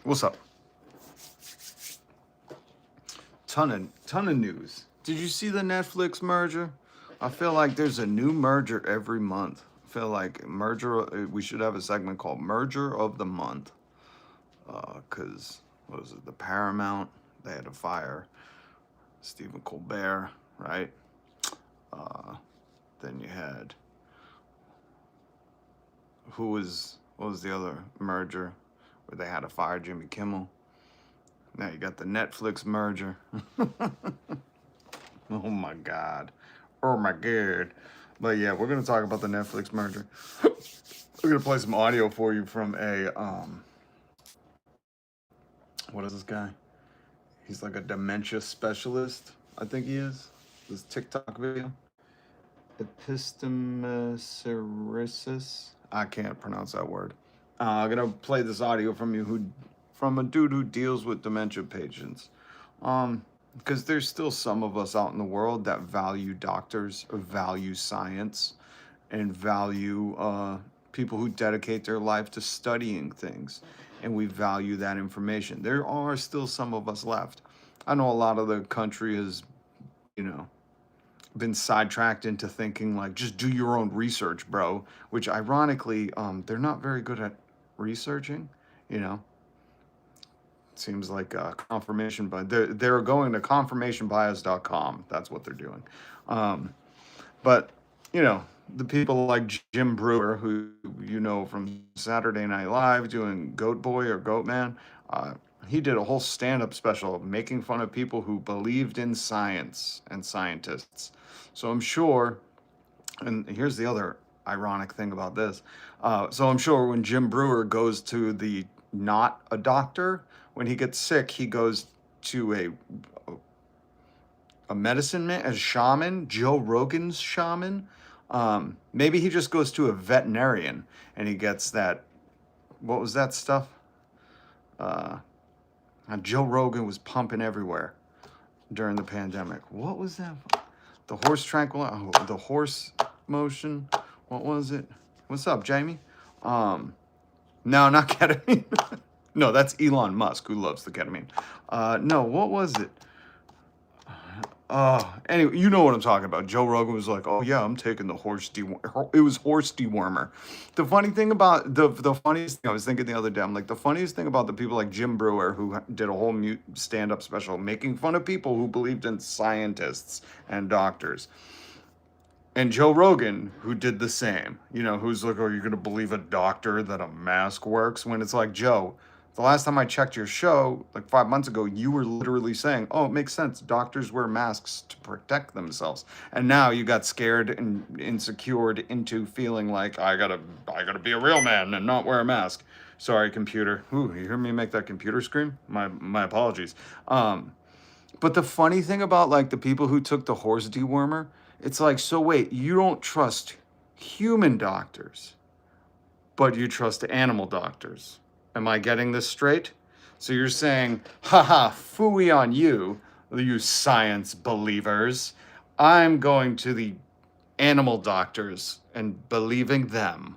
What's up? Ton of news. Did you see the Netflix merger? I feel like there's a new merger every month. I feel like merger. We should have a segment called Merger of the Month. Cause what was it? The Paramount. They had to fire Stephen Colbert, right? Uh, then you had what was the other merger where they had to fire Jimmy Kimmel? Now you got the Netflix merger. Oh my God. Oh my God. But yeah, we're gonna talk about the Netflix merger. We're gonna play some audio for you from a what is this guy? He's like a dementia specialist, I think he is. This TikTok video. Epistemocerisis. I can't pronounce that word. I'm gonna play this audio from a dude who deals with dementia patients. Because there's still some of us out in the world that value doctors, value science, and value people who dedicate their life to studying things, and we value that information. There are still some of us left. I know a lot of the country has, you know, been sidetracked into thinking like just do your own research, bro. Which ironically, they're not very good at researching. You know, seems like confirmation, but they're going to confirmationbias.com. That's what they're doing. But you know, the people like Jim Brewer, who you know from Saturday Night Live doing Goat Boy or Goat Man, he did a whole stand-up special making fun of people who believed in science and scientists. So I'm sure, and here's the other ironic thing about this. So I'm sure when Jim Brewer goes to the not a doctor, when he gets sick, he goes to a medicine man, a shaman, Joe Rogan's shaman. Maybe he just goes to a veterinarian and he gets that. What was that stuff? Joe Rogan was pumping everywhere during the pandemic. What was that? The horse tranquilizer, the horse motion. What was it? What's up, Jamie? No, not ketamine. No, that's Elon Musk who loves the ketamine. No, what was it? Anyway, you know what I'm talking about. Joe Rogan was like, "Oh yeah, I'm taking the horse It was horse dewormer. The funny thing about the funniest thing I was thinking the other day, I'm like, the funniest thing about the people like Jim Brewer who did a whole stand-up special making fun of people who believed in scientists and doctors, and Joe Rogan who did the same. You know, who's like, "Are you gonna believe a doctor that a mask works?" When it's like, Joe, the last time I checked your show, like 5 months ago, you were literally saying, "Oh, it makes sense. Doctors wear masks to protect themselves." And now you got scared and insecured into feeling like I gotta be a real man and not wear a mask. Sorry, computer. Ooh, you hear me make that computer scream? My apologies. But the funny thing about like the people who took the horse dewormer, it's like, so wait, you don't trust human doctors, but you trust animal doctors. Am I getting this straight? So you're saying, haha, phooey on you science believers. I'm going to the animal doctors and believing them.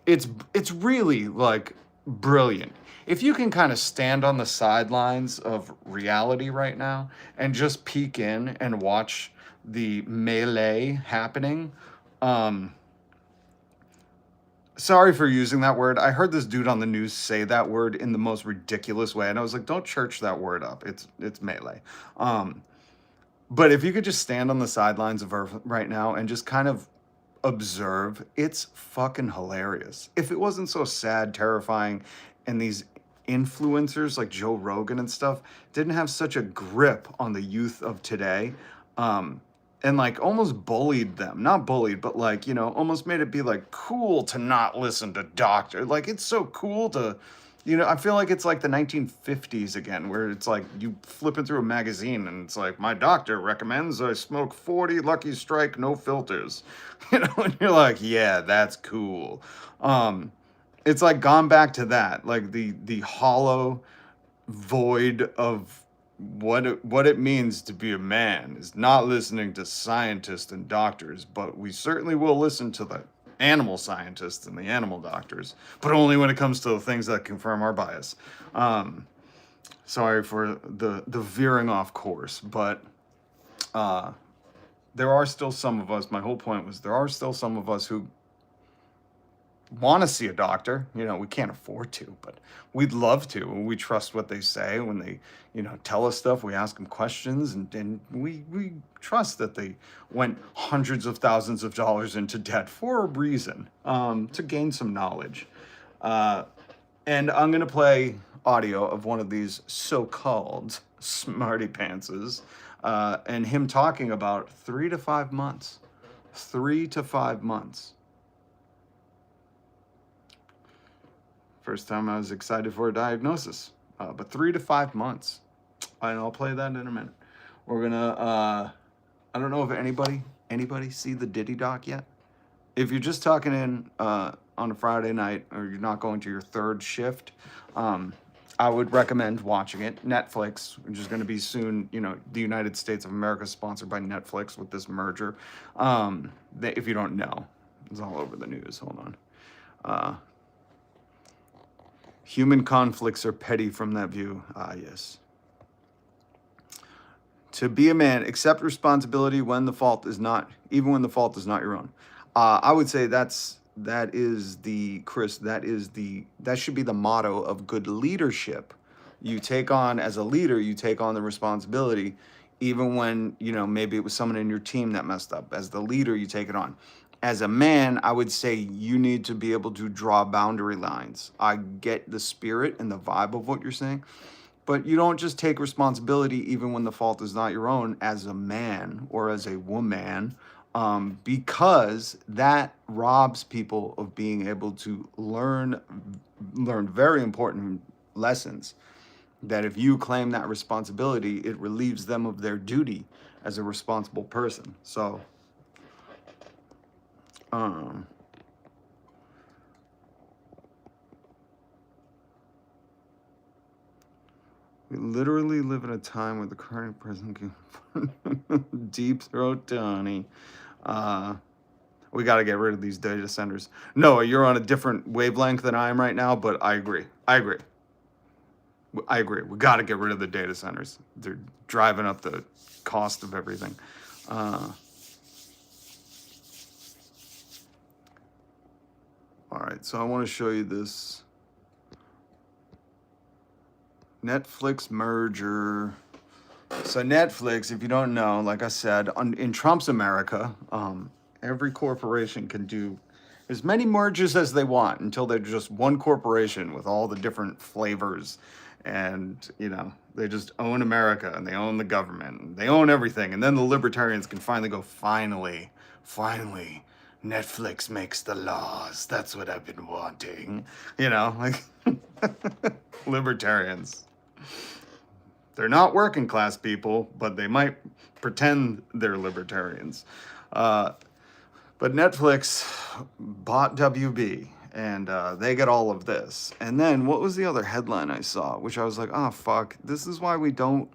It's really like brilliant. If you can kind of stand on the sidelines of reality right now and just peek in and watch the melee happening, um, sorry for using that word. I heard this dude on the news say that word in the most ridiculous way, and I was like, "Don't church that word up. It's melee." But if you could just stand on the sidelines of Earth right now and just kind of observe, it's fucking hilarious. If it wasn't so sad, terrifying, and these influencers like Joe Rogan and stuff didn't have such a grip on the youth of today, and like almost bullied them, not bullied, but like, you know, almost made it be like cool to not listen to doctor. Like it's so cool to, you know, I feel like it's like the 1950s again, where it's like you flipping through a magazine and it's like, my doctor recommends I smoke 40 Lucky Strike, no filters. You know, and you're like, yeah, that's cool. It's like gone back to that, like the hollow void of what it means to be a man is not listening to scientists and doctors, but we certainly will listen to the animal scientists and the animal doctors, but only when it comes to the things that confirm our bias. Sorry for the veering off course, but there are still some of us. My whole point was there are still some of us who want to see a doctor. You know, we can't afford to, but we'd love to. And we trust what they say when they, you know, tell us stuff. We ask them questions, and we trust that they went hundreds of thousands of dollars into debt for a reason, to gain some knowledge. And I'm going to play audio of one of these so-called smarty pantses, and him talking about 3 to 5 months. 3 to 5 months. First time I was excited for a diagnosis, but 3 to 5 months. And I'll play that in a minute. We're gonna, I don't know if anybody see the Diddy doc yet? If you're just tucking in on a Friday night, or you're not going to your third shift, I would recommend watching it. Netflix, which is going to be soon, you know, the United States of America is sponsored by Netflix with this merger. If you don't know, it's all over the news. Hold on. Human conflicts are petty from that view. Ah, yes. To be a man, accept responsibility when the fault is not, even when the fault is not your own. I would say that should be the motto of good leadership. You take on, as a leader, you take on the responsibility, even when, you know, maybe it was someone in your team that messed up. As the leader, you take it on. As a man, I would say you need to be able to draw boundary lines. I get the spirit and the vibe of what you're saying, but you don't just take responsibility even when the fault is not your own as a man or as a woman, because that robs people of being able to learn very important lessons. That if you claim that responsibility, it relieves them of their duty as a responsible person. So, we literally live in a time where the current president can deep throat Donnie. We got to get rid of these data centers. No, you're on a different wavelength than I am right now, but I agree. We got to get rid of the data centers. They're driving up the cost of everything. All right, so I want to show you this Netflix merger. So Netflix, if you don't know, like I said, in Trump's America, every corporation can do as many mergers as they want until they're just one corporation with all the different flavors. And, you know, they just own America and they own the government. And they own everything. And then the libertarians can finally go, finally, Netflix makes the laws. That's what I've been wanting. You know, like libertarians. They're not working class people, but they might pretend they're libertarians. But Netflix bought WB, and they get all of this. And then what was the other headline I saw, which I was like, oh, fuck, this is why we don't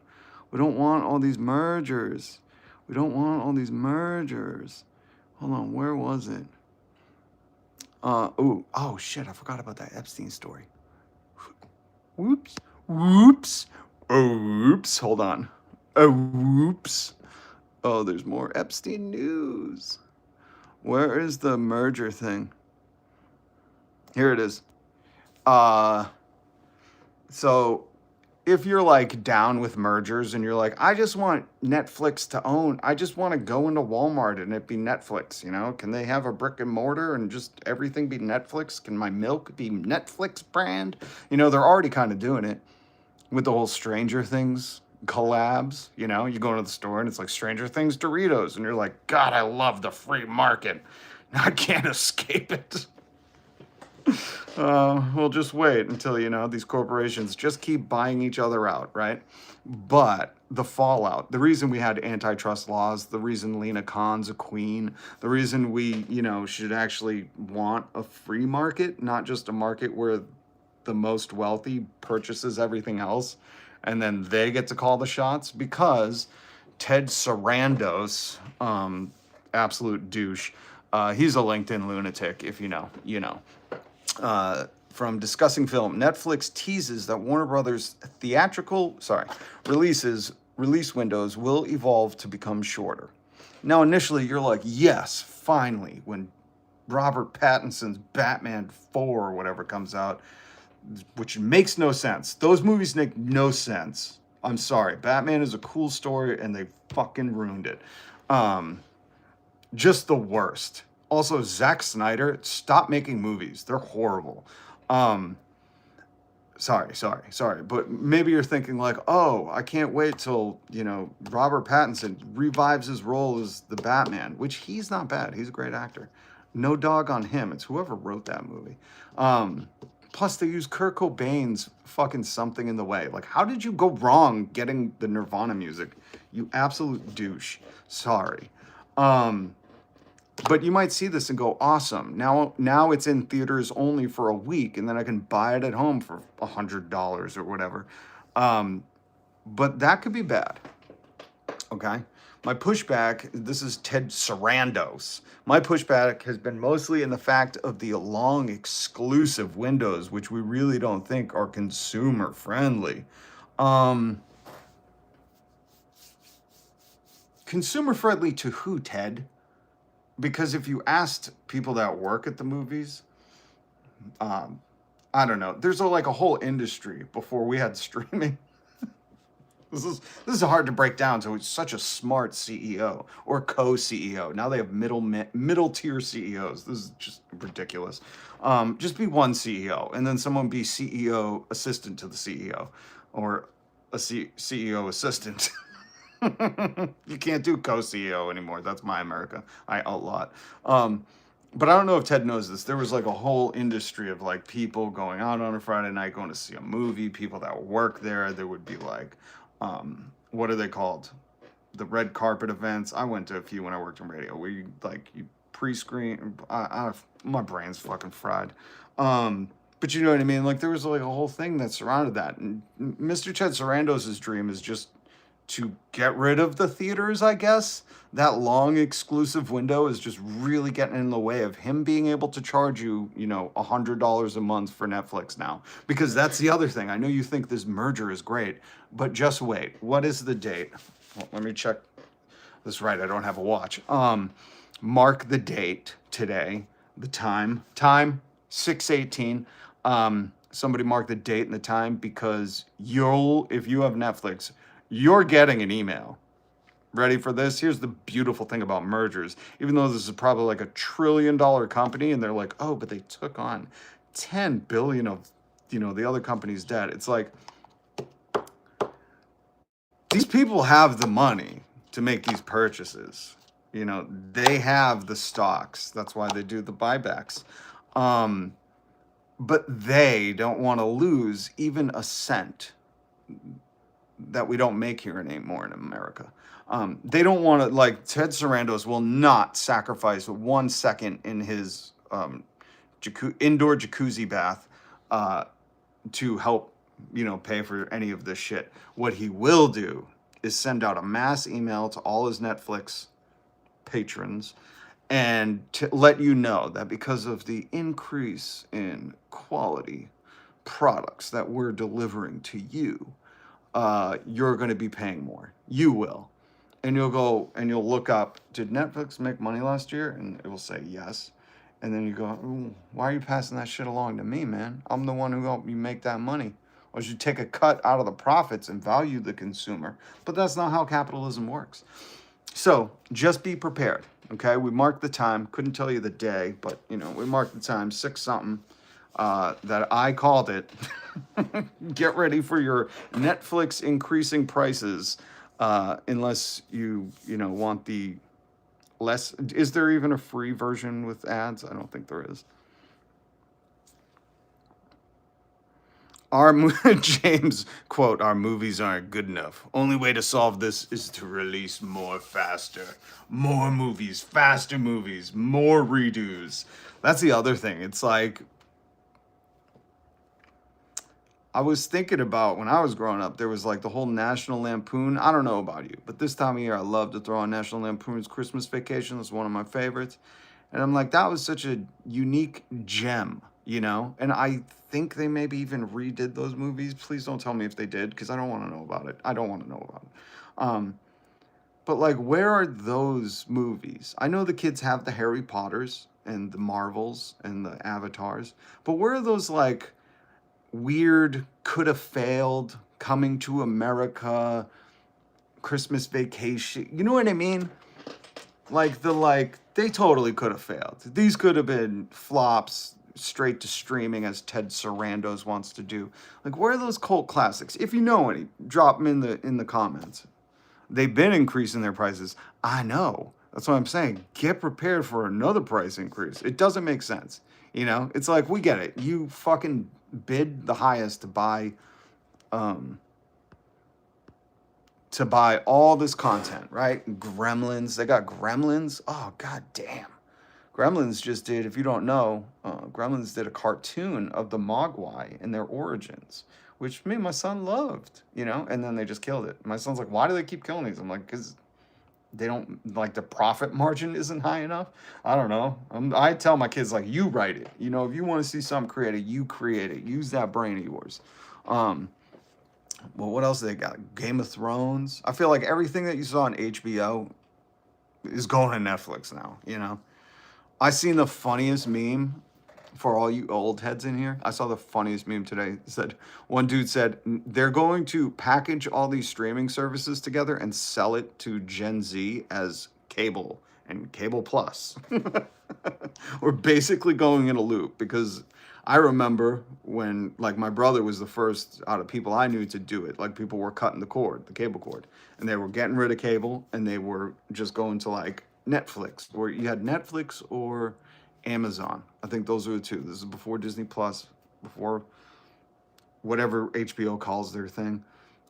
want all these mergers. We don't want all these mergers. Hold on, where was it? Oh shit, I forgot about that Epstein story. Whoops. Oops, hold on. Whoops. Oh, there's more Epstein news. Where is the merger thing? Here it is. So if you're like down with mergers and you're like, I just want Netflix to own, I just want to go into Walmart and it be Netflix, you know? Can they have a brick and mortar and just everything be Netflix? Can my milk be Netflix brand? You know, they're already kind of doing it with the whole Stranger Things collabs. You know, you go into the store and it's like Stranger Things Doritos and you're like, God, I love the free market. I can't escape it. We'll just wait until, you know, these corporations just keep buying each other out, right? But the fallout, the reason we had antitrust laws, the reason Lena Khan's a queen, the reason we, you know, should actually want a free market, not just a market where the most wealthy purchases everything else and then they get to call the shots, because Ted Sarandos, absolute douche, He's a LinkedIn lunatic, if you know, you know. From Discussing Film, Netflix teases that Warner Brothers release windows will evolve to become shorter. Now, initially, you're like, yes, finally, when Robert Pattinson's Batman 4 or whatever comes out, which makes no sense. Those movies make no sense. I'm sorry. Batman is a cool story, and they fucking ruined it. Just the worst. Also, Zack Snyder, stop making movies. They're horrible. Sorry. But maybe you're thinking like, oh, I can't wait till, Robert Pattinson revives his role as the Batman, which he's not bad. He's a great actor. No dog on him. It's whoever wrote that movie. Plus, they use Kurt Cobain's fucking Something in the Way. Like, how did you go wrong getting the Nirvana music? You absolute douche. Sorry. But you might see this and go, awesome. Now it's in theaters only for a week, and then I can buy it at home for $100 or whatever. But that could be bad. Okay? My pushback, this is Ted Sarandos. My pushback has been mostly in the fact of the long exclusive windows, which we really don't think are consumer friendly. Consumer friendly to who, Ted? Because if you asked people that work at the movies, I don't know. There's a whole industry before we had streaming. This is hard to break down. So it's such a smart CEO or co-CEO. Now they have middle tier CEOs. This is just ridiculous. Just be one CEO, and then someone be CEO assistant to the CEO, or a CEO assistant. You can't do co-CEO anymore. That's my America. I outlaw it. But I don't know if Ted knows this. There was a whole industry of people going out on a Friday night going to see a movie. People that work there. There would be what are they called? The red carpet events. I went to a few when I worked in radio where you pre-screen. My brain's fucking fried. But you know what I mean? There was a whole thing that surrounded that. And Mr. Ted Sarandos' dream is just to get rid of the theaters, I guess. That long exclusive window is just really getting in the way of him being able to charge you, $100 a month for Netflix now. Because that's the other thing. I know you think this merger is great, but just wait. What is the date? Well, let me check this right. I don't have a watch. Mark the date today. The time 6:18. Somebody mark the date and the time, because if you have Netflix, you're getting an email. Ready for this? Here's the beautiful thing about mergers. Even though this is probably $1 trillion company, and they're like, oh, but they took on 10 billion of, the other company's debt. It's like, these people have the money to make these purchases. They have the stocks. That's why they do the buybacks. But they don't want to lose even a cent that we don't make here anymore in America. They don't want to, Ted Sarandos will not sacrifice 1 second in his indoor jacuzzi bath to help, pay for any of this shit. What he will do is send out a mass email to all his Netflix patrons and to let you know that because of the increase in quality products that we're delivering to you, you're going to be paying more. You will. And you'll go and you'll look up, did Netflix make money last year? And it will say yes. And then you go, why are you passing that shit along to me, man? I'm the one who helped you make that money. Or you take a cut out of the profits and value the consumer. But that's not how capitalism works. So just be prepared. Okay, we marked the time. Couldn't tell you the day, but we marked the time, 6-something. That I called it. Get ready for your Netflix increasing prices, unless you want the less. Is there even a free version with ads? I don't think there is. James quote, our movies aren't good enough. Only way to solve this is to release more movies, faster movies, more redos. That's the other thing. It's like, I was thinking about when I was growing up, there was the whole National Lampoon. I don't know about you, but this time of year, I love to throw on National Lampoon's Christmas Vacation. That's one of my favorites. And I'm like, that was such a unique gem, you know? And I think they maybe even redid those movies. Please don't tell me if they did, because I don't want to know about it. I don't want to know about it. But like, where are those movies? I know the kids have the Harry Potters and the Marvels and the Avatars, but where are those like weird, could have failed, Coming to America, Christmas Vacation? You know what I mean? Like they totally could have failed. These could have been flops straight to streaming, as Ted Sarandos wants to do. Like, where are those cult classics? If you know any, drop them in the comments. They've been increasing their prices. I know. That's what I'm saying. Get prepared for another price increase. It doesn't make sense. You know, it's like, we get it. You fucking bid the highest um to buy all this content, right? Gremlins. They got Gremlins. Oh, god damn. Gremlins just did, if you don't know, Gremlins did a cartoon of the Mogwai and their origins, which me and my son loved, you know, and then they just killed it. My son's like, why do they keep killing these? I'm like, because they don't, like, the profit margin isn't high enough. I don't know. I tell my kids, like, you write it. You know, if you want to see something created, you create it. Use that brain of yours. Well, what else they got? Game of Thrones. I feel like everything that you saw on HBO is going to Netflix now, you know? I seen the funniest meme for all you old heads in here. I saw the funniest meme today. It said, one dude said, they're going to package all these streaming services together and sell it to Gen Z as cable and cable plus. We're basically going in a loop, because I remember when, like, my brother was the first out of people I knew to do it. Like, people were cutting the cord, the cable cord, and they were getting rid of cable, and they were just going to, like, Netflix, or you had Netflix or Amazon. I think those are the two. This is before Disney Plus, before whatever HBO calls their thing.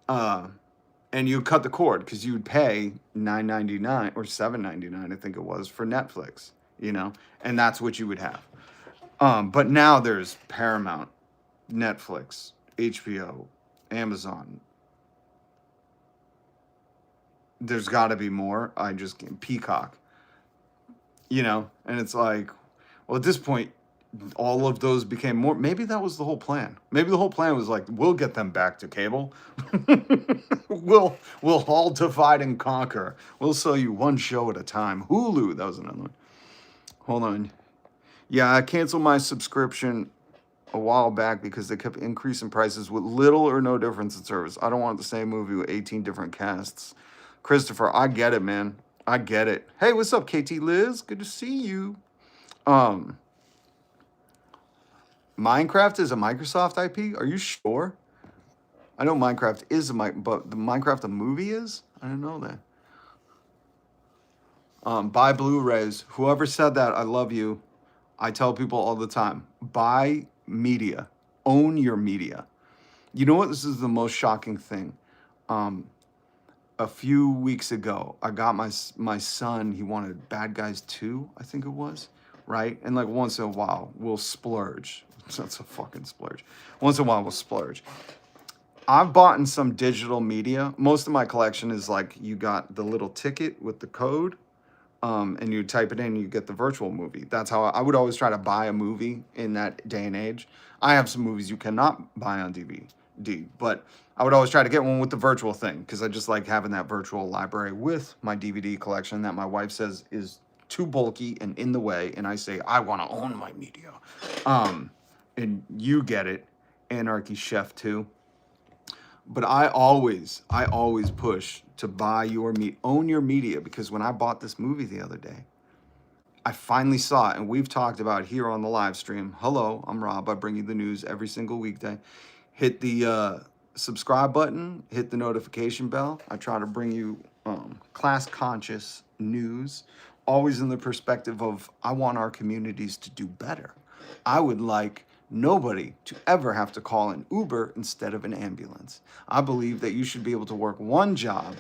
And you cut the cord, because you'd pay $9.99 or $7.99, I think it was, for Netflix, you know, and that's what you would have. But now there's Paramount, Netflix, HBO, Amazon. There's got to be more. Peacock, you know, and it's like, well, at this point, all of those became more. Maybe that was the whole plan. Maybe the whole plan was like, we'll get them back to cable. we'll all divide and conquer. We'll sell you one show at a time. Hulu, that was another one. Hold on. Yeah, I canceled my subscription a while back because they kept increasing prices with little or no difference in service. I don't want the same movie with 18 different casts. Christopher, I get it, man. I get it. Hey, what's up, KT Liz? Good to see you. Minecraft is a Microsoft IP? Are you sure? I know Minecraft is but the Minecraft the movie is? I didn't know that. Buy Blu-rays. Whoever said that, I love you. I tell people all the time, buy media. Own your media. You know what? This is the most shocking thing. A few weeks ago, I got my son, he wanted Bad Guys 2, I think it was, right? And like once in a while, we'll splurge. That's a fucking splurge. Once in a while, we'll splurge. I've bought in some digital media. Most of my collection is like, you got the little ticket with the code, and you type it in, you get the virtual movie. That's how I would always try to buy a movie in that day and age. I have some movies you cannot buy on DVD, but I would always try to get one with the virtual thing, because I just like having that virtual library with my DVD collection that my wife says is too bulky and in the way, and I say, I want to own my media. And you get it, Anarchy Chef too. But I always push to buy your own your media, because when I bought this movie the other day, I finally saw it, and we've talked about it here on the live stream. Hello, I'm Rob. I bring you the news every single weekday. Hit the subscribe button, hit the notification bell. I try to bring you class-conscious news, always in the perspective of, I want our communities to do better. I would like nobody to ever have to call an Uber instead of an ambulance. I believe that you should be able to work one job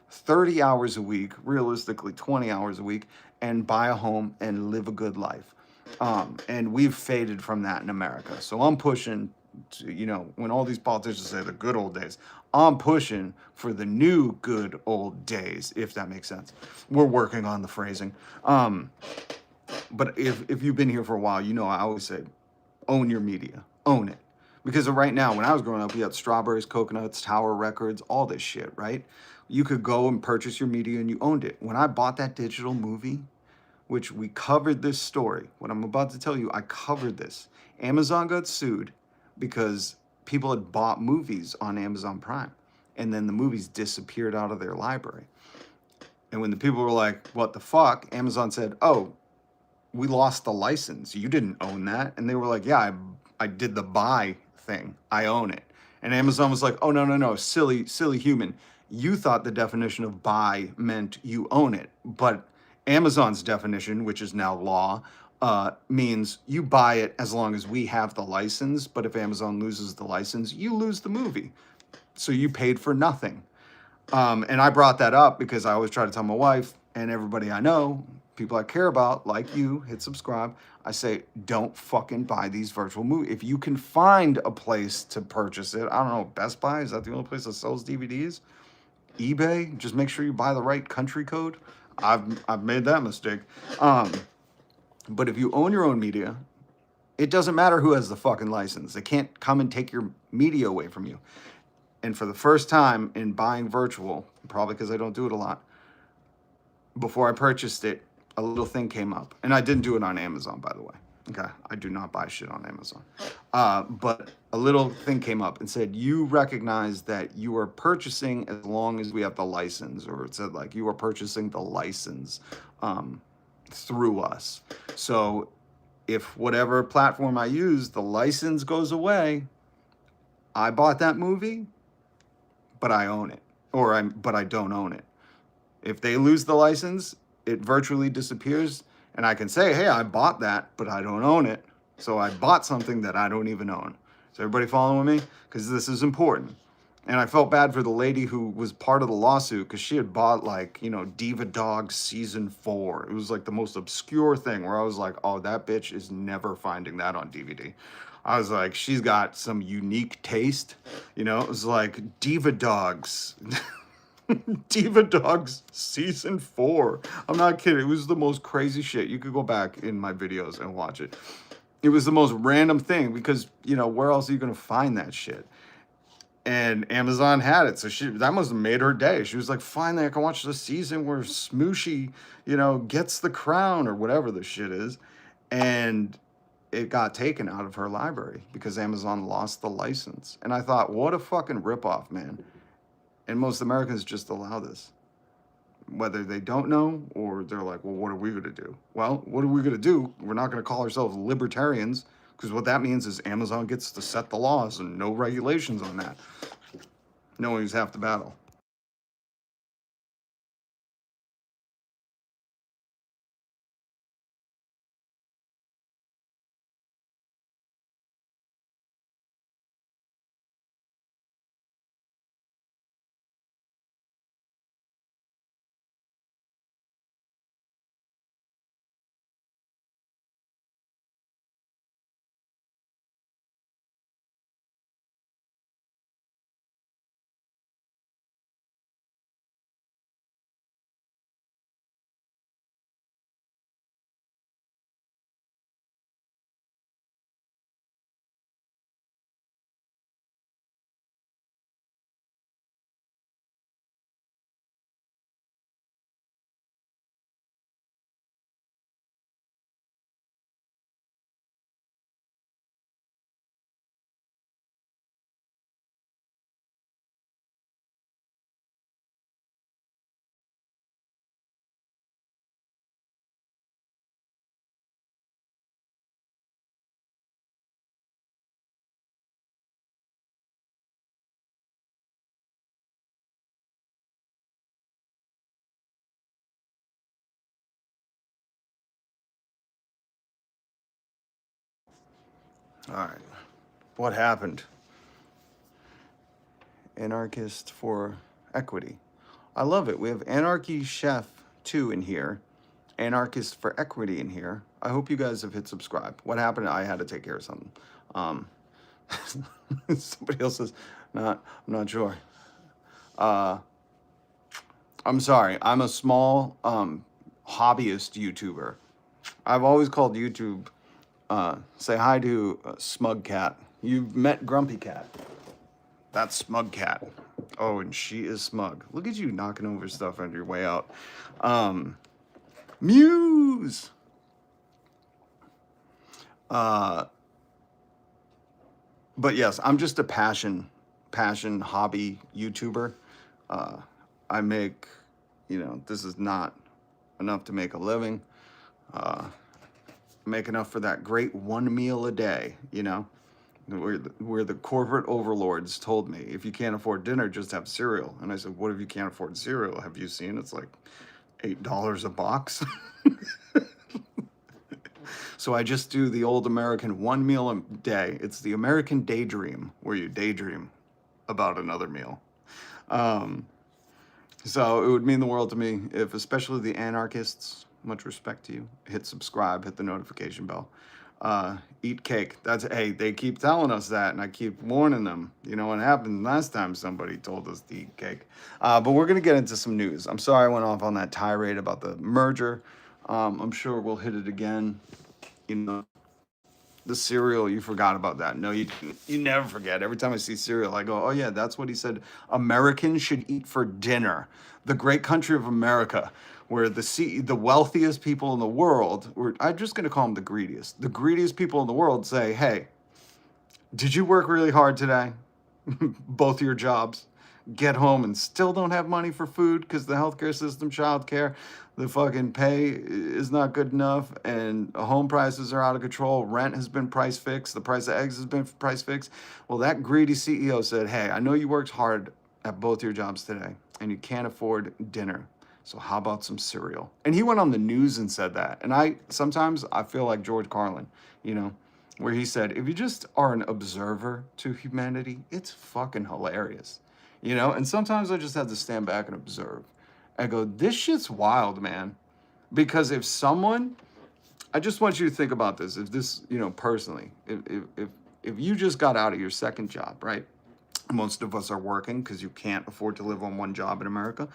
30 hours a week, realistically 20 hours a week, and buy a home and live a good life. And we've faded from that in America. So I'm pushing to, you know, when all these politicians say the good old days, I'm pushing for the new good old days, if that makes sense. We're working on the phrasing. But if you've been here for a while, you know I always say, own your media, own it. Because right now, when I was growing up, you had Strawberries, Coconuts, Tower Records, all this shit, right? You could go and purchase your media and you owned it. When I bought that digital movie, which we covered this story, what I'm about to tell you, I covered this. Amazon got sued because people had bought movies on Amazon Prime, and then the movies disappeared out of their library. And when the people were like, what the fuck? Amazon said, oh, we lost the license. You didn't own that. And they were like, yeah, I did the buy thing. I own it. And Amazon was like, oh, no, silly human. You thought the definition of buy meant you own it. But Amazon's definition, which is now law, means you buy it as long as we have the license. But if Amazon loses the license, you lose the movie. So you paid for nothing. And I brought that up because I always try to tell my wife and everybody I know, people I care about, like you, hit subscribe. I say, don't fucking buy these virtual movies. If you can find a place to purchase it, I don't know, Best Buy, is that the only place that sells DVDs? eBay, just make sure you buy the right country code. I've made that mistake. But if you own your own media, it doesn't matter who has the fucking license. They can't come and take your media away from you. And for the first time in buying virtual, probably because I don't do it a lot, before I purchased it, a little thing came up. And I didn't do it on Amazon, by the way. Okay, I do not buy shit on Amazon. But a little thing came up and said, you recognize that you are purchasing as long as we have the license, or it said like you are purchasing the license through us. So if whatever platform I use, the license goes away, I bought that movie, but I own it, but I don't own it. If they lose the license, it virtually disappears, and I can say, hey, I bought that, but I don't own it. So I bought something that I don't even own. Is everybody following me? Because this is important. And I felt bad for the lady who was part of the lawsuit because she had bought Diva Dog season 4. It was like the most obscure thing where I was like, oh, that bitch is never finding that on DVD. I was like, she's got some unique taste. It was like Diva Dogs. Diva Dogs season 4. I'm not kidding. It was the most crazy shit. You could go back in my videos and watch it. It was the most random thing because, where else are you going to find that shit? And Amazon had it. So that must have made her day. She was like, finally, I can watch the season where Smooshy, gets the crown or whatever the shit is. And it got taken out of her library because Amazon lost the license. And I thought, what a fucking ripoff, man. And most Americans just allow this. Whether they don't know or they're like, well, what are we going to do? Well, what are we going to do? We're not going to call ourselves libertarians because what that means is Amazon gets to set the laws and no regulations on that. Knowing is half the battle. All right. What happened? Anarchist for Equity. I love it. We have Anarchy Chef 2 in here. Anarchist for Equity in here. I hope you guys have hit subscribe. What happened? I had to take care of something. Somebody else says, I'm not sure. I'm sorry. I'm a small hobbyist YouTuber. I've always called YouTube. Say hi to Smug Cat. You've met Grumpy Cat. That's Smug Cat. Oh, and she is smug. Look at you knocking over stuff on your way out. Muse. But yes, I'm just a passion hobby YouTuber. I make, this is not enough to make a living. Make enough for that great one meal a day, where the corporate overlords told me, if you can't afford dinner, just have cereal. And I said, what if you can't afford cereal? Have you seen it's like $8 a box? So I just do the old American one meal a day. It's the American daydream, where you daydream about another meal. So it would mean the world to me if, especially the anarchists, much respect to you, hit subscribe, hit the notification bell. Eat cake. Hey, they keep telling us that, and I keep warning them. You know what happened last time somebody told us to eat cake. But we're going to get into some news. I'm sorry I went off on that tirade about the merger. I'm sure we'll hit it again. The cereal, you forgot about that. No, you never forget. Every time I see cereal, I go, oh yeah, that's what he said Americans should eat for dinner. The great country of America, where the wealthiest people in the world, I'm just going to call them the greediest people in the world say, hey, did you work really hard today? Both your jobs. Get home and still don't have money for food because the healthcare system, childcare, the fucking pay is not good enough, and home prices are out of control. Rent has been price fixed. The price of eggs has been price fixed. Well, that greedy CEO said, hey, I know you worked hard at both your jobs today and you can't afford dinner. So how about some cereal? And he went on the news and said that. And sometimes I feel like George Carlin, where he said, if you just are an observer to humanity, it's fucking hilarious. And sometimes I just have to stand back and observe. I go, this shit's wild, man. Because if someone, I just want you to think about this. If this, personally, if you just got out of your second job, right? Most of us are working because you can't afford to live on one job in America,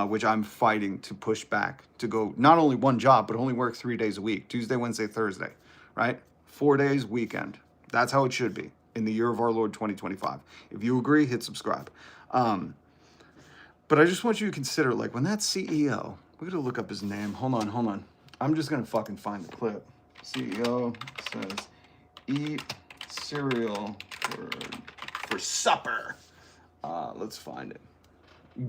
which I'm fighting to push back to go not only one job, but only work 3 days a week, Tuesday, Wednesday, Thursday, right? 4 days, weekend. That's how it should be in the year of our Lord 2025. If you agree, hit subscribe. But I just want you to consider, like, when that CEO, we're going to look up his name. Hold on. I'm just going to fucking find the clip. CEO says, eat cereal for supper. Let's find it.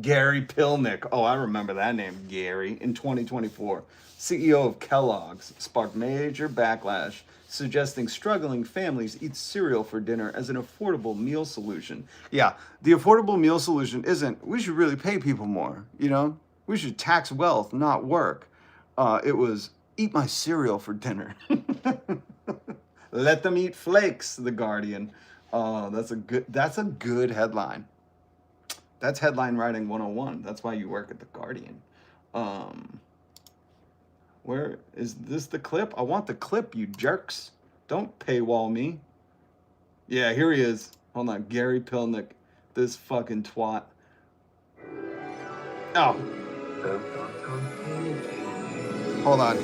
Gary Pilnick. Oh, I remember that name, Gary. In 2024, CEO of Kellogg's sparked major backlash, suggesting struggling families eat cereal for dinner as an affordable meal solution. Yeah, the affordable meal solution isn't, we should really pay people more, We should tax wealth, not work. It was, eat my cereal for dinner. Let them eat flakes, The Guardian. That's a good headline. That's headline writing 101. That's why you work at The Guardian. Where is this the clip? I want the clip, you jerks. Don't paywall me. Yeah, here he is. Hold on, Gary Pilnick. This fucking twat. Oh. Hold on.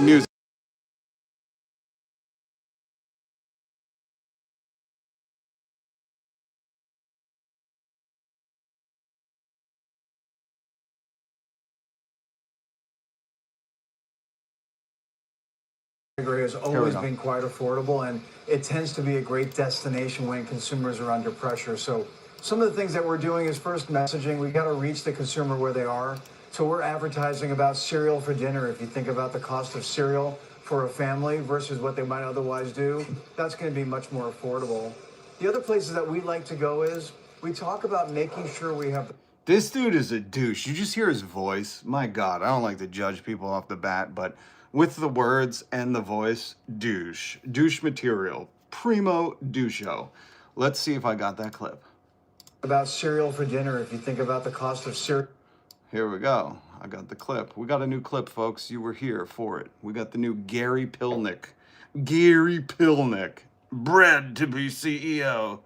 News. Has always been quite affordable, and it tends to be a great destination when consumers are under pressure. So some of the things that we're doing is first messaging. We got to reach the consumer where they are. So we're advertising about cereal for dinner. If you think about the cost of cereal for a family versus what they might otherwise do, that's going to be much more affordable. The other places that we like to go is we talk about making sure we have. This dude is a douche. You just hear his voice. My God, I don't like to judge people off the bat, but with the words and the voice, douche. Douche material. Primo doucho. Let's see if I got that clip. About cereal for dinner, if you think about the cost of cereal. Here we go. I got the clip. We got a new clip, folks. You were here for it. We got the new Gary Pilnick. Gary Pilnick. Bred to be CEO.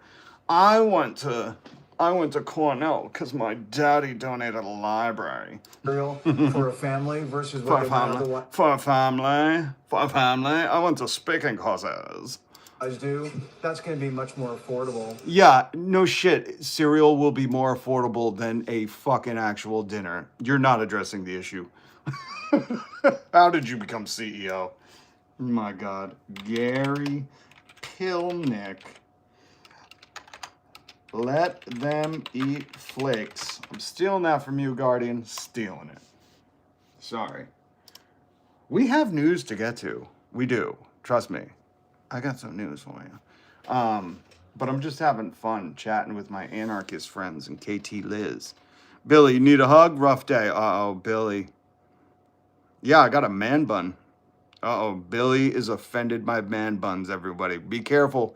I want to I went to Cornell because my daddy donated a library. Cereal for a family versus For what a they might family. otherwise For a family. For a family. I went to speaking courses. do. That's going to be much more affordable. Yeah, no shit. Cereal will be more affordable than a fucking actual dinner. You're not addressing the issue. How did you become CEO? My God. Gary Pilnick. Let them eat flakes. I'm stealing that from you, Guardian. Stealing it. Sorry. We have news to get to. We do. Trust me. I got some news for you. But I'm just having fun chatting with my anarchist friends and KT Liz. Billy, you need a hug? Rough day. Uh-oh, Billy. Yeah, I got a man bun. Uh-oh, Billy is offended by man buns, everybody. Be careful.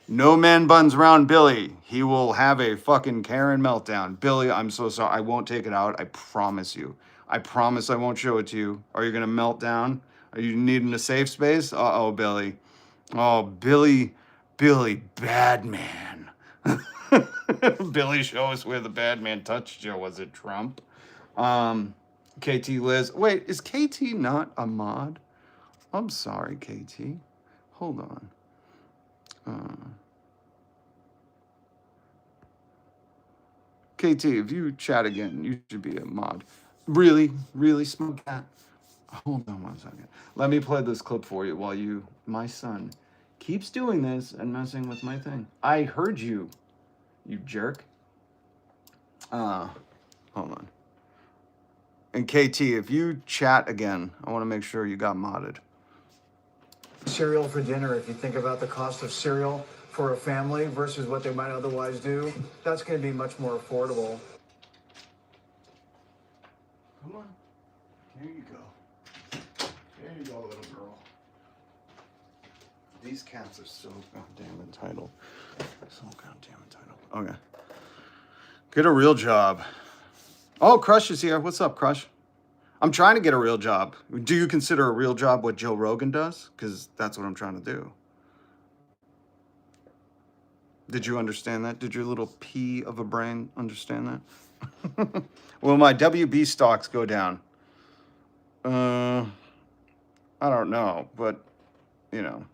No man buns around Billy. He will have a fucking Karen meltdown. Billy, I'm so sorry. I won't take it out. I promise you. I promise I won't show it to you. Are you going to melt down? Are you needing a safe space? Uh-oh, Billy. Oh, Billy, bad man. Billy, show us where the bad man touched you. Was it Trump? KT Liz. Wait, is KT not a mod? I'm sorry, KT. Hold on. KT, if you chat again, you should be a mod. Really, Smug Cat? Hold on 1 second. Let me play this clip for you while my son, keeps doing this and messing with my thing. I heard you, you jerk. Hold on. And KT, if you chat again, I want to make sure you got modded. Cereal for dinner, if you think about the cost of cereal for a family versus what they might otherwise do, that's going to be much more affordable. Come on. Here you go. There you go, little girl. These cats are so goddamn entitled. So goddamn entitled. Okay. Get a real job. Oh, Crush is here. What's up, Crush? I'm trying to get a real job. Do you consider a real job what Joe Rogan does? Because that's what I'm trying to do. Did you understand that? Did your little pea of a brain understand that? Will my WB stocks go down? I don't know, but, you know.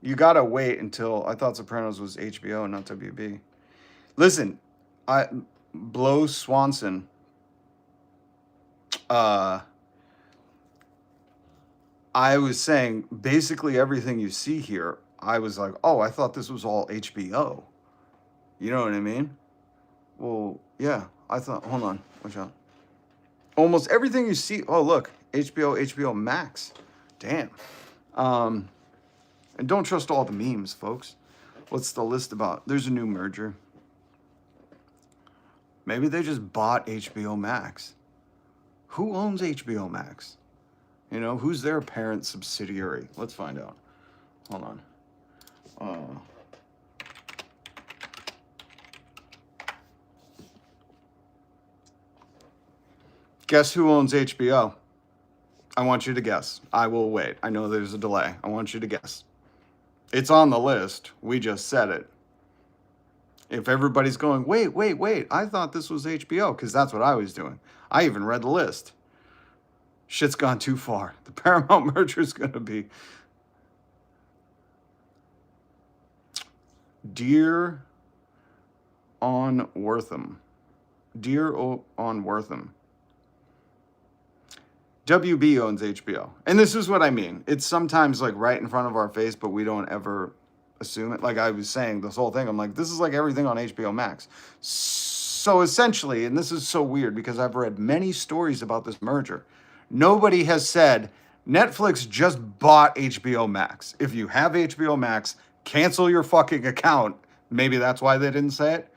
You gotta wait until, I thought Sopranos was HBO, not WB. Listen, Blow Swanson, I was saying basically everything you see here, I was like, oh, I thought this was all HBO. You know what I mean? Well, yeah, I thought, hold on, watch out. Almost everything you see, oh, look, HBO Max. Damn. And don't trust all the memes, folks. What's the list about? There's a new merger. Maybe they just bought HBO Max. Who owns HBO Max? You know, who's their parent subsidiary? Let's find out. Hold on. Guess who owns HBO? I want you to guess. I will wait. I know there's a delay. I want you to guess. It's on the list. We just said it. If everybody's going, wait, I thought this was HBO, because that's what I was doing. I even read the list. Shit's gone too far. The Paramount merger is going to be Dear on Wortham. WB owns HBO. And this is what I mean. It's sometimes like right in front of our face, but we don't ever assume it. Like I was saying, this whole thing, I'm like, this is like everything on HBO Max. So essentially, and this is so weird because I've read many stories about this merger. Nobody has said Netflix just bought HBO Max. If you have HBO Max, cancel your fucking account. Maybe that's why they didn't say it.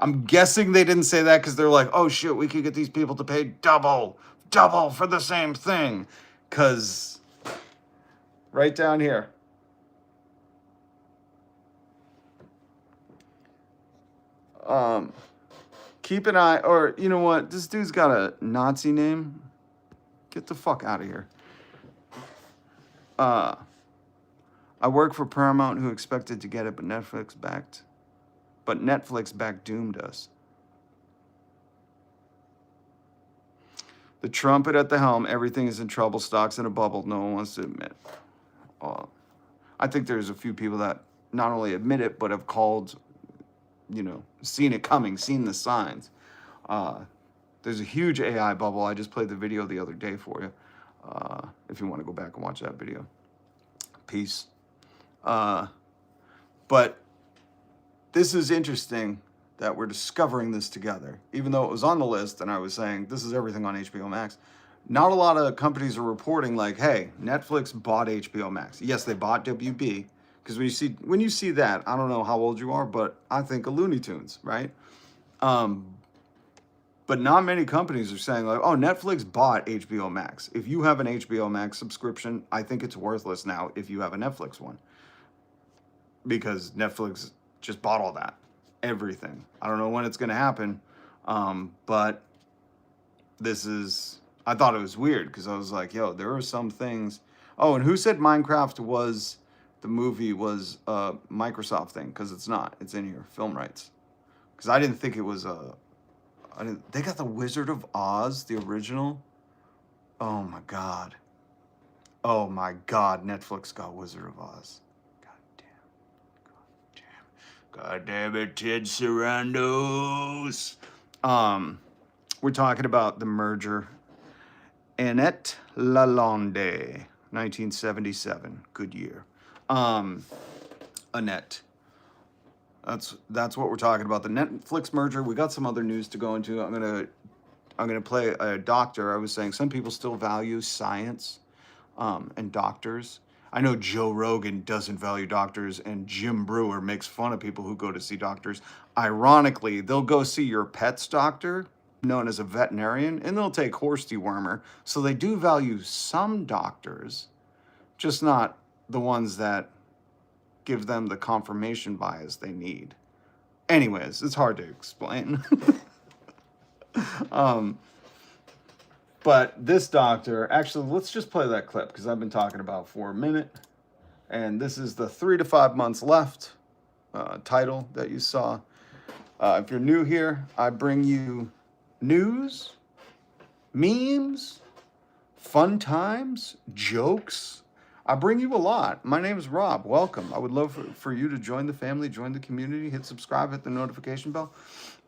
I'm guessing they didn't say that because they're like, oh shit, we could get these people to pay double for the same thing. Because right down here. Keep an eye, or you know what? This dude's got a Nazi name. Get the fuck out of here. I work for Paramount, who expected to get it, but Netflix back doomed us. The trumpet at the helm, everything is in trouble, stocks in a bubble, no one wants to admit. I think there's a few people that not only admit it, but have called, seen it coming, seen the signs. There's a huge AI bubble. I just played the video the other day for you. If you want to go back and watch that video. Peace. But this is interesting that we're discovering this together. Even though it was on the list and I was saying this is everything on HBO Max, not a lot of companies are reporting like, hey, Netflix bought HBO Max. Yes, they bought WB, because when you see that, I don't know how old you are, but I think of Looney Tunes, right? But not many companies are saying like, oh, Netflix bought HBO Max. If you have an HBO Max subscription, I think it's worthless now if you have a Netflix one, because Netflix just bought all that, everything. I don't know when it's going to happen, but I thought it was weird because I was like, yo, there are some things. Oh, and who said Minecraft was the movie was a Microsoft thing? Because it's not. It's in here, film rights. Because I didn't think it was they got the Wizard of Oz, the original. Oh my God. Oh my God, Netflix got Wizard of Oz. God damn it, Ted Sarandos. We're talking about the merger. Annette Lalonde, 1977. Good year. Annette. That's what we're talking about. The Netflix merger. We got some other news to go into. I'm gonna play a doctor. I was saying some people still value science and doctors. I know Joe Rogan doesn't value doctors, and Jim Brewer makes fun of people who go to see doctors. Ironically, they'll go see your pet's doctor, known as a veterinarian, and they'll take horse dewormer. So they do value some doctors, just not the ones that give them the confirmation bias they need. Anyways, it's hard to explain. But this doctor, actually, let's just play that clip because I've been talking about for a minute. And this is the 3 to 5 months left title that you saw. If you're new here, I bring you news, memes, fun times, jokes. I bring you a lot. My name is Rob. Welcome. I would love for you to join the family, join the community, hit subscribe, hit the notification bell.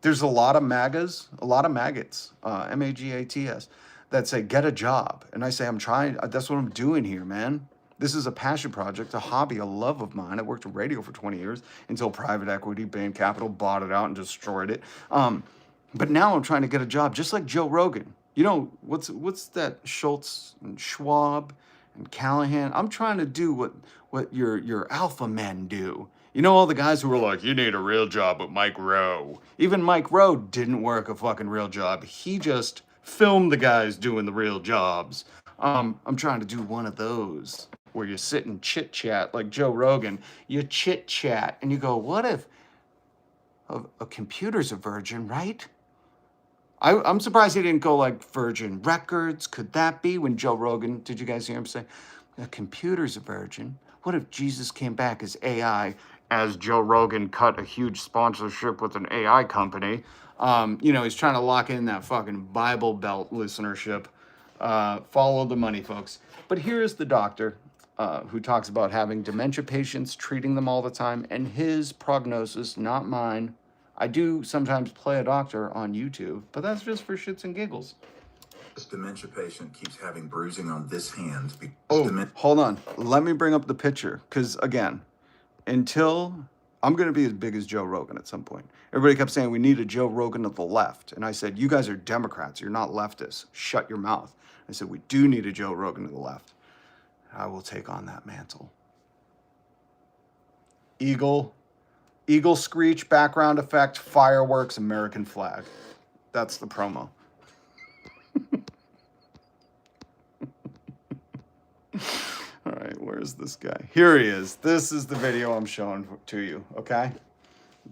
There's a lot of MAGAs, a lot of maggots, MAGATS, that say, get a job. And I say, I'm trying, that's what I'm doing here, man. This is a passion project, a hobby, a love of mine. I worked in radio for 20 years until private equity, Bain Capital bought it out and destroyed it. But now I'm trying to get a job, just like Joe Rogan. You know, what's that Schultz and Schwab and Callahan? I'm trying to do what your alpha men do. You know, all the guys who were like, you need a real job with Mike Rowe. Even Mike Rowe didn't work a fucking real job. He just filmed the guys doing the real jobs. I'm trying to do one of those where you sit and chit chat like Joe Rogan. You chit chat and you go, what if a computer's a virgin, right? I'm surprised he didn't go like Virgin Records. Could that be when Joe Rogan, did you guys hear him say, a computer's a virgin? What if Jesus came back as AI, as Joe Rogan cut a huge sponsorship with an AI company? He's trying to lock in that fucking Bible Belt listenership. Follow the money, folks. But here's the doctor who talks about having dementia patients, treating them all the time, and his prognosis, not mine. I do sometimes play a doctor on YouTube, but that's just for shits and giggles. This dementia patient keeps having bruising on this hand. Hold on. Let me bring up the picture. Because, again, until I'm going to be as big as Joe Rogan at some point. Everybody kept saying we need a Joe Rogan of the left. And I said, you guys are Democrats. You're not leftists. Shut your mouth. I said, we do need a Joe Rogan of the left. I will take on that mantle. Eagle screech, background effect, fireworks, American flag. That's the promo. All right, where's this guy? Here he is. This is the video I'm showing to you, okay?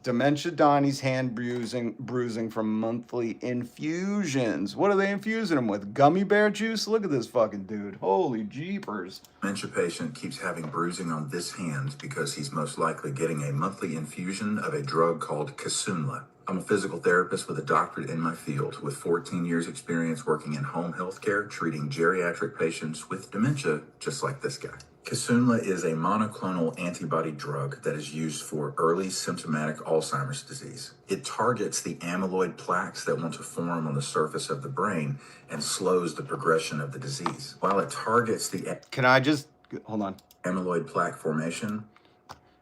Dementia Donnie's hand bruising from monthly infusions. What are they infusing him with? Gummy bear juice? Look at this fucking dude. Holy jeepers. Dementia patient keeps having bruising on this hand because he's most likely getting a monthly infusion of a drug called Kisunla. I'm a physical therapist with a doctorate in my field with 14 years experience working in home health care, treating geriatric patients with dementia just like this guy. Kisunla is a monoclonal antibody drug that is used for early symptomatic Alzheimer's disease. It targets the amyloid plaques that want to form on the surface of the brain and slows the progression of the disease. While it targets the Can I just hold on? amyloid plaque formation,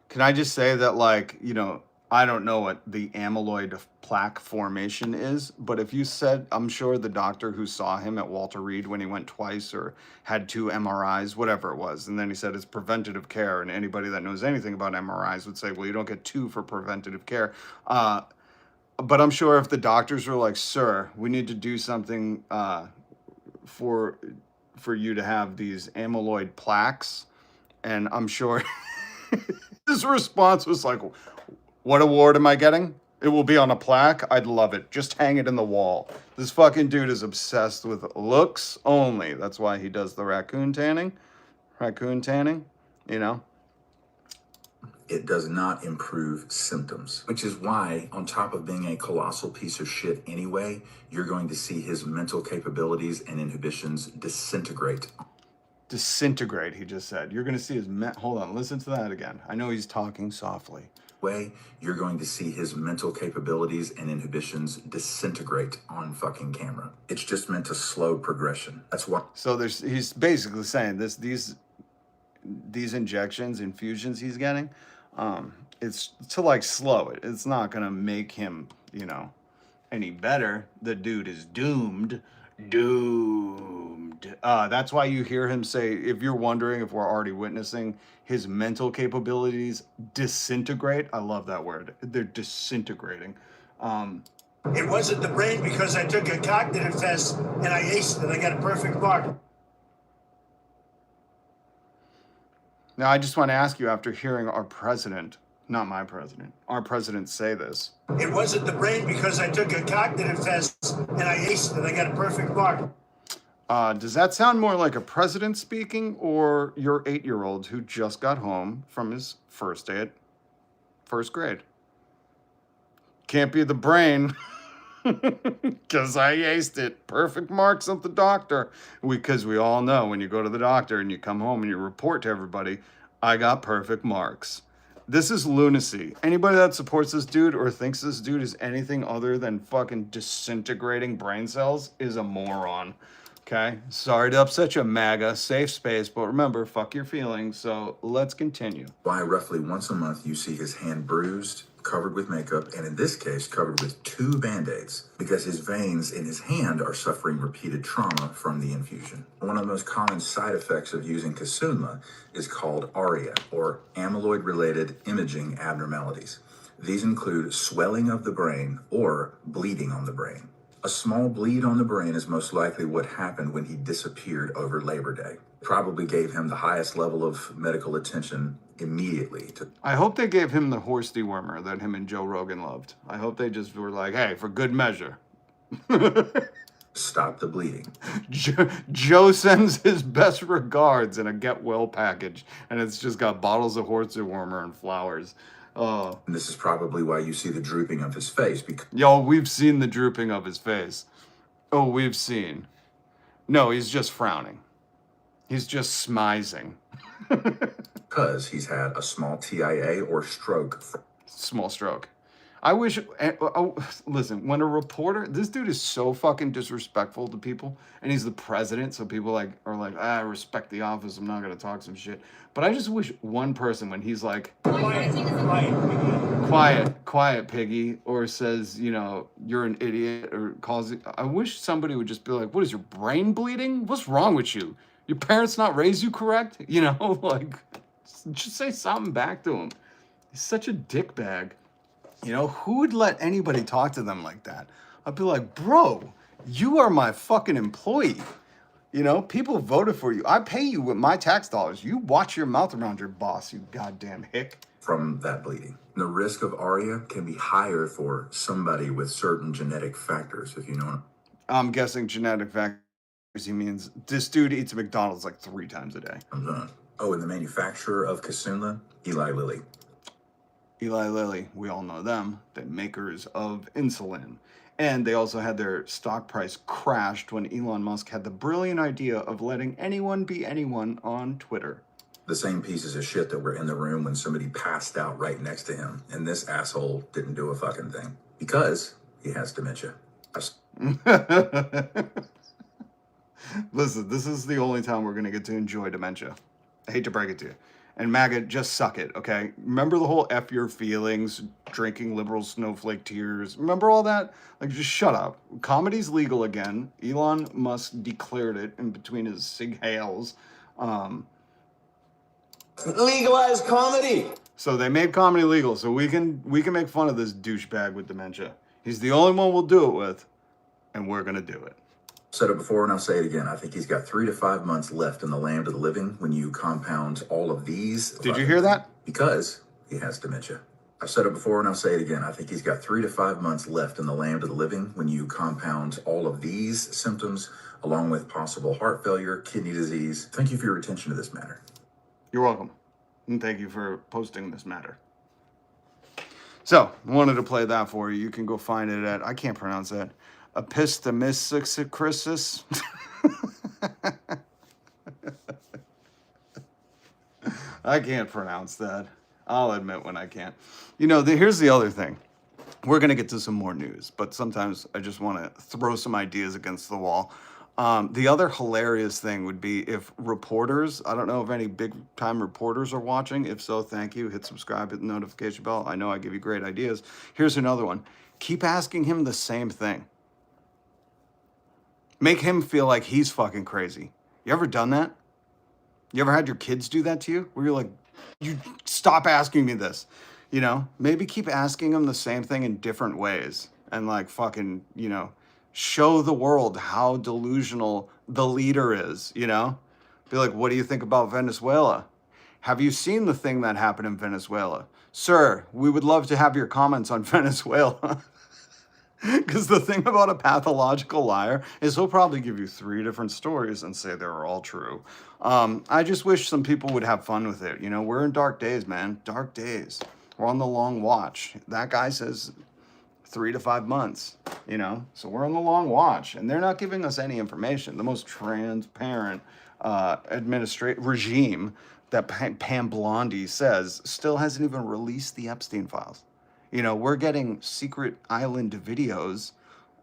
Can I just say that, like, you know, I don't know what the amyloid plaque formation is, but if you said, I'm sure the doctor who saw him at Walter Reed when he went twice or had 2 MRIs, whatever it was, and then he said it's preventative care, and anybody that knows anything about MRIs would say, well, you don't get 2 for preventative care. But I'm sure if the doctors were like, sir, we need to do something for you to have these amyloid plaques, and I'm sure his response was like, what award am I getting? It will be on a plaque. I'd love it. Just hang it in the wall. This fucking dude is obsessed with looks only. That's why he does the raccoon tanning. You know? it does not improve symptoms, which is why, on top of being a colossal piece of shit anyway, you're going to see his mental capabilities and inhibitions disintegrate. Disintegrate, he just said. You're going to see his... Hold on, listen to that again. I know he's talking softly. Way, you're going to see his mental capabilities and inhibitions disintegrate on fucking camera. It's just meant to slow progression. That's why. So he's basically saying these infusions he's getting, it's to like slow it. It's not gonna make him, any better. The dude is doomed. That's why you hear him say, if you're wondering if we're already witnessing his mental capabilities disintegrate. I love that word. They're disintegrating. It wasn't the brain because I took a cognitive test and I aced it. I got a perfect mark. Now, I just want to ask you, after hearing our president, not my president, our president say this. It wasn't the brain because I took a cognitive test and I aced it. I got a perfect mark. Does that sound more like a president speaking or your 8-year-old who just got home from his first day at first grade? Can't be the brain because I aced it. Perfect marks at the doctor. Because we all know when you go to the doctor and you come home and you report to everybody, I got perfect marks. This is lunacy. Anybody that supports this dude or thinks this dude is anything other than fucking disintegrating brain cells is a moron. Okay, sorry to upset you, MAGA, safe space, but remember, fuck your feelings, so let's continue. Why roughly once a month you see his hand bruised, covered with makeup, and in this case, covered with 2 Band-Aids, because his veins in his hand are suffering repeated trauma from the infusion. One of the most common side effects of using Kisunla is called ARIA, or amyloid-related imaging abnormalities. These include swelling of the brain or bleeding on the brain. A small bleed on the brain is most likely what happened when he disappeared over Labor Day. Probably gave him the highest level of medical attention immediately. I hope they gave him the horse dewormer that him and Joe Rogan loved. I hope they just were like, hey, for good measure. Stop the bleeding. Joe sends his best regards in a get well package, and it's just got bottles of horse dewormer and flowers. Oh. And this is probably why you see the drooping of his face. Yo, we've seen the drooping of his face. Oh, we've seen. No, he's just frowning. He's just smizing. Because he's had a small TIA or stroke. Small stroke. I wish, listen, when a reporter, this dude is so fucking disrespectful to people, and he's the president, so people are like, I respect the office, I'm not going to talk some shit. But I just wish one person, when he's like, quiet, piggy, or says, you're an idiot, or calls it, I wish somebody would just be like, what is your brain bleeding? What's wrong with you? Your parents not raise you correct? Just say something back to him. He's such a dickbag. Who would let anybody talk to them like that? I'd be like, bro, you are my fucking employee. People voted for you. I pay you with my tax dollars. You watch your mouth around your boss, you goddamn hick. From that bleeding. And the risk of ARIA can be higher for somebody with certain genetic factors, if you know. I'm guessing genetic factors. He means this dude eats McDonald's like 3 times a day. Oh, and the manufacturer of Kisunla, Eli Lilly. Eli Lilly, we all know them, the makers of insulin. And they also had their stock price crashed when Elon Musk had the brilliant idea of letting anyone be anyone on Twitter. The same pieces of shit that were in the room when somebody passed out right next to him. And this asshole didn't do a fucking thing because he has dementia. Listen, this is the only time we're going to get to enjoy dementia. I hate to break it to you. And MAGA, just suck it, okay? Remember the whole F your feelings, drinking liberal snowflake tears? Remember all that? Like, just shut up. Comedy's legal again. Elon Musk declared it in between his sig hails. Legalize comedy. So they made comedy legal, so we can make fun of this douchebag with dementia. He's the only one we'll do it with, and we're going to do it. Said it before and I'll say it again. I think he's got 3 to 5 months left in the land of the living when you compound all of these. Did you hear that? Because he has dementia. I've said it before and I'll say it again. I think he's got 3 to 5 months left in the land of the living when you compound all of these symptoms along with possible heart failure, kidney disease. Thank you for your attention to this matter. You're welcome. And thank you for posting this matter. So, wanted to play that for you. You can go find it at, I can't pronounce that, Epistemisicrisis. I can't pronounce that. I'll admit when I can't. You know, here's the other thing. We're going to get to some more news, but sometimes I just want to throw some ideas against the wall. The other hilarious thing would be if reporters, I don't know if any big-time reporters are watching. If so, thank you. Hit subscribe, hit the notification bell. I know I give you great ideas. Here's another one. Keep asking him the same thing. Make him feel like he's fucking crazy. You ever done that? You ever had your kids do that to you? Where you're like, you stop asking me this. You know, maybe keep asking them the same thing in different ways. And like fucking, you know, show the world how delusional the leader is, you know? Be like, what do you think about Venezuela? Have you seen the thing that happened in Venezuela? Sir, we would love to have your comments on Venezuela. Because the thing about a pathological liar is he'll probably give you 3 different stories and say they're all true. I just wish some people would have fun with it. You know, we're in dark days, man. Dark days. We're on the long watch. That guy says 3 to 5 months, you know? So we're on the long watch. And they're not giving us any information. The most transparent regime that Pam Blondie says still hasn't even released the Epstein files. You know, we're getting secret island videos,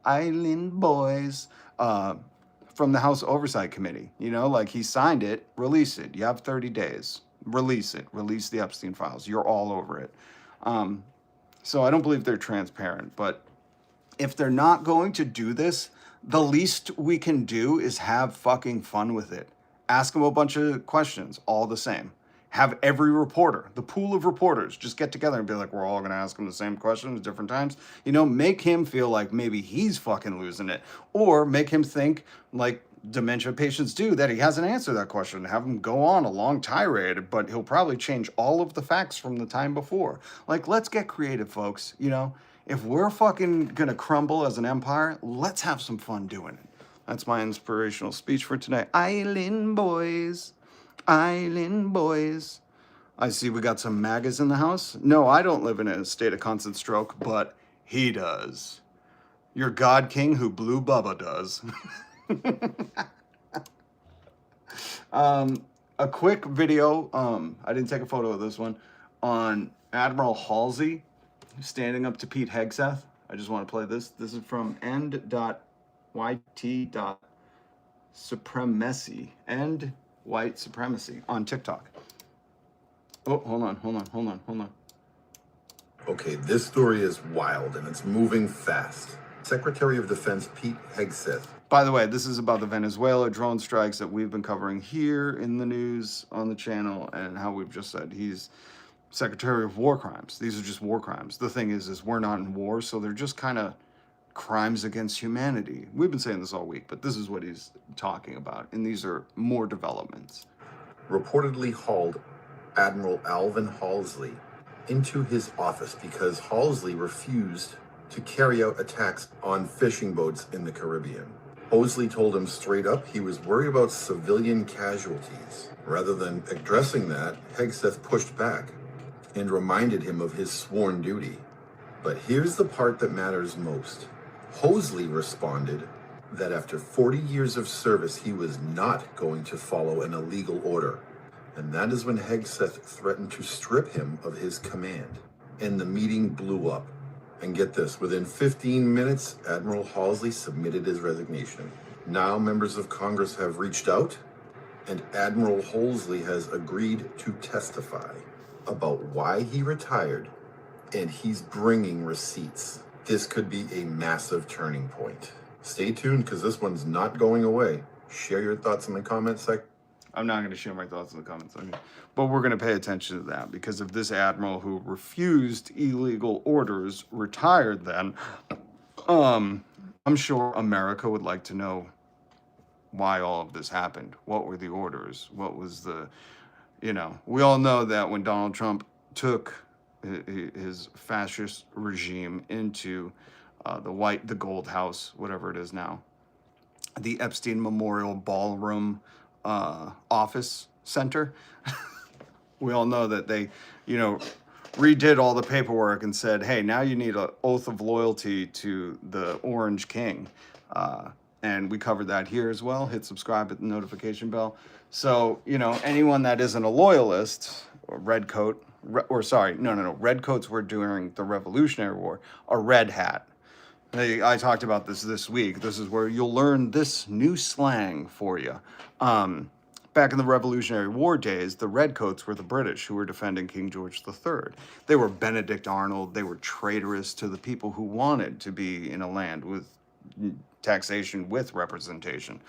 island boys, from the House Oversight Committee. You know, like he signed it, release it. You have 30 days. Release it. Release the Epstein files. You're all over it. So I don't believe they're transparent. But if they're not going to do this, the least we can do is have fucking fun with it. Ask them a bunch of questions, all the same. Have every reporter, the pool of reporters, just get together and be like, we're all going to ask him the same questions at different times. You know, make him feel like maybe he's fucking losing it. Or make him think, like dementia patients do, that he hasn't answered that question. Have him go on a long tirade, but he'll probably change all of the facts from the time before. Like, let's get creative, folks. You know, if we're fucking going to crumble as an empire, let's have some fun doing it. That's my inspirational speech for today. Island boys. Island boys. I see we got some MAGAs in the house. No, I don't live in a state of constant stroke, but he does. Your God King who blew Bubba does. A quick video, I didn't take a photo of this one, on Admiral Halsey standing up to Pete Hegseth. I just want to play this. This is from end.yt.supremacy. End white supremacy on TikTok. Oh, hold on. Okay, this story is wild and it's moving fast. Secretary of Defense Pete Hegseth. By the way, this is about the Venezuela drone strikes that we've been covering here in the news on the channel, and how we've just said he's Secretary of War Crimes. These are just war crimes. The thing is we're not in war, so they're just kind of crimes against humanity. We've been saying this all week, but this is what he's talking about, and these are more developments. Reportedly hauled Admiral Alvin Halsey into his office because Halsey refused to carry out attacks on fishing boats in the Caribbean. Halsey told him straight up he was worried about civilian casualties. Rather than addressing that, Hegseth pushed back and reminded him of his sworn duty. But here's the part that matters most. Halsey responded that after 40 years of service, he was not going to follow an illegal order. And that is when Hegseth threatened to strip him of his command. And the meeting blew up. And get this, within 15 minutes, Admiral Halsey submitted his resignation. Now members of Congress have reached out, and Admiral Halsey has agreed to testify about why he retired, and he's bringing receipts. This could be a massive turning point. Stay tuned, because this one's not going away. Share your thoughts in the comments section. I'm not going to share my thoughts in the comments section, but we're going to pay attention to that, because if this admiral who refused illegal orders retired then, I'm sure America would like to know why all of this happened. What were the orders? What was the, we all know that when Donald Trump took his fascist regime into the Gold House, whatever it is now, the Epstein Memorial Ballroom office center. We all know that they, redid all the paperwork and said, hey, now you need an oath of loyalty to the Orange King. And we covered that here as well. Hit subscribe, hit the notification bell. So, anyone that isn't a loyalist, or redcoat, redcoats were during the Revolutionary War, a red hat. I talked about this week. This is where you'll learn this new slang for you. Back in the Revolutionary War days, the redcoats were the British who were defending King George III. They were Benedict Arnold. They were traitorous to the people who wanted to be in a land with taxation with representation.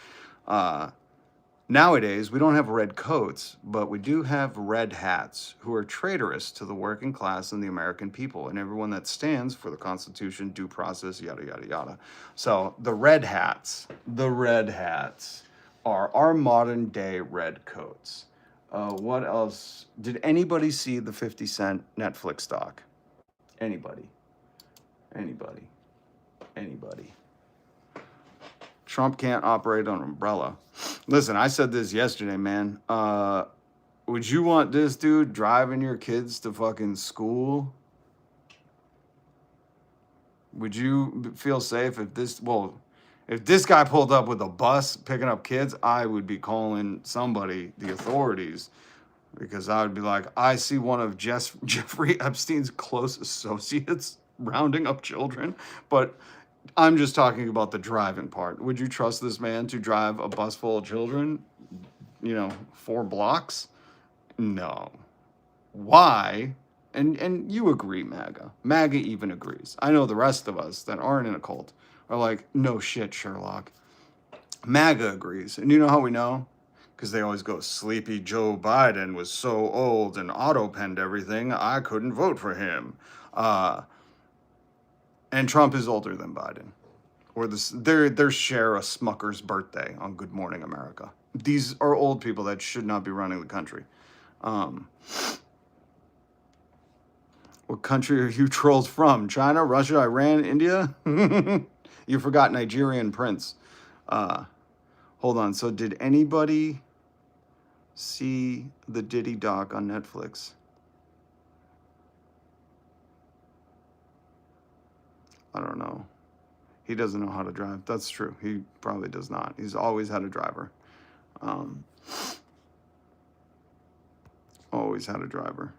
Nowadays, we don't have red coats, but we do have red hats who are traitorous to the working class and the American people and everyone that stands for the Constitution, due process, yada, yada, yada. So the red hats are our modern day red coats. What else? Did anybody see the 50 Cent Netflix doc? Anybody? Trump can't operate on an umbrella. Listen, I said this yesterday, man. Would you want this dude driving your kids to fucking school? Would you feel safe if this guy pulled up with a bus picking up kids? I would be calling somebody, the authorities, because I would be like, I see one of Jeffrey Epstein's close associates rounding up children, but I'm just talking about the driving part. Would you trust this man to drive a bus full of children, 4 blocks? No. Why? And you agree, MAGA. MAGA even agrees. I know the rest of us that aren't in a cult are like, no shit, Sherlock. MAGA agrees. And you know how we know? Because they always go, sleepy Joe Biden was so old and auto-penned everything, I couldn't vote for him. And Trump is older than Biden. Or their share of Smucker's birthday on Good Morning America. These are old people that should not be running the country. What country are you trolls from? China, Russia, Iran, India? You forgot Nigerian prince. Hold on. So did anybody see the Diddy doc on Netflix? I don't know. He doesn't know how to drive. That's true. He probably does not. He's always had a driver. Always had a driver.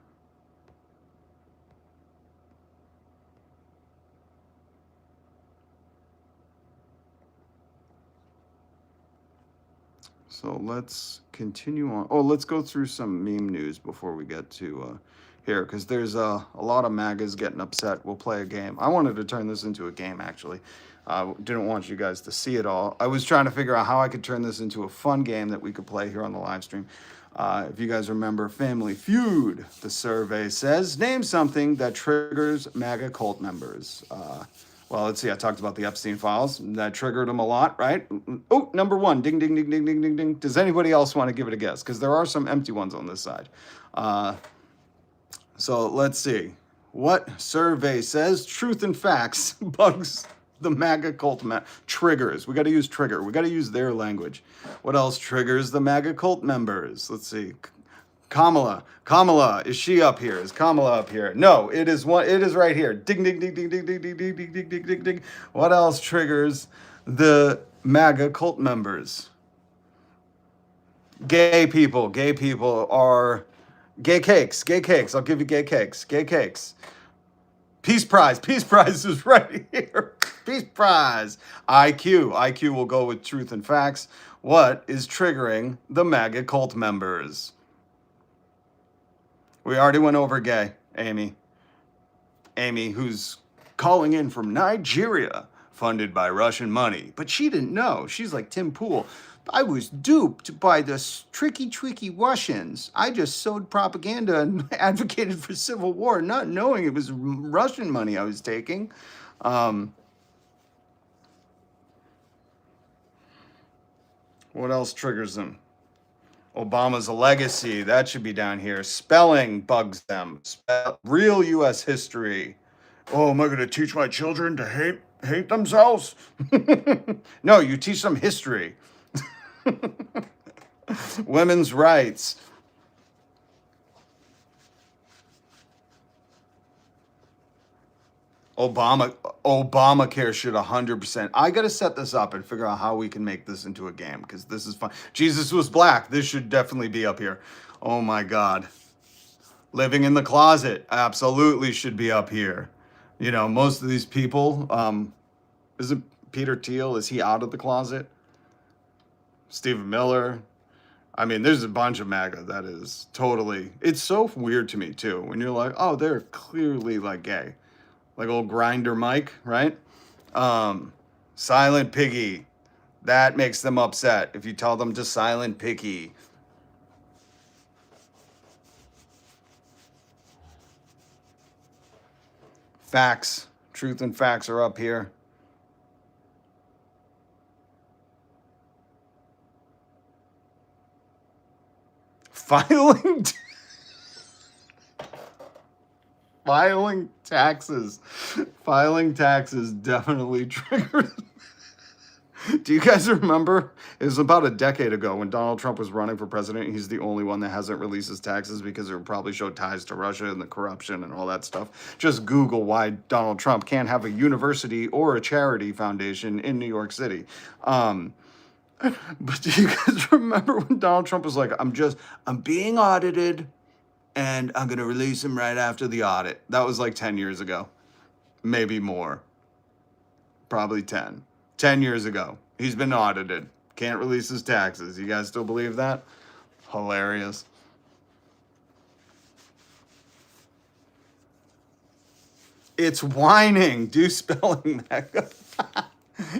So let's continue on. Oh, let's go through some meme news before we get to here, because there's a lot of MAGAs getting upset. We'll play a game. I wanted to turn this into a game, actually. Didn't want you guys to see it all. I was trying to figure out how I could turn this into a fun game that we could play here on the live stream. If you guys remember Family Feud, the survey says, name something that triggers MAGA cult members. Well, let's see. I talked about the Epstein files. That triggered them a lot, right? Oh, number 1. Ding, ding, ding, ding, ding, ding, ding. Does anybody else want to give it a guess? Because there are some empty ones on this side. So let's see. What survey says truth and facts bugs the MAGA cult triggers? We got to use trigger. We got to use their language. What else triggers the MAGA cult members? Let's see. Kamala, is she up here? Is Kamala up here? No, it is one. It is right here. Ding, ding, ding, ding, ding, ding, ding, ding, ding, ding, ding, ding, ding. What else triggers the MAGA cult members? Gay people. Gay people are gay cakes. Gay cakes. I'll give you gay cakes. Gay cakes. Peace prize. Peace prize is right here. Peace prize. IQ. IQ will go with truth and facts. What is triggering the MAGA cult members? We already went over gay, Amy. Amy, who's calling in from Nigeria, funded by Russian money. But she didn't know. She's like Tim Pool. I was duped by the tricky Russians. I just sowed propaganda and advocated for civil war, not knowing it was Russian money I was taking. What else triggers them? Obama's a legacy. That should be down here. Spelling bugs them. Real U.S. history. Oh, am I going to teach my children to hate themselves? No, you teach them history. Women's rights. Obamacare should 100%. I got to set this up and figure out how we can make this into a game because this is fun. Jesus was black. This should definitely be up here. Oh my God. Living in the closet absolutely should be up here. You know, most of these people, is it Peter Thiel? Is he out of the closet? Stephen Miller. I mean, there's a bunch of MAGA that is totally, it's so weird to me too. When you're like, oh, they're clearly like gay. Like old Grinder Mike, right? Silent Piggy. That makes them upset if you tell them to silent Piggy. Facts. Truth and facts are up here. Filing taxes. Filing taxes definitely triggers. Do you guys remember? It was about a decade ago when Donald Trump was running for president. He's the only one that hasn't released his taxes because it would probably show ties to Russia and the corruption and all that stuff. Just Google why Donald Trump can't have a university or a charity foundation in New York City. But do you guys remember when Donald Trump was like, I'm being audited and I'm going to release him right after the audit? That was like 10 years ago. Maybe more. Probably 10. 10 years ago. He's been audited. Can't release his taxes. You guys still believe that? Hilarious. It's whining. Do spelling that.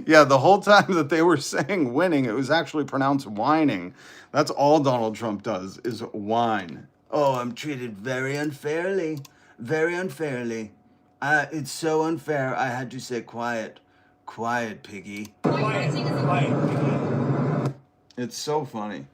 Yeah, the whole time that they were saying winning, it was actually pronounced whining. That's all Donald Trump does is whine. Oh, I'm treated very unfairly. Very unfairly. It's so unfair, I had to say quiet. Quiet, Piggy. Quiet, Piggy. It's so funny.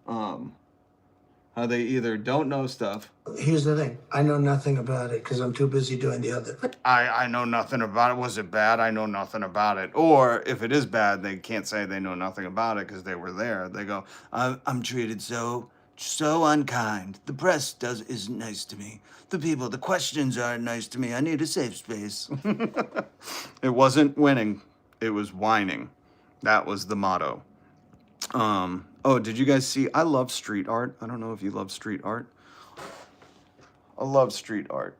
How they either don't know stuff. Here's the thing. I know nothing about it because I'm too busy doing the other. I know nothing about it. Was it bad? I know nothing about it. Or if it is bad, they can't say they know nothing about it because they were there. They go, I'm treated so unkind. The press isn't nice to me. The questions aren't nice to me. I need a safe space. It wasn't winning. It was whining. That was the motto. Oh, did you guys see? I love street art. I don't know if you love street art. I love street art.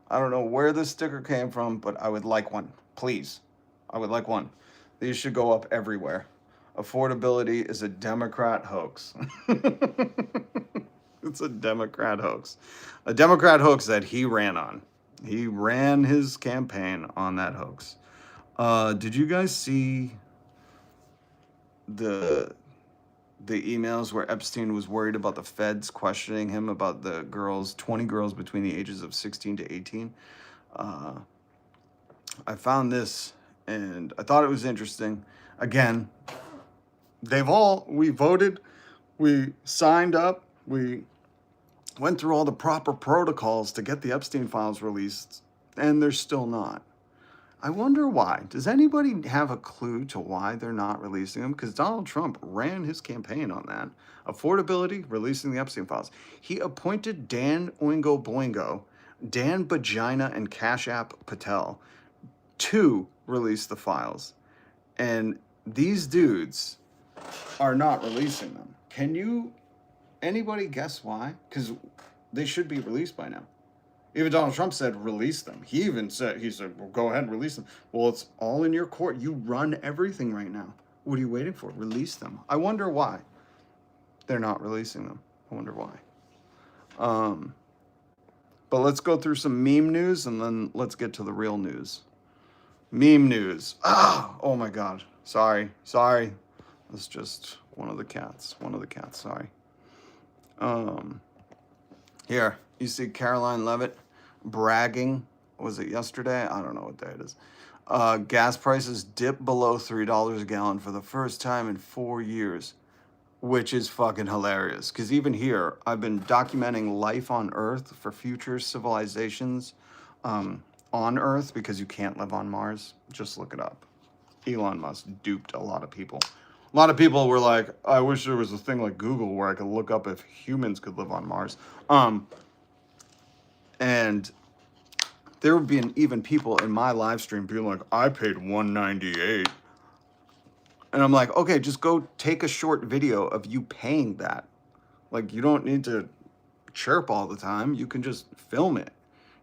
I don't know where this sticker came from, but I would like one. Please. I would like one. These should go up everywhere. Affordability is a Democrat hoax. It's a Democrat hoax. A Democrat hoax that he ran on. He ran his campaign on that hoax. Did you guys see the emails where Epstein was worried about the feds questioning him about the 20 girls between the ages of 16 to 18? I found this and I thought it was interesting. Again, we voted, we signed up, we went through all the proper protocols to get the Epstein files released, and they're still not. I wonder why. Does anybody have a clue to why they're not releasing them? Because Donald Trump ran his campaign on that. Affordability, releasing the Epstein files. He appointed Dan Oingo Boingo, Dan Vagina, and Cash App Patel to release the files. And these dudes are not releasing them. Can anybody guess why? Because they should be released by now. Even Donald Trump said, release them. He said, well, go ahead and release them. Well, it's all in your court. You run everything right now. What are you waiting for? Release them. I wonder why they're not releasing them. I wonder why. But let's go through some meme news, and then let's get to the real news. Meme news. Oh my God. Sorry. It's just one of the cats. Sorry. Here, you see Caroline Levitt bragging. Was it yesterday? I don't know what day it is. Gas prices dip below $3 a gallon for the first time in 4 years, which is fucking hilarious. Because even here, I've been documenting life on Earth for future civilizations on Earth, because you can't live on Mars. Just look it up. Elon Musk duped a lot of people. A lot of people were like, I wish there was a thing like Google where I could look up if humans could live on Mars. And there would be even people in my live stream being like, I paid $198. And I'm like, okay, just go take a short video of you paying that. Like, you don't need to chirp all the time. You can just film it.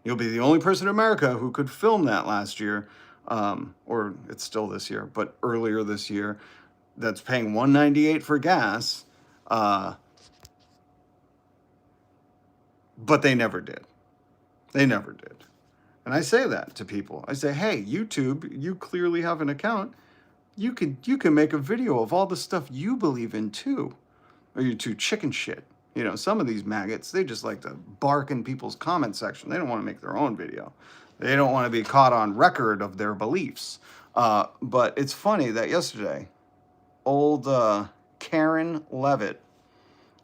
You'll be the only person in America who could film that last year, or it's still this year, but earlier this year, that's paying $198 for gas, but they never did. And I say that to people. I say, hey, YouTube, you clearly have an account. You can make a video of all the stuff you believe in too. Or you too chicken shit. You know, some of these maggots, they just like to bark in people's comment section. They don't want to make their own video. They don't want to be caught on record of their beliefs. But it's funny that yesterday, old Karen Levitt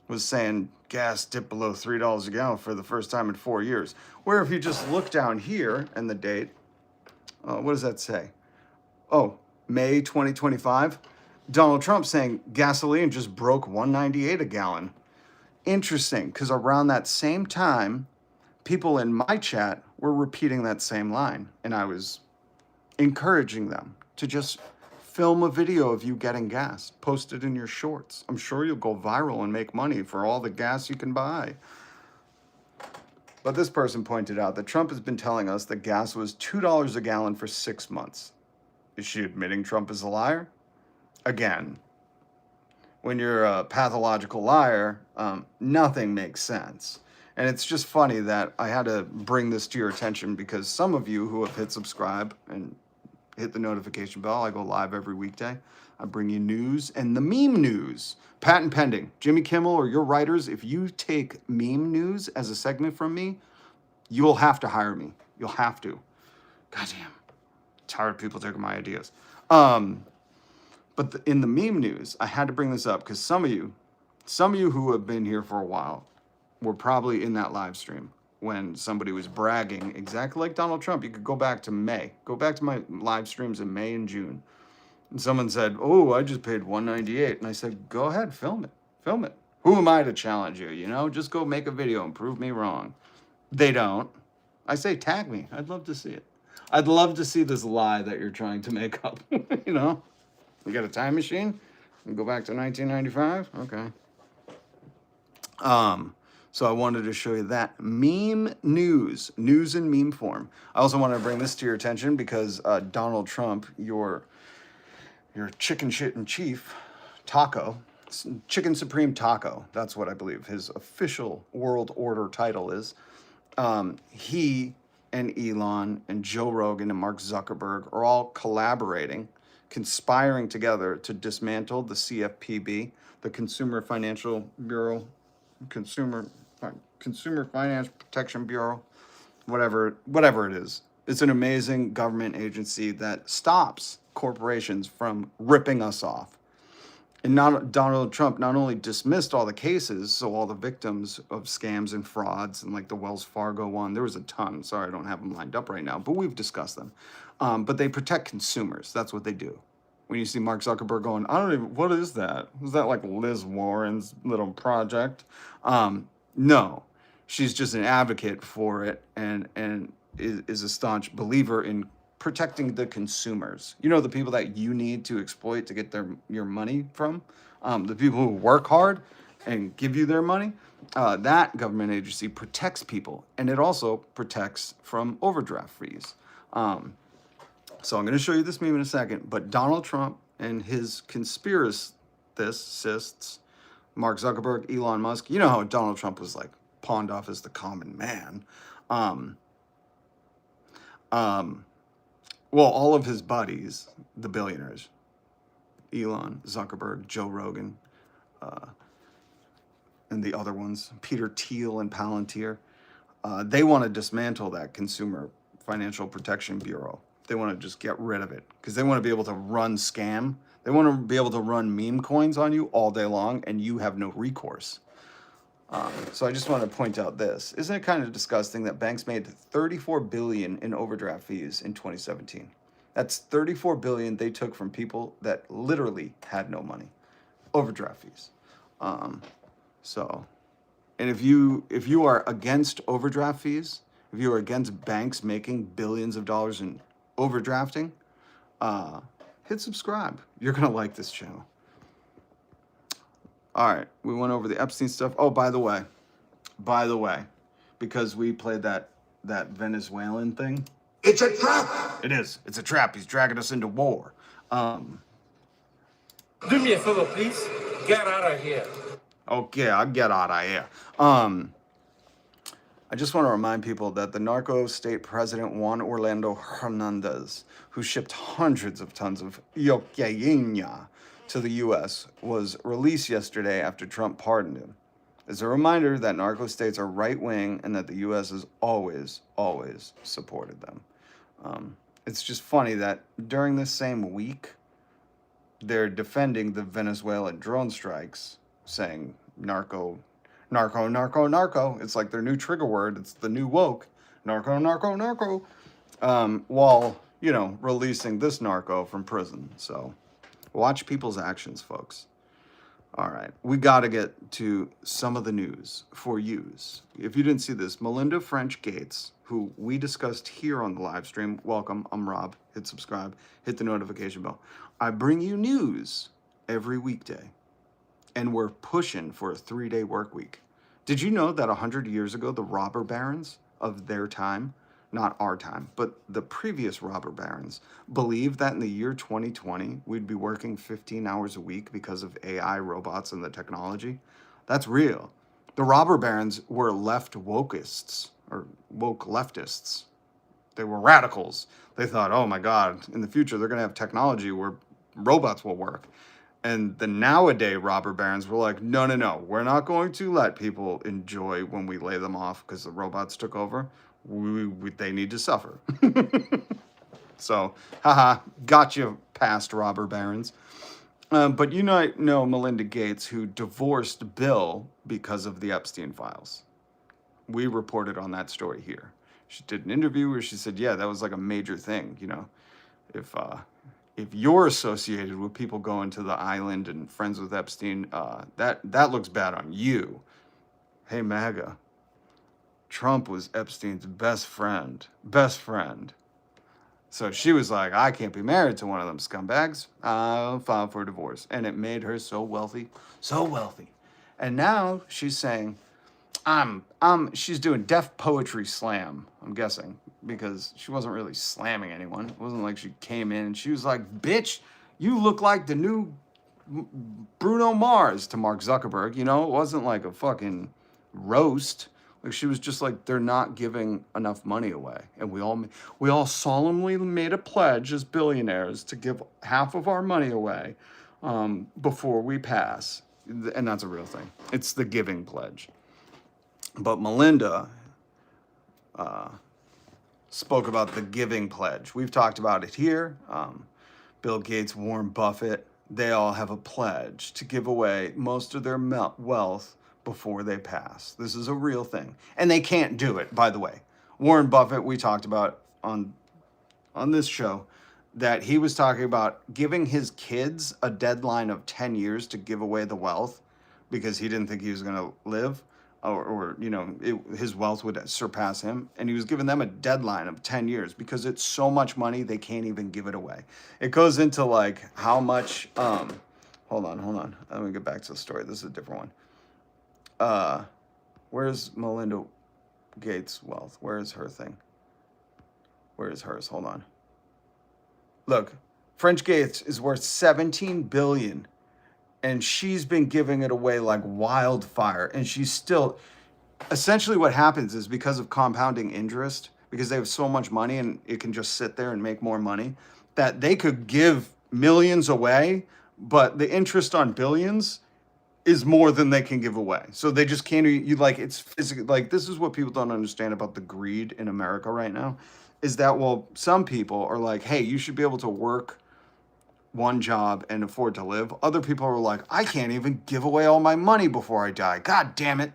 was saying gas dipped below $3 a gallon for the first time in 4 years. Where if you just look down here and the date, what does that say? Oh, May 2025. Donald Trump saying gasoline just broke $1.98 a gallon. Interesting, because around that same time, people in my chat were repeating that same line, and I was encouraging them to just film a video of you getting gas, post it in your shorts. I'm sure you'll go viral and make money for all the gas you can buy. But this person pointed out that Trump has been telling us that gas was $2 a gallon for 6 months. Is she admitting Trump is a liar? Again, when you're a pathological liar, nothing makes sense. And it's just funny that I had to bring this to your attention because some of you who have hit subscribe and hit the notification bell, I go live every weekday. I bring you news and the meme news. Patent pending. Jimmy Kimmel or your writers, if you take meme news as a segment from me, you'll have to hire me. You'll have to. Goddamn. Tired of people taking my ideas. But in the meme news, I had to bring this up because some of you who have been here for a while were probably in that live stream when somebody was bragging, exactly like Donald Trump. You could go back to May. Go back to my live streams in May and June. And someone said, oh, I just paid $198. And I said, go ahead, film it. Film it. Who am I to challenge you, you know? Just go make a video and prove me wrong. They don't. I say, tag me. I'd love to see it. I'd love to see this lie that you're trying to make up, you know? You got a time machine? You go back to 1995? Okay. So I wanted to show you that meme news in meme form. I also want to bring this to your attention because Donald Trump, your chicken shit in chief, taco, chicken supreme taco, that's what I believe his official world order title is. He and Elon and Joe Rogan and Mark Zuckerberg are all collaborating, conspiring together to dismantle the CFPB, the Consumer Financial Bureau, Consumer Finance Protection Bureau, whatever it is. It's an amazing government agency that stops corporations from ripping us off. And not Donald Trump not only dismissed all the cases, so all the victims of scams and frauds, and like the Wells Fargo one, there was a ton. Sorry, I don't have them lined up right now, but we've discussed them. But they protect consumers. That's what they do. When you see Mark Zuckerberg going, I don't even, what is that? Is that like Liz Warren's little project? No, she's just an advocate for it, and is a staunch believer in protecting the consumers. You know, the people that you need to exploit to get your money from, the people who work hard and give you their money. That government agency protects people, and it also protects from overdraft fees. So I'm going to show you this meme in a second, but Donald Trump and his conspiracists, Mark Zuckerberg, Elon Musk, you know how Donald Trump was like pawned off as the common man. Well, all of his buddies, the billionaires, Elon, Zuckerberg, Joe Rogan, and the other ones, Peter Thiel and Palantir, they want to dismantle that Consumer Financial Protection Bureau. They want to just get rid of it because they want to be able to run scam. They want to be able to run meme coins on you all day long, and you have no recourse. So I just want to point out this. Isn't it kind of disgusting that banks made $34 billion in overdraft fees in 2017? That's $34 billion they took from people that literally had no money. Overdraft fees. And if you are against overdraft fees, if you are against banks making billions of dollars in overdrafting, hit subscribe. You're gonna like this channel. All right, we went over the Epstein stuff. Oh, by the way, because we played that Venezuelan thing. It's a trap. It is. It's a trap. He's dragging us into war. Do me a favor, please. Get out of here. Okay, I'll get out of here. I just want to remind people that the narco state president Juan Orlando Hernandez, who shipped hundreds of tons of cocaine to the U.S., was released yesterday after Trump pardoned him. As a reminder that narco states are right-wing and that the U.S. has always, always supported them. It's just funny that during this same week, they're defending the Venezuelan drone strikes, saying narco. It's like their new trigger word. It's the new woke. Narco. While, releasing this narco from prison. So watch people's actions, folks. All right, we got to get to some of the news for yous. If you didn't see this, Melinda French Gates, who we discussed here on the live stream, welcome, I'm Rob, hit subscribe, hit the notification bell. I bring you news every weekday, and we're pushing for a 3-day work week. Did you know that 100 years ago, the robber barons of their time, not our time, but the previous robber barons, believed that in the year 2020, we'd be working 15 hours a week because of AI, robots, and the technology? That's real. The robber barons were left wokeists, or woke leftists. They were radicals. They thought, oh my God, in the future, they're going to have technology where robots will work. And the nowadays robber barons were like, no, we're not going to let people enjoy when we lay them off because the robots took over. They need to suffer. So, got you, past robber barons. But you know Melinda Gates, who divorced Bill because of the Epstein files. We reported on that story here. She did an interview where she said, yeah, that was like a major thing, If you're associated with people going to the island and friends with Epstein, that looks bad on you. Hey, MAGA. Trump was Epstein's best friend. So she was like, I can't be married to one of them scumbags. I'll file for a divorce. And it made her so wealthy. And now she's saying, she's doing Def Poetry Slam, I'm guessing, because she wasn't really slamming anyone. It wasn't like she came in and she was like, bitch, you look like the new Bruno Mars to Mark Zuckerberg. It wasn't like a fucking roast. Like, she was just like, they're not giving enough money away. And we all solemnly made a pledge as billionaires to give half of our money away before we pass. And that's a real thing. It's the giving pledge. But Melinda spoke about the giving pledge. We've talked about it here. Bill Gates, Warren Buffett, they all have a pledge to give away most of their wealth before they pass. This is a real thing. And they can't do it, by the way. Warren Buffett, we talked about on this show, that he was talking about giving his kids a deadline of 10 years to give away the wealth because he didn't think he was going to live, or his wealth would surpass him. And he was giving them a deadline of 10 years because it's so much money, they can't even give it away. It goes into like how much, hold on. Let me get back to the story. This is a different one. Where's Melinda Gates' wealth? Where is her thing? Where is hers? Hold on. Look, French Gates is worth $17 billion, and she's been giving it away like wildfire. And she's still, essentially what happens is because of compounding interest, because they have so much money and it can just sit there and make more money, that they could give millions away, but the interest on billions is more than they can give away. So they just can't, it's physically, like, this is what people don't understand about the greed in America right now, is that, well, some people are like, hey, you should be able to work one job and afford to live. Other people are like, I can't even give away all my money before I die. God damn it.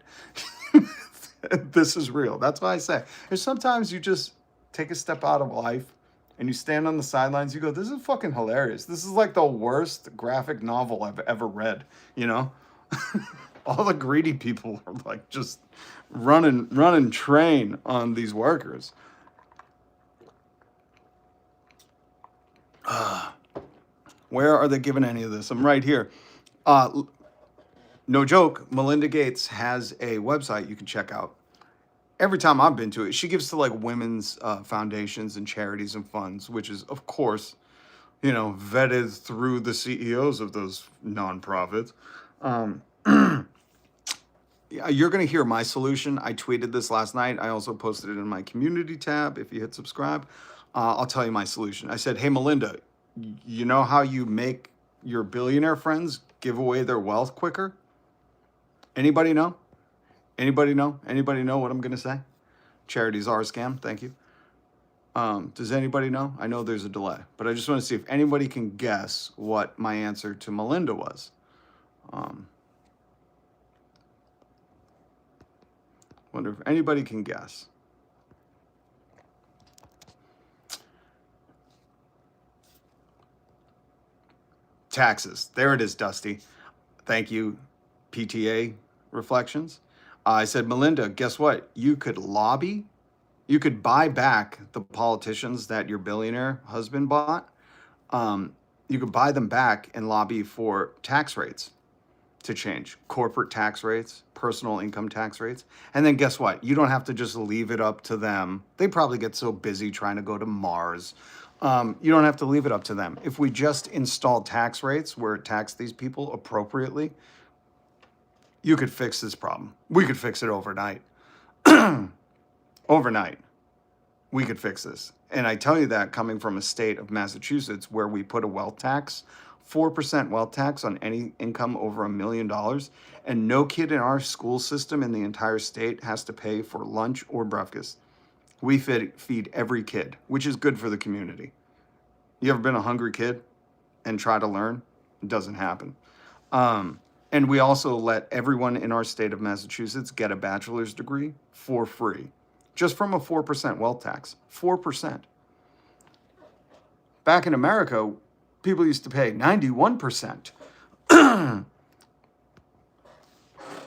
This is real. That's why I say, there's sometimes you just take a step out of life and you stand on the sidelines, you go, this is fucking hilarious. This is like the worst graphic novel I've ever read, All the greedy people are like just running train on these workers. Where are they giving any of this? I'm right here. No joke, Melinda Gates has a website you can check out. Every time I've been to it, she gives to like women's foundations and charities and funds, which is, of course, vetted through the CEOs of those nonprofits. You're going to hear my solution. I tweeted this last night. I also posted it in my community tab. If you hit subscribe, I'll tell you my solution. I said, hey, Melinda, you know how you make your billionaire friends give away their wealth quicker? Anybody know? Anybody know? Anybody know what I'm going to say? Charities are a scam. Thank you. Does anybody know? I know there's a delay, but I just want to see if anybody can guess what my answer to Melinda was. Wonder if anybody can guess. Taxes. There it is, Dusty. Thank you, PTA Reflections. I said, Melinda, guess what? You could lobby. You could buy back the politicians that your billionaire husband bought. You could buy them back and lobby for tax rates to change. Corporate tax rates, personal income tax rates. And then guess what? You don't have to just leave it up to them. They probably get so busy trying to go to Mars. You don't have to leave it up to them. If we just install tax rates where it tax these people appropriately, you could fix this problem. We could fix it overnight. Overnight, we could fix this. And I tell you that coming from a state of Massachusetts where we put a wealth tax, 4% wealth tax on any income over $1 million, and no kid in our school system in the entire state has to pay for lunch or breakfast. We feed every kid, which is good for the community. You ever been a hungry kid and try to learn? It doesn't happen. And we also let everyone in our state of Massachusetts get a bachelor's degree for free, just from a 4% wealth tax. 4%. Back in America, people used to pay 91%.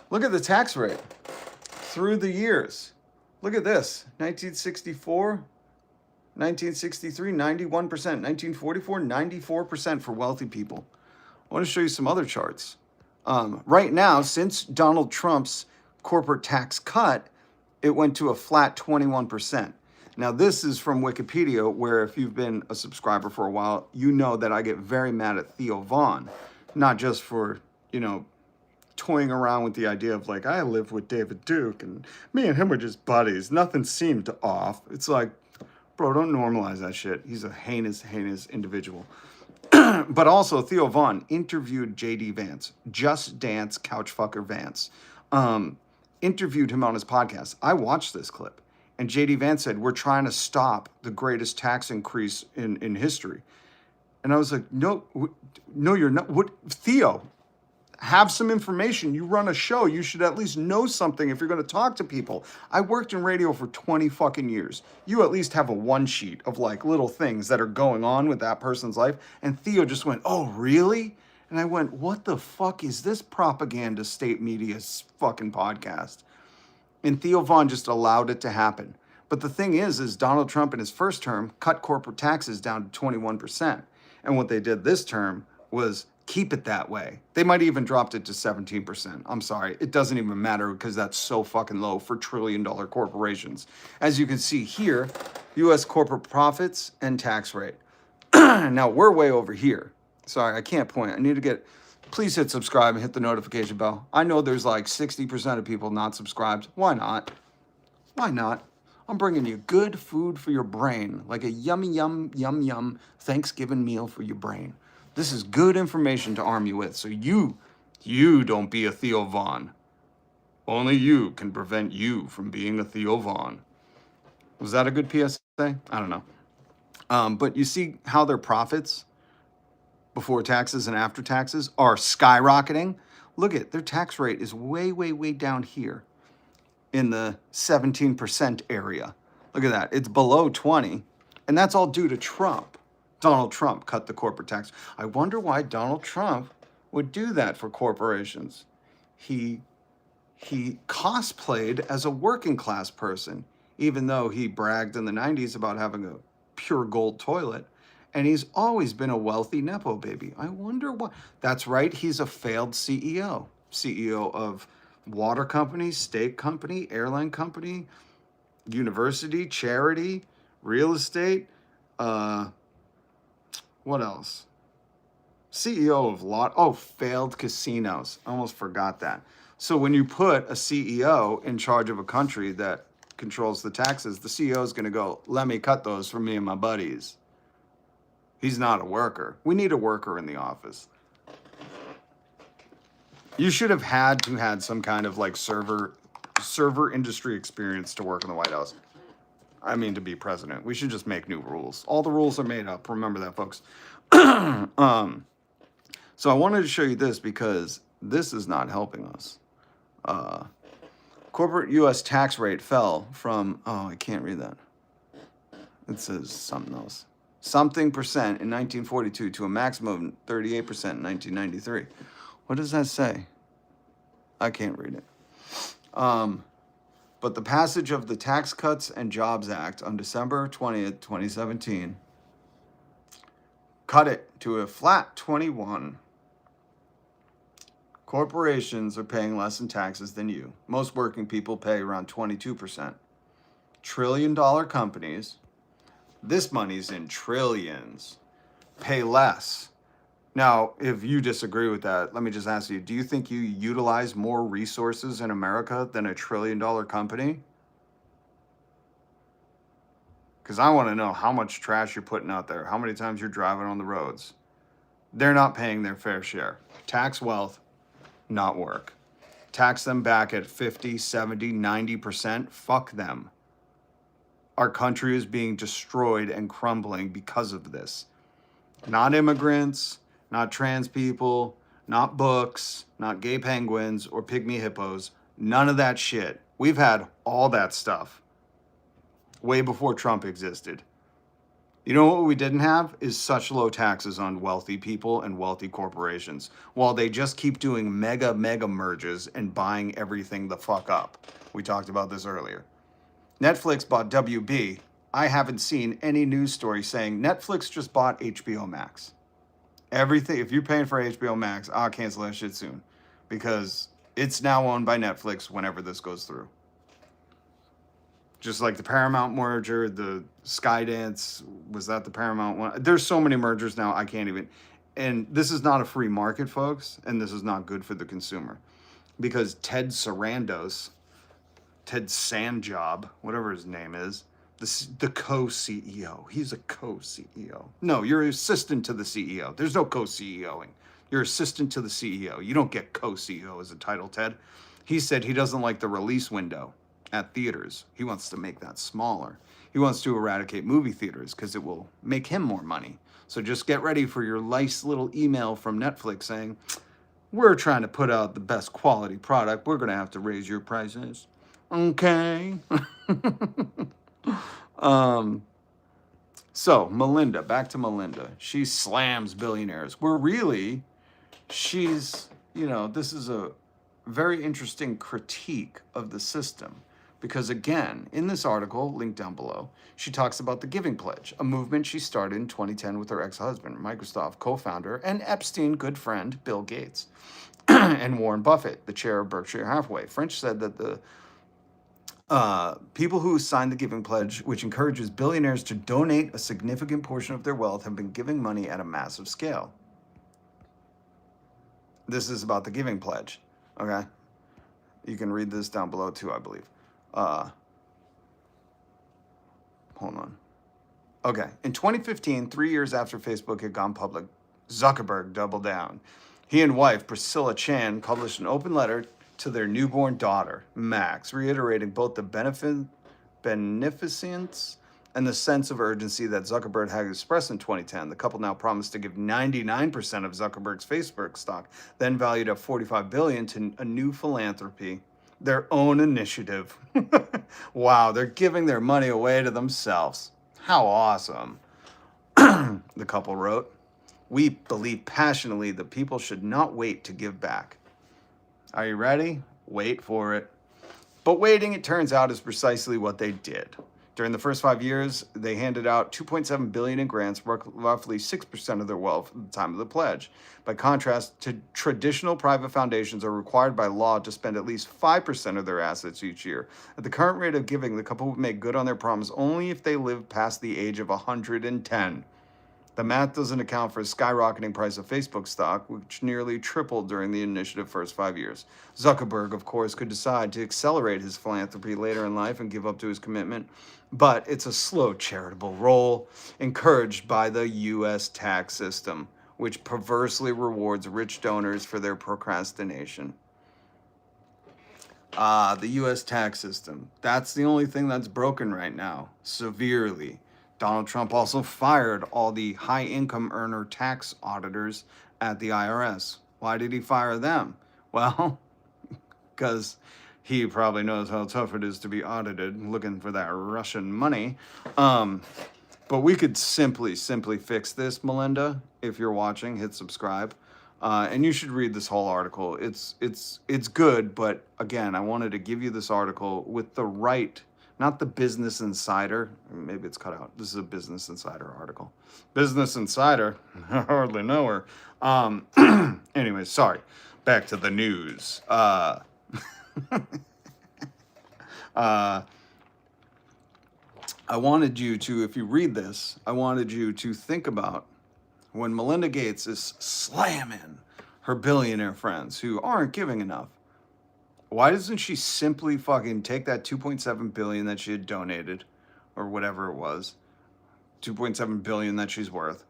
Look at the tax rate through the years. Look at this, 1964, 1963, 91%, 1944, 94% for wealthy people. I want to show you some other charts. Right now, since Donald Trump's corporate tax cut, it went to a flat 21%. Now, this is from Wikipedia, where if you've been a subscriber for a while, you know that I get very mad at Theo Vaughn, not just for, toying around with the idea of like, I lived with David Duke and me and him were just buddies. Nothing seemed off. It's like, bro, don't normalize that shit. He's a heinous, heinous individual. But also Theo Vaughn interviewed JD Vance, Just Dance Couchfucker Vance, interviewed him on his podcast. I watched this clip and JD Vance said, we're trying to stop the greatest tax increase in history. And I was like, no, no, you're not. What, Theo? Have some information. You run a show. You should at least know something if you're going to talk to people. I worked in radio for 20 fucking years. You at least have a one sheet of like little things that are going on with that person's life. And Theo just went, oh, really? And I went, what the fuck is this propaganda state media's fucking podcast? And Theo Vaughn just allowed it to happen. But the thing is Donald Trump in his first term cut corporate taxes down to 21%. And what they did this term was keep it that way. They might even dropped it to 17%. I'm sorry. It doesn't even matter because that's so fucking low for trillion-dollar corporations. As you can see here, U.S. corporate profits and tax rate. Now, we're way over here. Sorry, I can't point. I need to get... Please hit subscribe and hit the notification bell. I know there's like 60% of people not subscribed. Why not? Why not? I'm bringing you good food for your brain, like a yummy, yum, yum, yum Thanksgiving meal for your brain. This is good information to arm you with, so you don't be a Theo Vaughn. Only you can prevent you from being a Theo Vaughn. Was that a good PSA? I don't know. But you see how their profits before taxes and after taxes are skyrocketing? Look at their tax rate is way, way, way down here in the 17% area. Look at that. It's below 20. And that's all due to Trump. Donald Trump cut the corporate tax. I wonder why Donald Trump would do that for corporations. He cosplayed as a working class person, even though he bragged in the 90s about having a pure gold toilet. And he's always been a wealthy Nepo baby. I wonder why. That's right. He's a failed CEO. CEO of water company, steak company, airline company, university, charity, real estate, what else? CEO of failed casinos. I almost forgot that. So when you put a CEO in charge of a country that controls the taxes, the CEO is going to go, let me cut those for me and my buddies. He's not a worker. We need a worker in the office. You should have had some kind of like server industry experience to work in the White House. I mean, to be president. We should just make new rules. All the rules are made up. Remember that, folks. So I wanted to show you this because this is not helping us. Corporate U.S. tax rate fell from, I can't read that. It says something else. Something percent in 1942 to a maximum of 38% in 1993. What does that say? I can't read it. But the passage of the Tax Cuts and Jobs Act on December 20th, 2017, cut it to a flat 21. Corporations are paying less in taxes than you. Most working people pay around 22%. Trillion-dollar companies, this money's in trillions, pay less. Now, if you disagree with that, let me just ask you, do you think you utilize more resources in America than a trillion-dollar company? Because I want to know how much trash you're putting out there, how many times you're driving on the roads. They're not paying their fair share. Tax wealth, not work. Tax them back at 50, 70, 90%. Fuck them. Our country is being destroyed and crumbling because of this. Not immigrants, not trans people, not books, not gay penguins or pygmy hippos. None of that shit. We've had all that stuff way before Trump existed. You know what we didn't have is such low taxes on wealthy people and wealthy corporations, while they just keep doing mega mergers and buying everything the fuck up. We talked about this earlier. Netflix bought WB. I haven't seen any news story saying Netflix just bought HBO Max. Everything, if you're paying for HBO Max, I'll cancel that shit soon because it's now owned by Netflix whenever this goes through. Just like the Paramount merger, the Skydance, was that the Paramount one? There's so many mergers now, I can't even. And this is not a free market, folks, and this is not good for the consumer. Because Ted Sarandos, Ted Sandjob, whatever his name is, the co-CEO. He's a co-CEO. No, you're assistant to the CEO. There's no co-CEOing. You're assistant to the CEO. You don't get co-CEO as a title, Ted. He said he doesn't like the release window at theaters. He wants to make that smaller. He wants to eradicate movie theaters because it will make him more money. So just get ready for your nice little email from Netflix saying, we're trying to put out the best quality product. We're going to have to raise your prices. Okay. So Melinda, back to Melinda. She slams billionaires. She's, this is a very interesting critique of the system. Because again, in this article, linked down below, she talks about the Giving Pledge, a movement she started in 2010 with her ex-husband, Microsoft co-founder, and Epstein good friend, Bill Gates, and Warren Buffett, the chair of Berkshire Hathaway. French said that the people who signed the Giving Pledge, which encourages billionaires to donate a significant portion of their wealth, have been giving money at a massive scale. This is about the Giving Pledge, okay? You can read this down below too, I believe. Hold on. Okay. In 2015, 3 years after Facebook had gone public, Zuckerberg doubled down. He and wife, Priscilla Chan, published an open letter to their newborn daughter, Max, reiterating both the beneficence and the sense of urgency that Zuckerberg had expressed in 2010. The couple now promised to give 99% of Zuckerberg's Facebook stock, then valued at $45 billion, to a new philanthropy, their own initiative. Wow, they're giving their money away to themselves. How awesome. The couple wrote, "We believe passionately that people should not wait to give back." Are you ready? Wait for it. But waiting, it turns out, is precisely what they did. During the first 5 years, they handed out $2.7 billion in grants, roughly 6% of their wealth at the time of the pledge. By contrast, traditional private foundations are required by law to spend at least 5% of their assets each year. At the current rate of giving, the couple would make good on their promise only if they live past the age of 110. The math doesn't account for the skyrocketing price of Facebook stock, which nearly tripled during the initiative's first 5 years. Zuckerberg, of course, could decide to accelerate his philanthropy later in life and give up to his commitment, but it's a slow charitable roll encouraged by the U.S. tax system, which perversely rewards rich donors for their procrastination. The U.S. tax system. That's the only thing that's broken right now, severely. Donald Trump also fired all the high-income earner tax auditors at the IRS. Why did he fire them? Well, because he probably knows how tough it is to be audited looking for that Russian money. But we could simply fix this, Melinda. If you're watching, hit subscribe. And you should read this whole article. It's good, but again, I wanted to give you this article with the right, not the Business Insider. Maybe it's cut out. This is a Business Insider article. Business Insider, I hardly know her. Anyways, sorry. Back to the news. I wanted you to, if you read this, I wanted you to think about when Melinda Gates is slamming her billionaire friends who aren't giving enough. Why doesn't she simply fucking take that $2.7 billion that she had donated, or whatever it was, $2.7 billion that she's worth,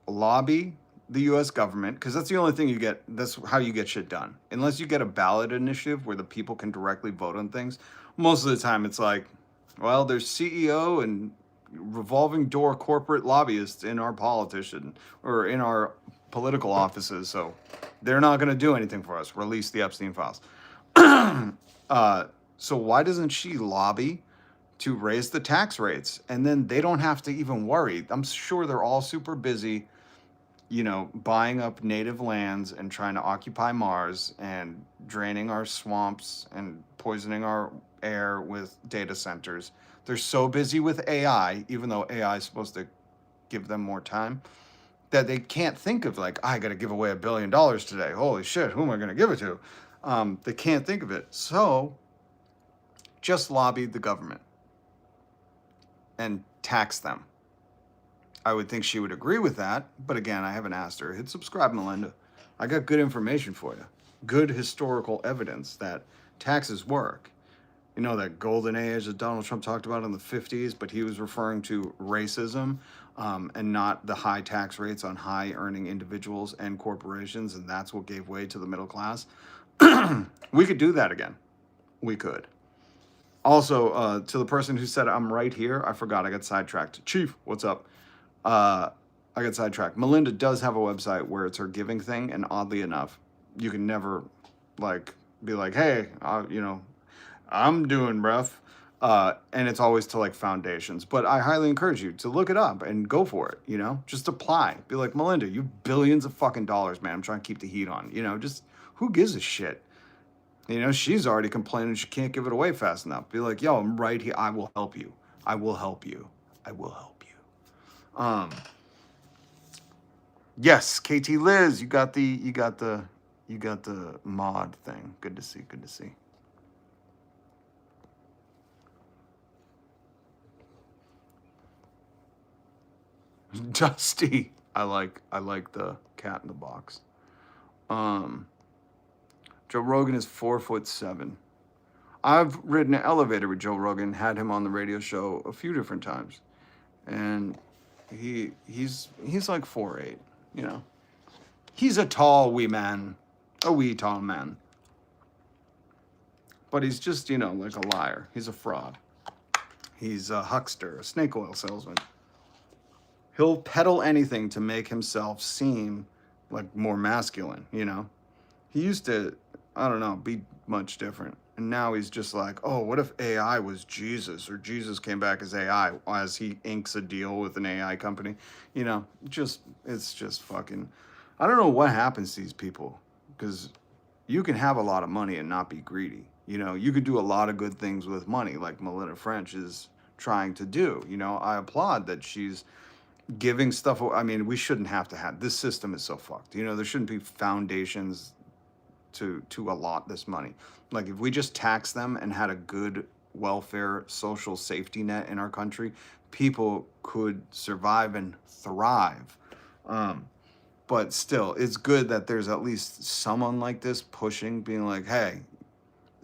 lobby the U.S. government, because that's the only thing you get, that's how you get shit done. Unless you get a ballot initiative where the people can directly vote on things, most of the time it's like, well, there's CEO and revolving door corporate lobbyists in our politician, or in our political offices, so they're not going to do anything for us. Release the Epstein files. So why doesn't she lobby to raise the tax rates? And then they don't have to even worry. I'm sure they're all super busy, you know, buying up native lands and trying to occupy Mars and draining our swamps and poisoning our air with data centers. They're so busy with AI, even though AI is supposed to give them more time, that they can't think of like, I got to give away $1 billion today. Holy shit, who am I going to give it to? They can't think of it. So just lobby the government and tax them. I would think she would agree with that. But again, I haven't asked her. Hit subscribe, Melinda. I got good information for you. Good historical evidence that taxes work. You know, that golden age that Donald Trump talked about in the 50s, but he was referring to racism and not the high tax rates on high earning individuals and corporations. And that's what gave way to the middle class. We could do that again. We could. Also, to the person who said, I'm right here, I forgot, I got sidetracked. Chief, what's up? I got sidetracked. Melinda does have a website where it's her giving thing, and oddly enough, you can never like be like, hey, I'm doing rough. And it's always to like foundations. But I highly encourage you to look it up and go for it, Just apply. Be like, Melinda, you have billions of fucking dollars, man. I'm trying to keep the heat on, just who gives a shit? She's already complaining she can't give it away fast enough. Be like, yo, I'm right here. I will help you. I will help you. I will help you. Yes, KT Liz, you got the mod thing. Good to see. Good to see. Dusty. I like the cat in the box. Joe Rogan is 4'7". I've ridden an elevator with Joe Rogan, had him on the radio show a few different times. And he's like 4'8", He's a tall wee man. A wee tall man. But he's just, like a liar. He's a fraud. He's a huckster, a snake oil salesman. He'll peddle anything to make himself seem like more masculine, He used to, I don't know, be much different. And now he's just like, oh, what if AI was Jesus, or Jesus came back as AI as he inks a deal with an AI company? It's just fucking, I don't know what happens to these people, because you can have a lot of money and not be greedy. You could do a lot of good things with money, like Melinda French is trying to do. I applaud that she's giving stuff. I mean, we shouldn't have to have, this system is so fucked. There shouldn't be foundations to allot this money. Like, if we just tax them and had a good welfare social safety net in our country, people could survive and thrive. But still, it's good that there's at least someone like this pushing, being like, hey,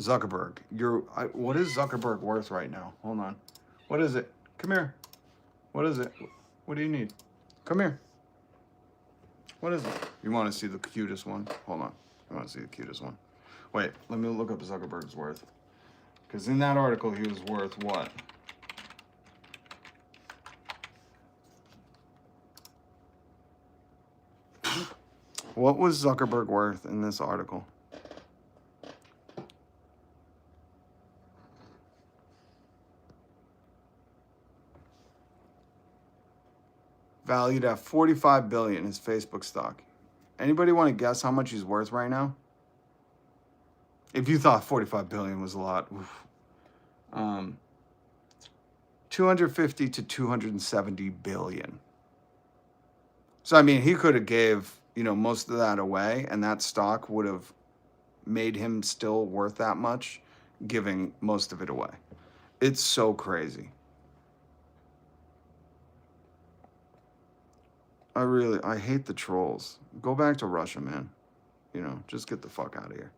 Zuckerberg, what is Zuckerberg worth right now? Hold on. What is it? Come here. What is it? What do you need? Come here. What is it? You want to see the cutest one? Hold on. I want to see the cutest one. Wait, let me look up Zuckerberg's worth. Because in that article, he was worth what? What was Zuckerberg worth in this article? Valued at $45 billion, his Facebook stock. Anybody want to guess how much he's worth right now? If you thought 45 billion was a lot, 250 to 270 billion. So I mean, he could have gave, most of that away, and that stock would have made him still worth that much, giving most of it away. It's so crazy. I hate the trolls. Go back to Russia, man. Just get the fuck out of here.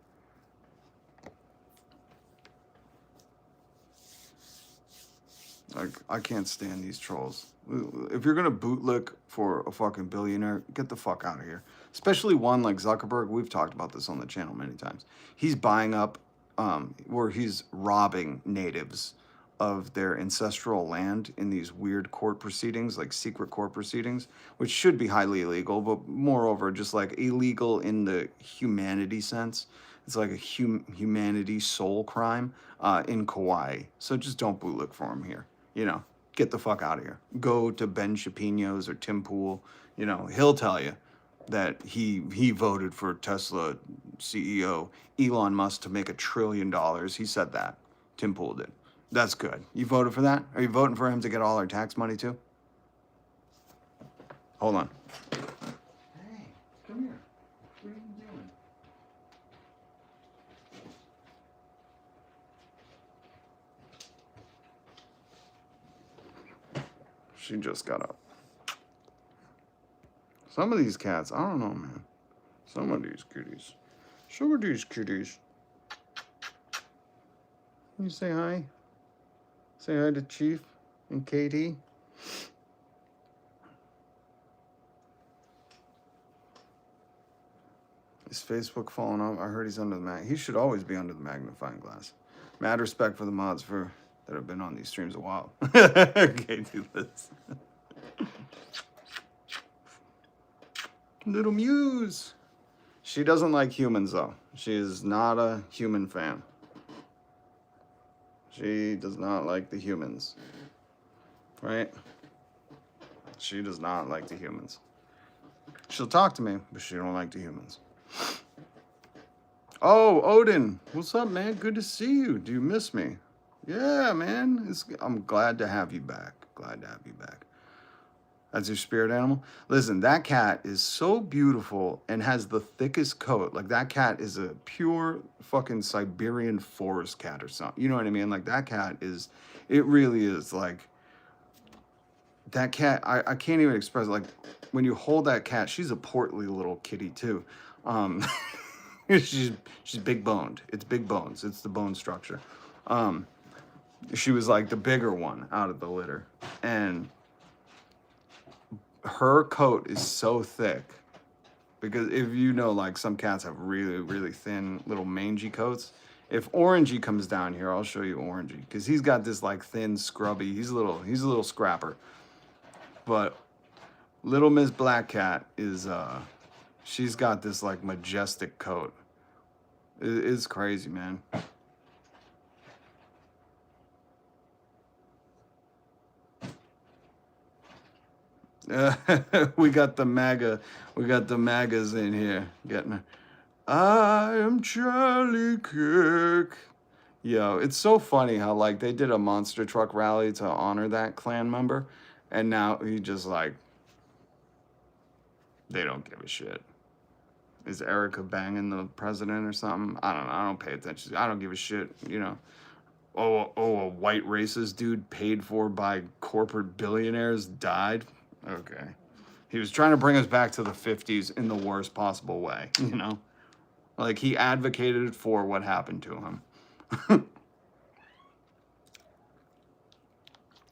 I can't stand these trolls. If you're gonna bootlick for a fucking billionaire, get the fuck out of here. Especially one like Zuckerberg. We've talked about this on the channel many times. He's buying up, or he's robbing natives of their ancestral land in these weird court proceedings, like secret court proceedings, which should be highly illegal, but moreover, just like illegal in the humanity sense. It's like a humanity soul crime in Kauai. So just don't bootlick for him here. Get the fuck out of here. Go to Ben Shapino's or Tim Pool. He'll tell you that he voted for Tesla CEO Elon Musk to make $1 trillion. He said that. Tim Pool did. That's good. You voted for that? Are you voting for him to get all our tax money too? Hold on. Hey, come here. What are you doing? She just got up. Some of these cats, I don't know, man. Some of these kitties. Can you say hi? Say hi to Chief and Katie. Is Facebook falling off? I heard he's under the he should always be under the magnifying glass. Mad respect for the mods that have been on these streams a while. Katie Liz. Little Muse. She doesn't like humans, though. She is not a human fan. She does not like the humans. Right? She does not like the humans. She'll talk to me, but she don't like the humans. Oh, Odin. What's up, man? Good to see you. Do you miss me? Yeah, man. I'm glad to have you back. Glad to have you back. That's your spirit animal? Listen, that cat is so beautiful and has the thickest coat. Like, that cat is a pure fucking Siberian forest cat or something. You know what I mean? Like, that cat is, it really is like, that cat, I can't even express it. Like, when you hold that cat, she's a portly little kitty, too. She's big boned. It's big bones. It's the bone structure. She was like the bigger one out of the litter. And her coat is so thick, because if you know, like, some cats have really, really thin little mangy coats. If Orangey comes down here, I'll show you Orangey, because he's got this like thin, scrubby. He's a little scrapper. But little Miss Black Cat is she's got this like majestic coat. It's crazy, man. We got the MAGAs in here getting. I am Charlie Kirk. Yo, it's so funny how like they did a monster truck rally to honor that Klan member, and now he just like, they don't give a shit. Is Erica banging the president or something? I don't know. I don't pay attention. I don't give a shit, you know. Oh, a white racist dude paid for by corporate billionaires died. Okay. He was trying to bring us back to the 50s in the worst possible way, you know? Like, he advocated for what happened to him.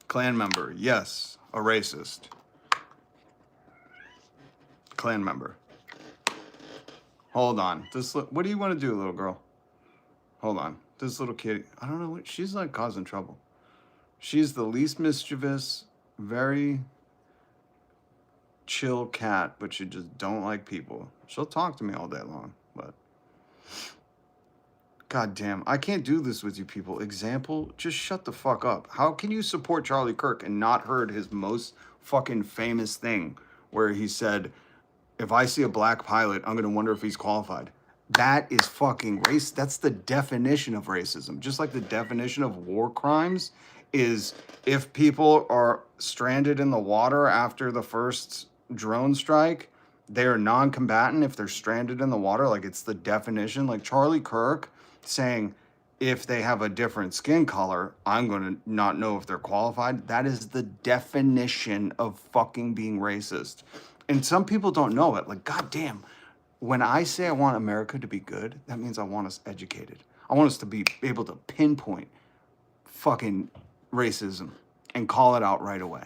Klan member, yes, a racist. Klan member. Hold on. What do you want to do, little girl? Hold on. This little kid, I don't know what, she's like causing trouble. She's the least mischievous, very chill cat, but she just don't like people. She'll talk to me all day long, but god damn, I can't do this with you people. Example, just shut the fuck up. How can you support Charlie Kirk and not heard his most fucking famous thing where he said, if I see a black pilot, I'm gonna wonder if he's qualified. That is fucking race. That's the definition of racism. Just like the definition of war crimes is if people are stranded in the water after the first drone strike, they are non-combatant if they're stranded in the water. Like, it's the definition. Like, Charlie Kirk saying, if they have a different skin color, I'm going to not know if they're qualified. That is the definition of fucking being racist. And some people don't know it. Like, goddamn, when I say I want America to be good, that means I want us educated. I want us to be able to pinpoint fucking racism and call it out right away.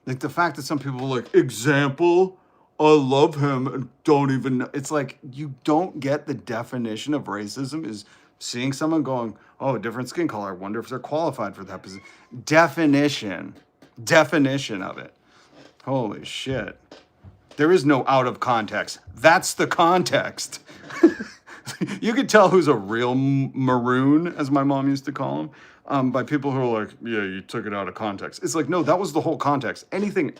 Like, the fact that some people are like, example, I love him, and don't even know. It's like, you don't get the definition of racism is seeing someone going, oh, different skin color, I wonder if they're qualified for that position. Definition of it. Holy shit. There is no out of context. That's the context. You could tell who's a real maroon, as my mom used to call him, by people who are like, yeah, you took it out of context. It's like, no, that was the whole context. Anything,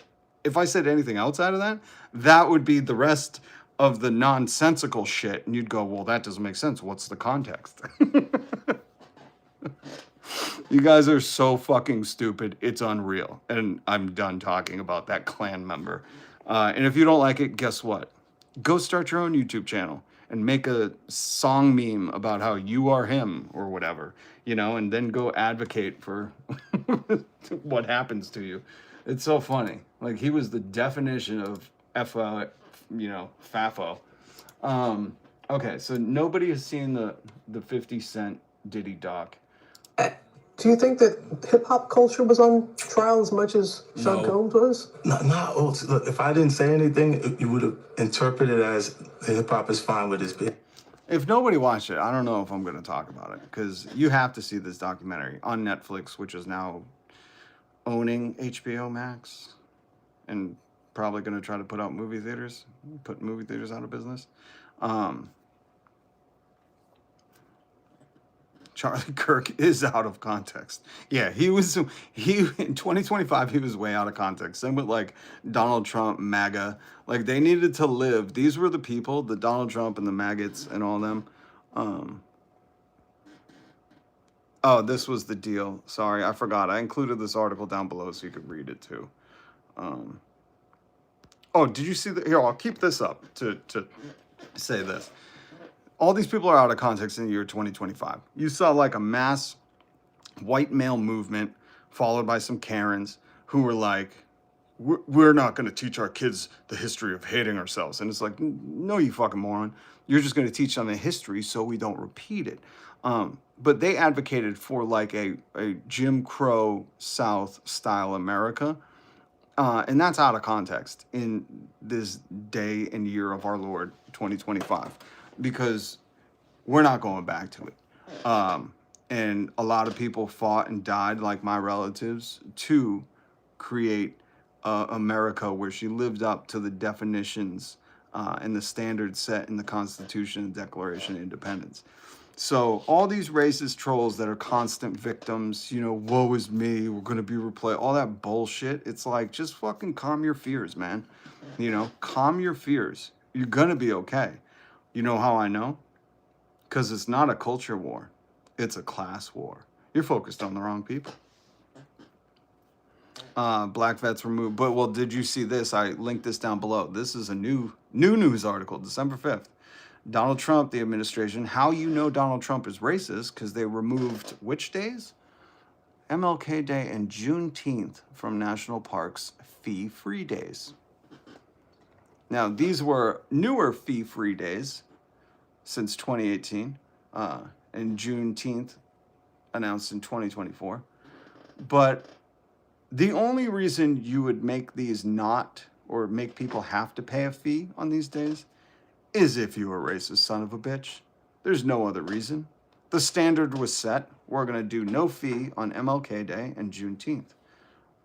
if I said anything outside of that, that would be the rest of the nonsensical shit. And you'd go, well, that doesn't make sense. What's the context? You guys are so fucking stupid. It's unreal. And I'm done talking about that Klan member. And if you don't like it, guess what? Go start your own YouTube channel and make a song meme about how you are him or whatever, you know, and then go advocate for what happens to you. It's so funny. Like, he was the definition of FFO. Okay, so nobody has seen the 50 Cent Diddy doc. Do you think that hip-hop culture was on trial as much as Sean Combs was? No. Look, if I didn't say anything, you would have interpreted it as hip-hop is fine with this bit. If nobody watched it, I don't know if I'm going to talk about it, because you have to see this documentary on Netflix, which is now owning HBO Max. And Probably going to try to put movie theaters out of business. Charlie Kirk is out of context. Yeah, he in 2025, he was way out of context. Same with like Donald Trump, MAGA. Like they needed to live. These were the people, the Donald Trump and the maggots and all them. Oh, this was the deal. Sorry, I forgot. I included this article down below so you could read it too. Oh, did you see that? Here, I'll keep this up to say this. All these people are out of context in the year 2025. You saw like a mass white male movement followed by some Karens who were like, we're not going to teach our kids the history of hating ourselves. And it's like, no, you fucking moron. You're just going to teach them the history so we don't repeat it. But they advocated for like a Jim Crow South style America. And that's out of context in this day and year of our Lord, 2025, because we're not going back to it. And a lot of people fought and died, like my relatives, to create America where she lived up to the definitions and the standards set in the Constitution and Declaration of Independence. So all these racist trolls that are constant victims, you know, woe is me, we're going to be replaced, all that bullshit. It's like, just fucking calm your fears, man. You know, calm your fears. You're going to be okay. You know how I know? Because it's not a culture war. It's a class war. You're focused on the wrong people. Black vets removed. But, well, did you see this? I linked this down below. This is a new news article, December 5th. Donald Trump, the administration, how you know Donald Trump is racist, because they removed which days? MLK Day and Juneteenth from national parks fee-free days. Now, these were newer fee-free days since 2018, and Juneteenth announced in 2024. But the only reason you would make these not, or make people have to pay a fee on these days, is if you were a racist son of a bitch. There's no other reason. The standard was set. We're going to do no fee on MLK Day and Juneteenth.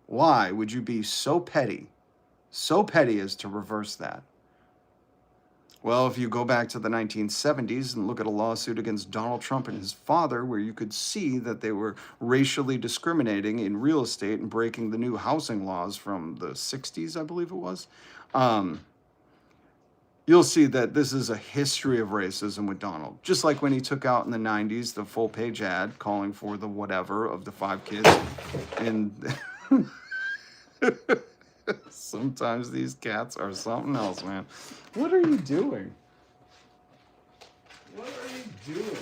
Why would you be so petty as to reverse that? Well, if you go back to the 1970s and look at a lawsuit against Donald Trump and his father, where you could see that they were racially discriminating in real estate and breaking the new housing laws from the 60s, I believe it was, you'll see that this is a history of racism with Donald. Just like when he took out in the 90s the full-page ad calling for the whatever of the 5 kids. And sometimes these cats are something else, man. What are you doing? What are you doing?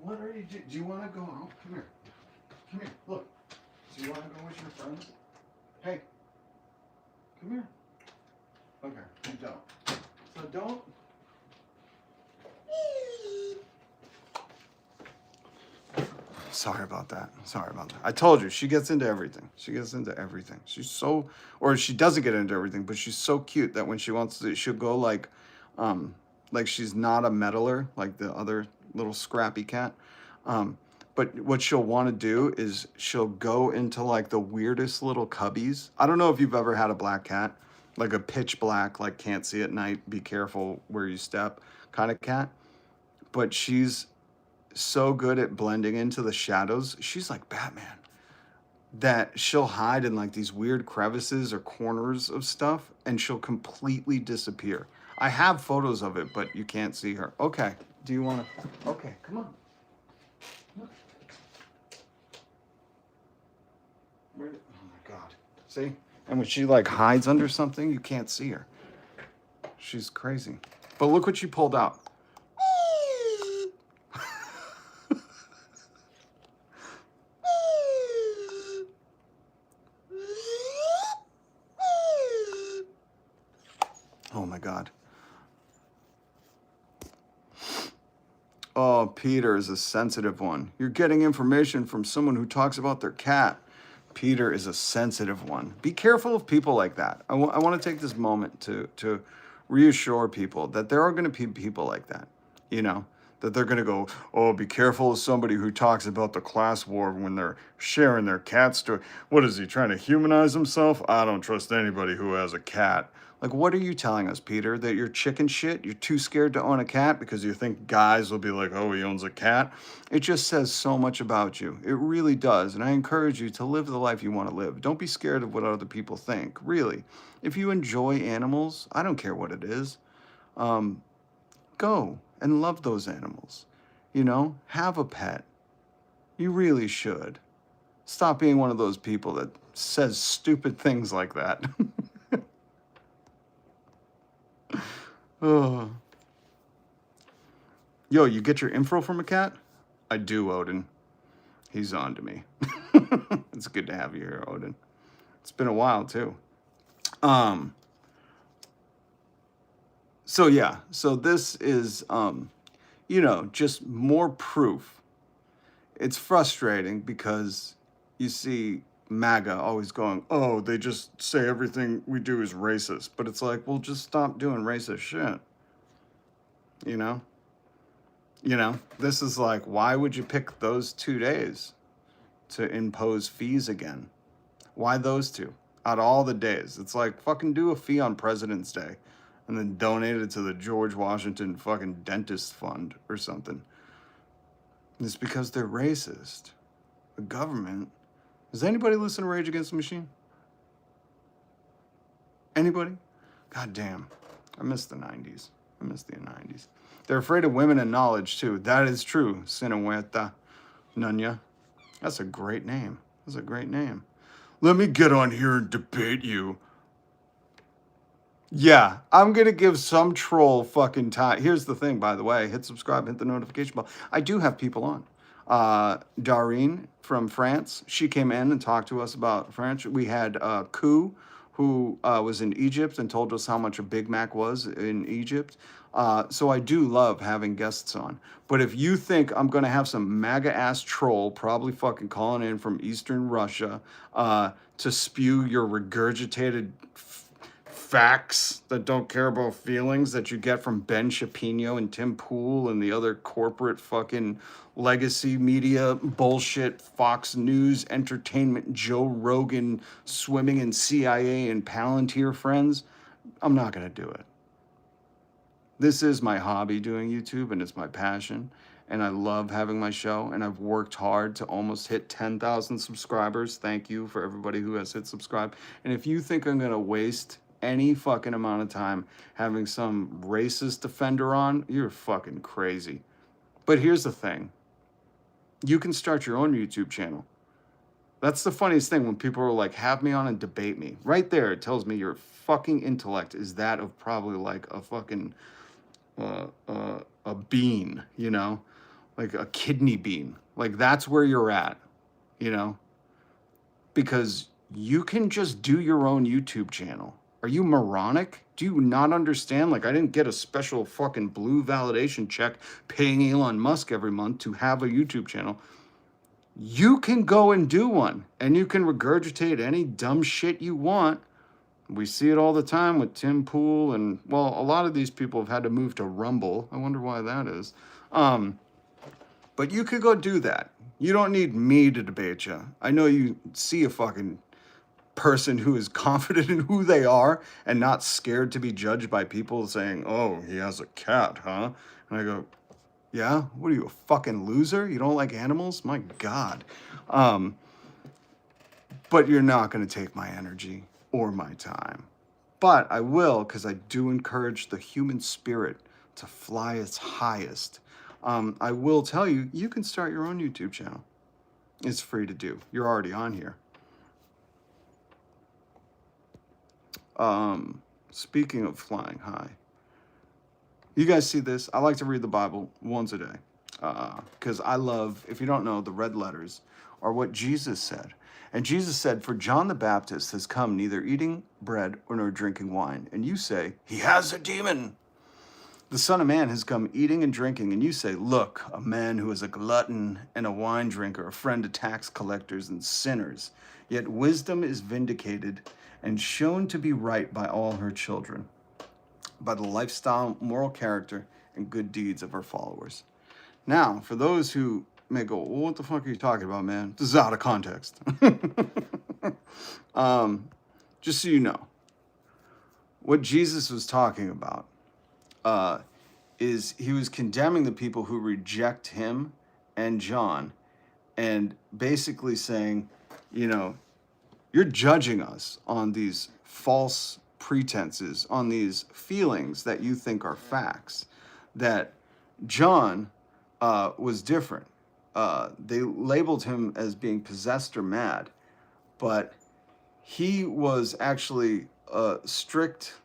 What are you doing? Do you want to go out? Come here. Come here. Look. Do you want to go with your friends? Hey, come here. Okay, you don't. So don't. Sorry about that. I told you, she gets into everything. She's so, or she doesn't get into everything, but she's so cute that when she wants to, she'll go like she's not a meddler, like the other little scrappy cat. But what she'll want to do is she'll go into like the weirdest little cubbies. I don't know if you've ever had a black cat, like a pitch black, like can't see at night, be careful where you step kind of cat. But she's so good at blending into the shadows. She's like Batman. That she'll hide in like these weird crevices or corners of stuff and she'll completely disappear. I have photos of it, but you can't see her. Okay. Do you want to? Okay, come on. Oh my God. See? And when she like hides under something, you can't see her. She's crazy. But look what she pulled out. Oh my God. Oh, Peter is a sensitive one. You're getting information from someone who talks about their cat. Peter is a sensitive one. Be careful of people like that. I want to take this moment to reassure people that there are going to be people like that. You know, that they're going to go, oh, be careful of somebody who talks about the class war when they're sharing their cat story. What is he, trying to humanize himself? I don't trust anybody who has a cat. Like, what are you telling us, Peter? That you're chicken shit? You're too scared to own a cat because you think guys will be like, oh, he owns a cat? It just says so much about you. It really does. And I encourage you to live the life you want to live. Don't be scared of what other people think, really. If you enjoy animals, I don't care what it is, go and love those animals. You know, have a pet. You really should. Stop being one of those people that says stupid things like that. Oh. Yo, you get your info from a cat? I do, Odin. He's on to me. It's good to have you here, Odin. It's been a while, too. So yeah, so this is, you know, just more proof. It's frustrating because you see MAGA always going, oh, they just say everything we do is racist. But it's like, well, just stop doing racist shit. You know? You know, this is like, why would you pick those 2 days to impose fees again? Why those two? Out of all the days. It's like, fucking do a fee on President's Day and then donate it to the George Washington fucking dentist fund or something. It's because they're racist. The government. Does anybody listen to Rage Against the Machine? Anybody? God damn. I miss the 90s. I miss the 90s. They're afraid of women and knowledge, too. That is true. Sinueta Nunya. That's a great name. That's a great name. Let me get on here and debate you. Yeah, I'm going to give some troll fucking time. Here's the thing, by the way. Hit subscribe, hit the notification bell. I do have people on. Darine from France. She came in and talked to us about France. We had Ku, who was in Egypt and told us how much a Big Mac was in Egypt. So I do love having guests on. But if you think I'm going to have some MAGA-ass troll probably fucking calling in from Eastern Russia to spew your regurgitated facts that don't care about feelings that you get from Ben Shapiro and Tim Pool and the other corporate fucking legacy media bullshit, Fox News, entertainment, Joe Rogan, swimming in CIA and Palantir friends, I'm not going to do it. This is my hobby, doing YouTube, and it's my passion, and I love having my show, and I've worked hard to almost hit 10,000 subscribers. Thank you for everybody who has hit subscribe. And if you think I'm going to waste any fucking amount of time having some racist defender on, you're fucking crazy. But here's the thing. You can start your own YouTube channel. That's the funniest thing when people are like, have me on and debate me. Right there, it tells me your fucking intellect is that of probably like a fucking a bean, you know? Like a kidney bean. Like that's where you're at, you know? Because you can just do your own YouTube channel. Are you moronic? Do you not understand? Like, I didn't get a special fucking blue validation check paying Elon Musk every month to have a YouTube channel. You can go and do one, and you can regurgitate any dumb shit you want. We see it all the time with Tim Pool, and, well, a lot of these people have had to move to Rumble. I wonder why that is. But you could go do that. You don't need me to debate you. I know you see a fucking person who is confident in who they are and not scared to be judged by people saying, oh, he has a cat, huh? And I go, yeah? What are you, a fucking loser? You don't like animals? My God. But you're not going to take my energy or my time. But I will, because I do encourage the human spirit to fly its highest. I will tell you, you can start your own YouTube channel. It's free to do. You're already on here. Speaking of flying high, you guys see this? I like to read the Bible once a day because I love, if you don't know, the red letters are what Jesus said. And Jesus said, for John the Baptist has come neither eating bread nor drinking wine. And you say, he has a demon. The Son of Man has come eating and drinking. And you say, look, a man who is a glutton and a wine drinker, a friend of tax collectors and sinners. Yet wisdom is vindicated and shown to be right by all her children, by the lifestyle, moral character, and good deeds of her followers. Now, for those who may go, well, what the fuck are you talking about, man? This is out of context. Just so you know, what Jesus was talking about is he was condemning the people who reject him and John, and basically saying, you know, you're judging us on these false pretenses, on these feelings that you think are facts. That John was different. They labeled him as being possessed or mad, but he was actually strict.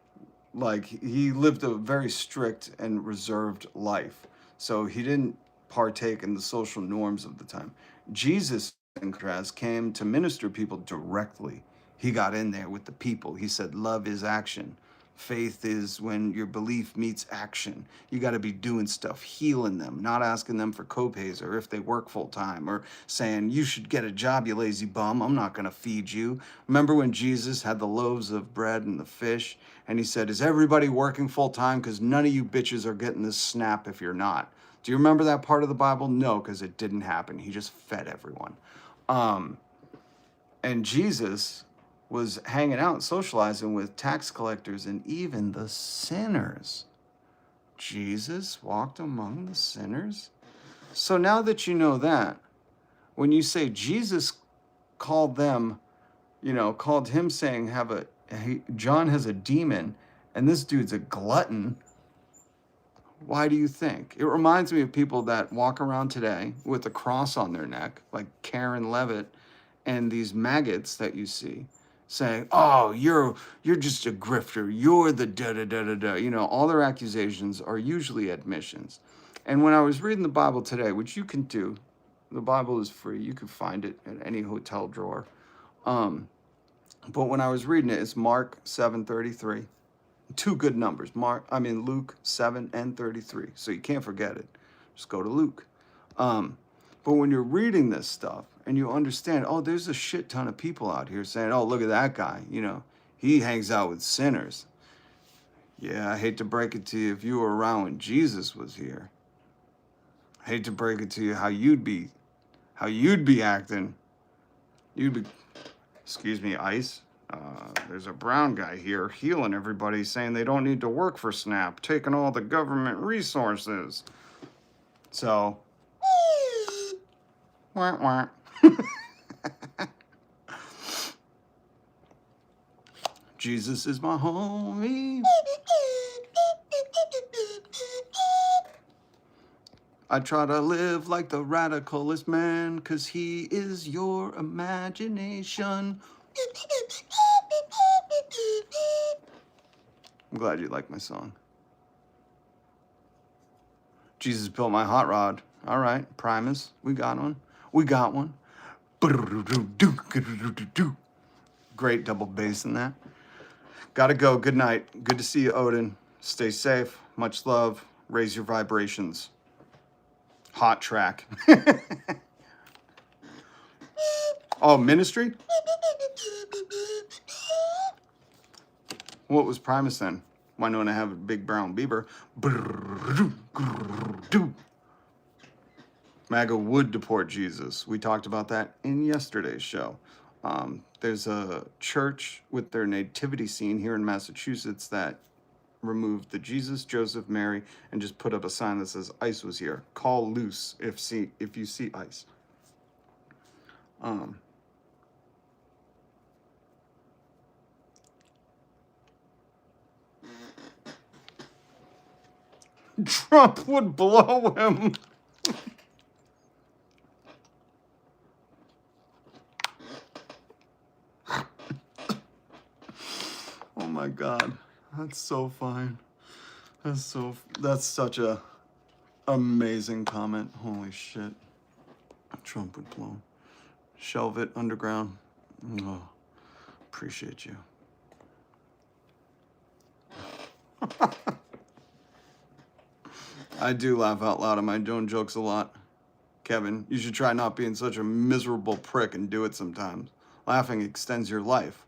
Like, he lived a very strict and reserved life. So he didn't partake in the social norms of the time. Jesus, in contrast, came to minister people directly. He got in there with the people. He said, love is action. Faith is when your belief meets action. You got to be doing stuff, healing them, not asking them for copays or if they work full time, or saying, you should get a job, you lazy bum. I'm not going to feed you. Remember when Jesus had the loaves of bread and the fish, and he said, is everybody working full time? Because none of you bitches are getting this SNAP if you're not. Do you remember that part of the Bible? No, because it didn't happen. He just fed everyone. And Jesus was hanging out, socializing with tax collectors and even the sinners. Jesus walked among the sinners. So now that you know that, when you say Jesus called them, you know, called him saying, John has a demon and this dude's a glutton, why do you think? It reminds me of people that walk around today with a cross on their neck, like Karen Levitt, and these maggots that you see saying, oh, you're just a grifter, you're the da-da-da-da-da. You know, all their accusations are usually admissions. And when I was reading the Bible today, which you can do, the Bible is free, you can find it at any hotel drawer. But when I was reading it, it's Mark 7:33. Two good numbers, Luke 7 and 33. So you can't forget it. Just go to Luke. But when you're reading this stuff and you understand, oh, there's a shit ton of people out here saying, oh, look at that guy. You know, he hangs out with sinners. Yeah, I hate to break it to you, if you were around when Jesus was here, I hate to break it to you how you'd be acting. You'd be, excuse me, ICE. There's a brown guy here healing everybody, saying they don't need to work for SNAP, taking all the government resources. So, wah, wah. Jesus is my homie. I try to live like the radicalist man, 'cause he is your imagination. I'm glad you like my song. Jesus built my hot rod. All right, Primus, we got one. We got one. Great double bass in that. Gotta go. Good night. Good to see you, Odin. Stay safe. Much love. Raise your vibrations. Hot track. Oh, ministry? What was Primus then? Why don't I have a big brown beaver? MAGA would deport Jesus. We talked about that in yesterday's show. There's a church with their nativity scene here in Massachusetts that removed the Jesus, Joseph, Mary, and just put up a sign that says ICE was here. Call loose if you see ICE. Trump would blow him. Oh my God, that's so fine. That's such a amazing comment. Holy shit. Trump would blow him. Shelve it underground. Oh, appreciate you. I do laugh out loud at my own jokes a lot. Kevin, you should try not being such a miserable prick and do it sometimes. Laughing extends your life.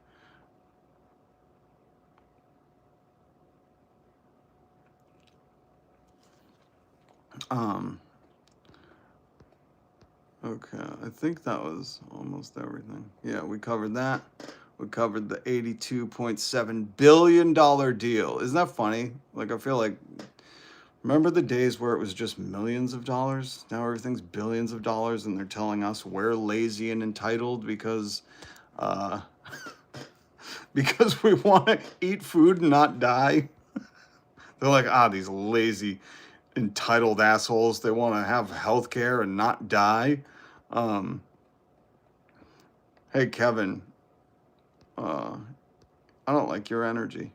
Okay, I think that was almost everything. Yeah, we covered that. We covered the $82.7 billion deal. Isn't that funny? Like, I feel like, remember the days where it was just millions of dollars? Now everything's billions of dollars, and they're telling us we're lazy and entitled because, uh, because we want to eat food and not die. They're like, these lazy, entitled assholes. They want to have health care and not die. Hey, Kevin, I don't like your energy.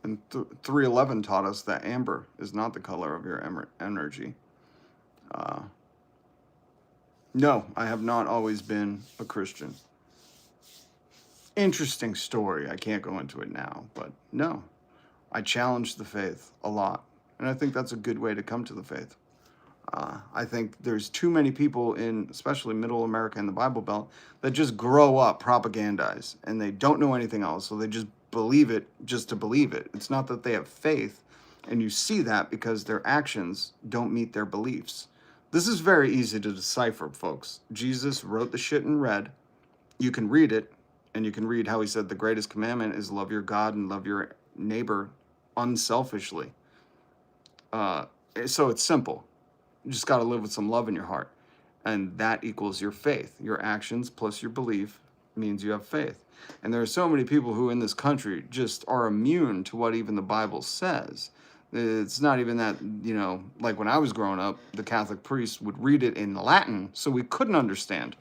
And 311 taught us that amber is not the color of your energy. No, I have not always been a Christian. Interesting story. I can't go into it now, but no, I challenge the faith a lot. And I think that's a good way to come to the faith. I think there's too many people in, especially middle America and the Bible Belt, that just grow up propagandized and they don't know anything else. So they just believe it just to believe it. It's not that they have faith. And you see that because their actions don't meet their beliefs. This is very easy to decipher, folks. Jesus wrote the shit in red. You can read it, and you can read how he said the greatest commandment is love your God and love your neighbor unselfishly. So it's simple. You just got to live with some love in your heart. And that equals your faith. Your actions plus your belief means you have faith. And there are so many people who in this country just are immune to what even the Bible says. It's not even that, like when I was growing up, the Catholic priests would read it in Latin so we couldn't understand,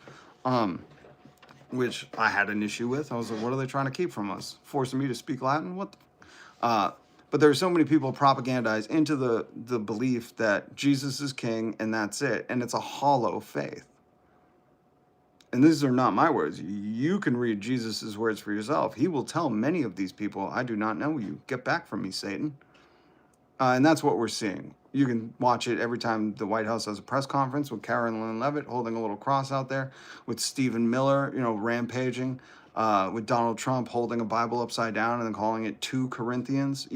which I had an issue with. I was like, what are they trying to keep from us? Forcing me to speak Latin? What the... But there are so many people propagandized into the belief that Jesus is king and that's it. And it's a hollow faith. And these are not my words. You can read Jesus' words for yourself. He will tell many of these people, I do not know you. Get back from me, Satan. And that's what we're seeing. You can watch it every time the White House has a press conference with Carolyn Leavitt holding a little cross out there, with Stephen Miller, rampaging, with Donald Trump holding a Bible upside down and then calling it 2 Corinthians,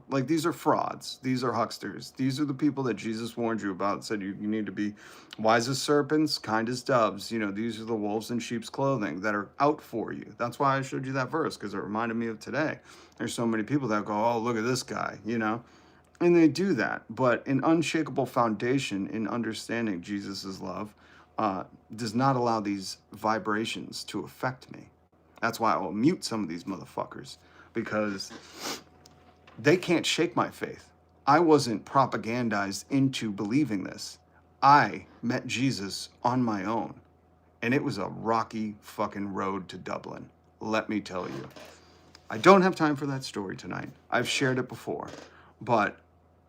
like these are frauds. These are hucksters. These are the people that Jesus warned you about, said you need to be wise as serpents, kind as doves. These are the wolves in sheep's clothing that are out for you. That's why I showed you that verse, because it reminded me of today. There's so many people that go, oh, look at this guy, And they do that, but an unshakable foundation in understanding Jesus' love does not allow these vibrations to affect me. That's why I will mute some of these motherfuckers, because they can't shake my faith. I wasn't propagandized into believing this. I met Jesus on my own, and it was a rocky fucking road to Dublin, let me tell you. I don't have time for that story tonight. I've shared it before, but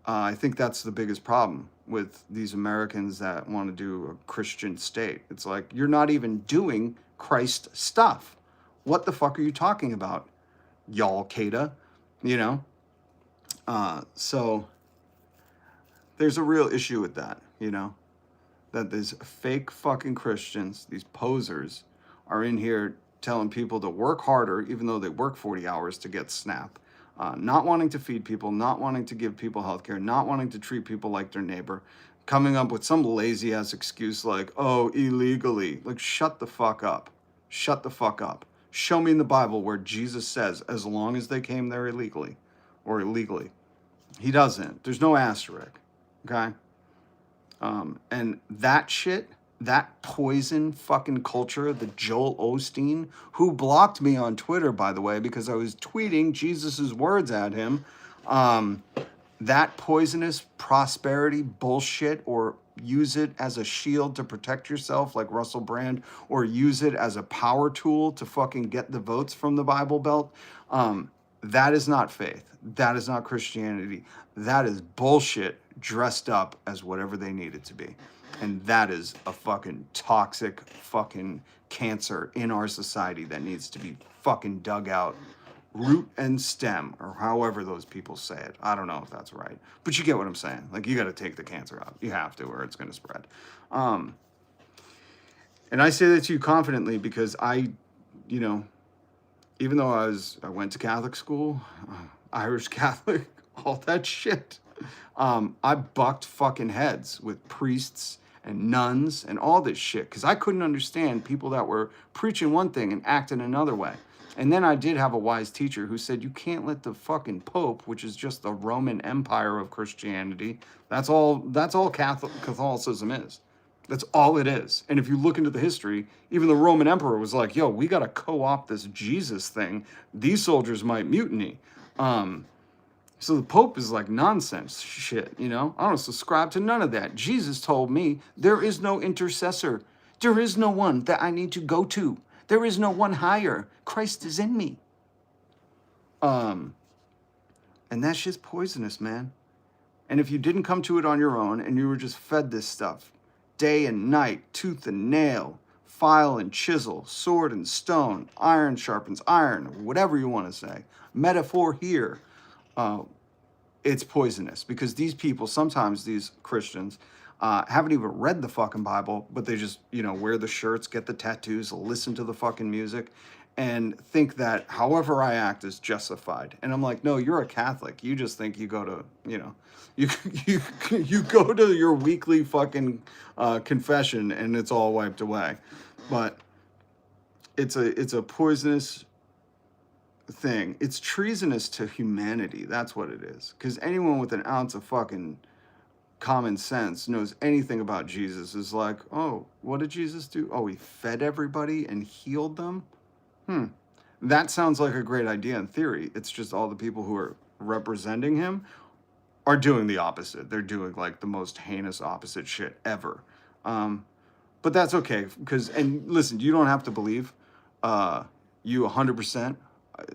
I think that's the biggest problem with these Americans that want to do a Christian state. It's like, you're not even doing Christ stuff. What the fuck are you talking about, y'all, Qaeda? So there's a real issue with that, that these fake fucking Christians, these posers, are in here telling people to work harder, even though they work 40 hours to get SNAP. Not wanting to feed people, not wanting to give people healthcare, not wanting to treat people like their neighbor, coming up with some lazy ass excuse like, oh, illegally. Like, shut the fuck up. Shut the fuck up. Show me in the Bible where Jesus says, as long as they came there illegally or illegally. He doesn't. There's no asterisk. Okay? And that shit, that poison fucking culture, the Joel Osteen, who blocked me on Twitter, by the way, because I was tweeting Jesus's words at him, that poisonous prosperity bullshit, or use it as a shield to protect yourself like Russell Brand, or use it as a power tool to fucking get the votes from the Bible Belt, that is not faith. That is not Christianity. That is bullshit dressed up as whatever they need it to be. And that is a fucking toxic fucking cancer in our society that needs to be fucking dug out, root and stem, or however those people say it. I don't know if that's right, but you get what I'm saying. Like, you got to take the cancer out. You have to, or it's going to spread. And I say that to you confidently because I, even though I went to Catholic school, Irish Catholic, all that shit, I bucked fucking heads with priests and nuns and all this shit because I couldn't understand people that were preaching one thing and acting another way. And then I did have a wise teacher who said, you can't let the fucking Pope, which is just the Roman Empire of Christianity, that's all Catholicism is. That's all it is. And if you look into the history, even the Roman emperor was like, yo, we got to co-opt this Jesus thing. These soldiers might mutiny. So the Pope is like nonsense shit, you know? I don't subscribe to none of that. Jesus told me there is no intercessor. There is no one that I need to go to. There is no one higher. Christ is in me. And that shit's poisonous, man. And if you didn't come to it on your own and you were just fed this stuff, day and night, tooth and nail, file and chisel, sword and stone, iron sharpens iron, whatever you want to say, metaphor here, it's poisonous because these people, sometimes these Christians, haven't even read the fucking Bible, but they just, wear the shirts, get the tattoos, listen to the fucking music, and think that however I act is justified. And I'm like, no, you're a Catholic. You just think you go to, you go to your weekly fucking confession and it's all wiped away. But it's a poisonous thing. It's treasonous to humanity. That's what it is. Because anyone with an ounce of fucking common sense knows anything about Jesus is like, oh, what did Jesus do? Oh, he fed everybody and healed them? That sounds like a great idea in theory. It's just all the people who are representing him are doing the opposite. They're doing like the most heinous opposite shit ever. But that's okay. And listen, you don't have to believe you 100%.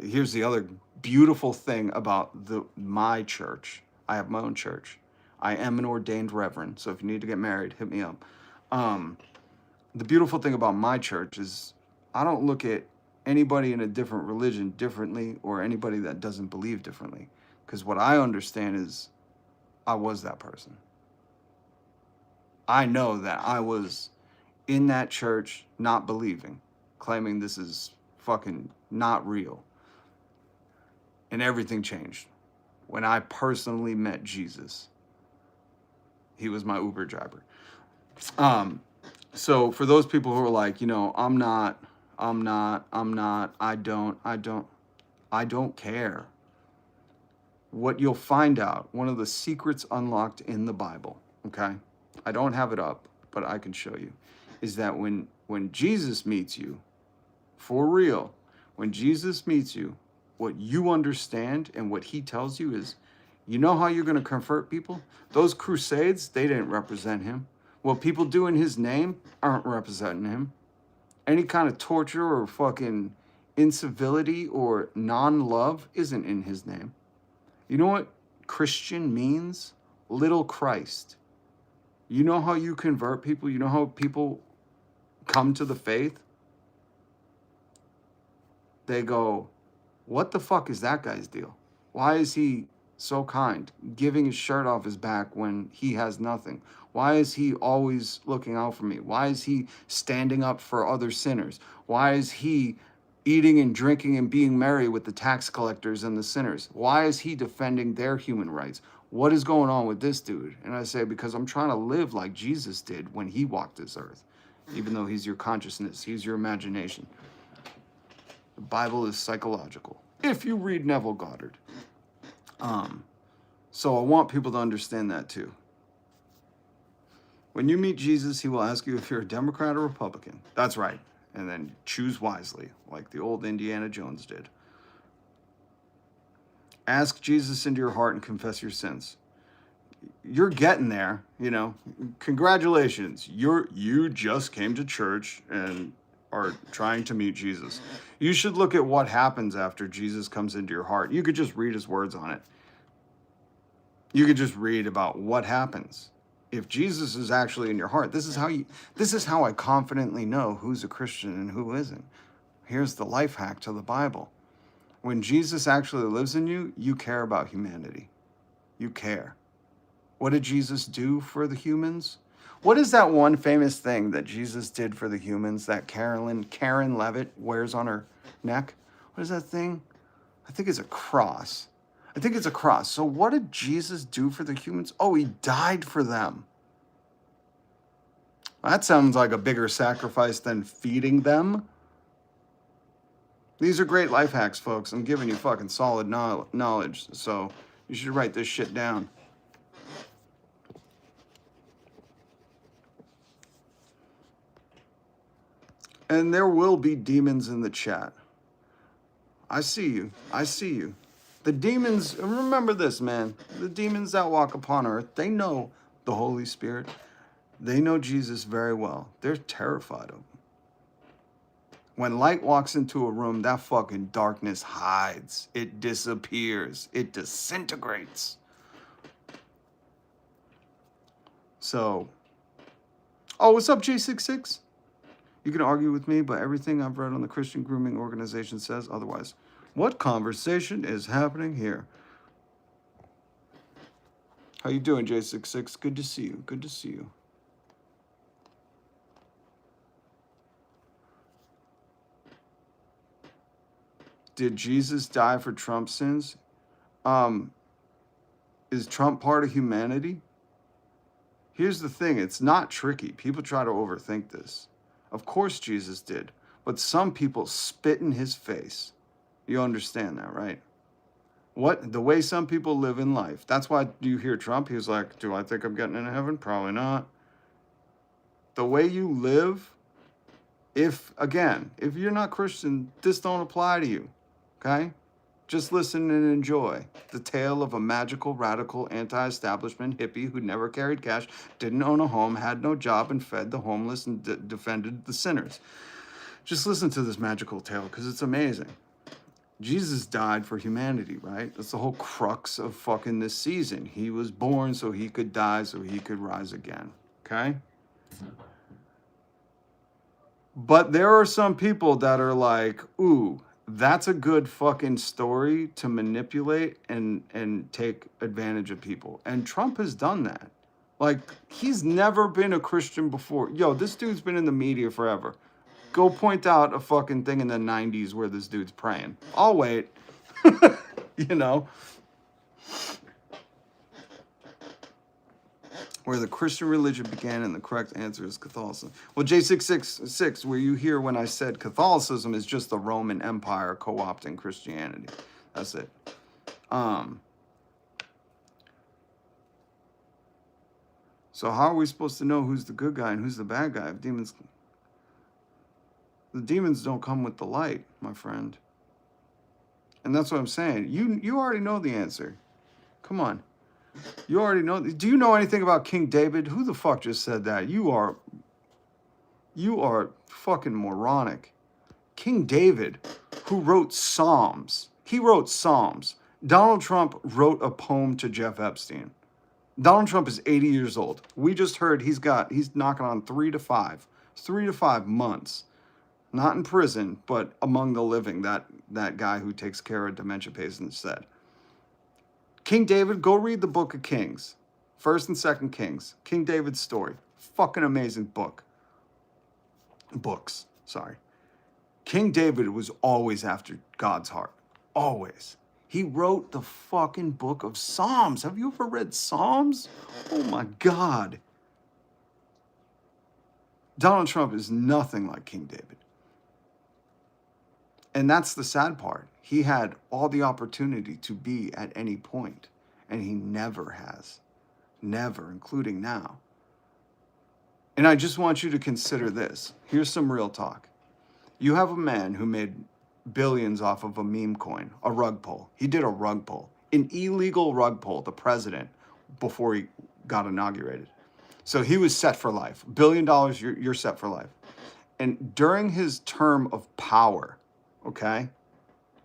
Here's the other beautiful thing about my church. I have my own church. I am an ordained reverend, so if you need to get married, hit me up. The beautiful thing about my church is I don't look at anybody in a different religion differently or anybody that doesn't believe differently. Because what I understand is I was that person. I know that I was in that church not believing, claiming this is fucking not real. And everything changed when I personally met Jesus. He was my Uber driver. So for those people who are like, I don't care. What you'll find out, one of the secrets unlocked in the Bible, okay? I don't have it up, but I can show you, is that when Jesus meets you, for real, when Jesus meets you, what you understand and what he tells you is, you know how you're going to convert people? Those crusades, they didn't represent him. What people do in his name aren't representing him. Any kind of torture or fucking incivility or non-love isn't in his name. You know what Christian means? Little Christ. You know how you convert people? You know how people come to the faith? They go, what the fuck is that guy's deal? Why is he so kind, giving his shirt off his back when he has nothing? Why is he always looking out for me? Why is he standing up for other sinners? Why is he eating and drinking and being merry with the tax collectors and the sinners? Why is he defending their human rights? What is going on with this dude? And I say, because I'm trying to live like Jesus did when he walked this earth, even though he's your consciousness, he's your imagination. The Bible is psychological, if you read Neville Goddard. So I want people to understand that too. When you meet Jesus, he will ask you if you're a Democrat or Republican. That's right. And then choose wisely, like the old Indiana Jones did. Ask Jesus into your heart and confess your sins. You're getting there, Congratulations. You just came to church and are trying to meet Jesus. You should look at what happens after Jesus comes into your heart. You could just read his words on it. You could just read about what happens. If Jesus is actually in your heart, this is how I confidently know who's a Christian and who isn't. Here's the life hack to the Bible. When Jesus actually lives in you, you care about humanity. You care. What did Jesus do for the humans? What is that one famous thing that Jesus did for the humans that Karen Levitt wears on her neck? What is that thing? I think it's a cross. I think it's a cross. So what did Jesus do for the humans? Oh, he died for them. That sounds like a bigger sacrifice than feeding them. These are great life hacks, folks. I'm giving you fucking solid knowledge. So you should write this shit down. And there will be demons in the chat. I see you. I see you. The demons, remember this, man. The demons that walk upon earth, they know the Holy Spirit. They know Jesus very well. They're terrified of him. When light walks into a room, that fucking darkness hides. It disappears. It disintegrates. So, oh, what's up, J66? You can argue with me, but everything I've read on the Christian grooming organization says otherwise. What conversation is happening here? How you doing, J66? Good to see you. Good to see you. Did Jesus die for Trump's sins? Is Trump part of humanity? Here's the thing. It's not tricky. People try to overthink this. Of course Jesus did. But some people spit in his face. You understand that, right? The way some people live in life. That's why you hear Trump. He's like, do I think I'm getting into heaven? Probably not. The way you live, if you're not Christian, this don't apply to you. Okay? Just listen and enjoy the tale of a magical, radical, anti-establishment hippie who never carried cash, didn't own a home, had no job, and fed the homeless and defended the sinners. Just listen to this magical tale because it's amazing. Jesus died for humanity, right? That's the whole crux of fucking this season. He was born so he could die, so he could rise again. Okay? But there are some people that are like, ooh, that's a good fucking story to manipulate and take advantage of people. And Trump has done that. Like, he's never been a Christian before. Yo, this dude's been in the media forever. Go point out a fucking thing in the 90s where this dude's praying. I'll wait. You know? Where the Christian religion began and the correct answer is Catholicism. Well, J666, were you here when I said Catholicism is just the Roman Empire co-opting Christianity? That's it. So how are we supposed to know who's the good guy and who's the bad guy? If the demons don't come with the light, my friend. And that's what I'm saying. You already know the answer. Come on. You already know. Do you know anything about King David? Who the fuck just said that? You are fucking moronic. King David, who wrote Psalms. He wrote Psalms. Donald Trump wrote a poem to Jeff Epstein. Donald Trump is 80 years old. We just heard he's knocking on 3 to 5 months. Not in prison, but among the living, that guy who takes care of dementia patients said. King David, go read the book of Kings. 1st and 2nd Kings. King David's story. Fucking amazing books, sorry. King David was always after God's heart. Always. He wrote the fucking book of Psalms. Have you ever read Psalms? Oh my God. Donald Trump is nothing like King David. And that's the sad part. He had all the opportunity to be at any point, and he never has. Never, including now. And I just want you to consider this. Here's some real talk. You have a man who made billions off of a meme coin, a rug pull. He did a rug pull, an illegal rug pull, the president, before he got inaugurated. So he was set for life. $1 billion, you're set for life. And during his term of power, okay?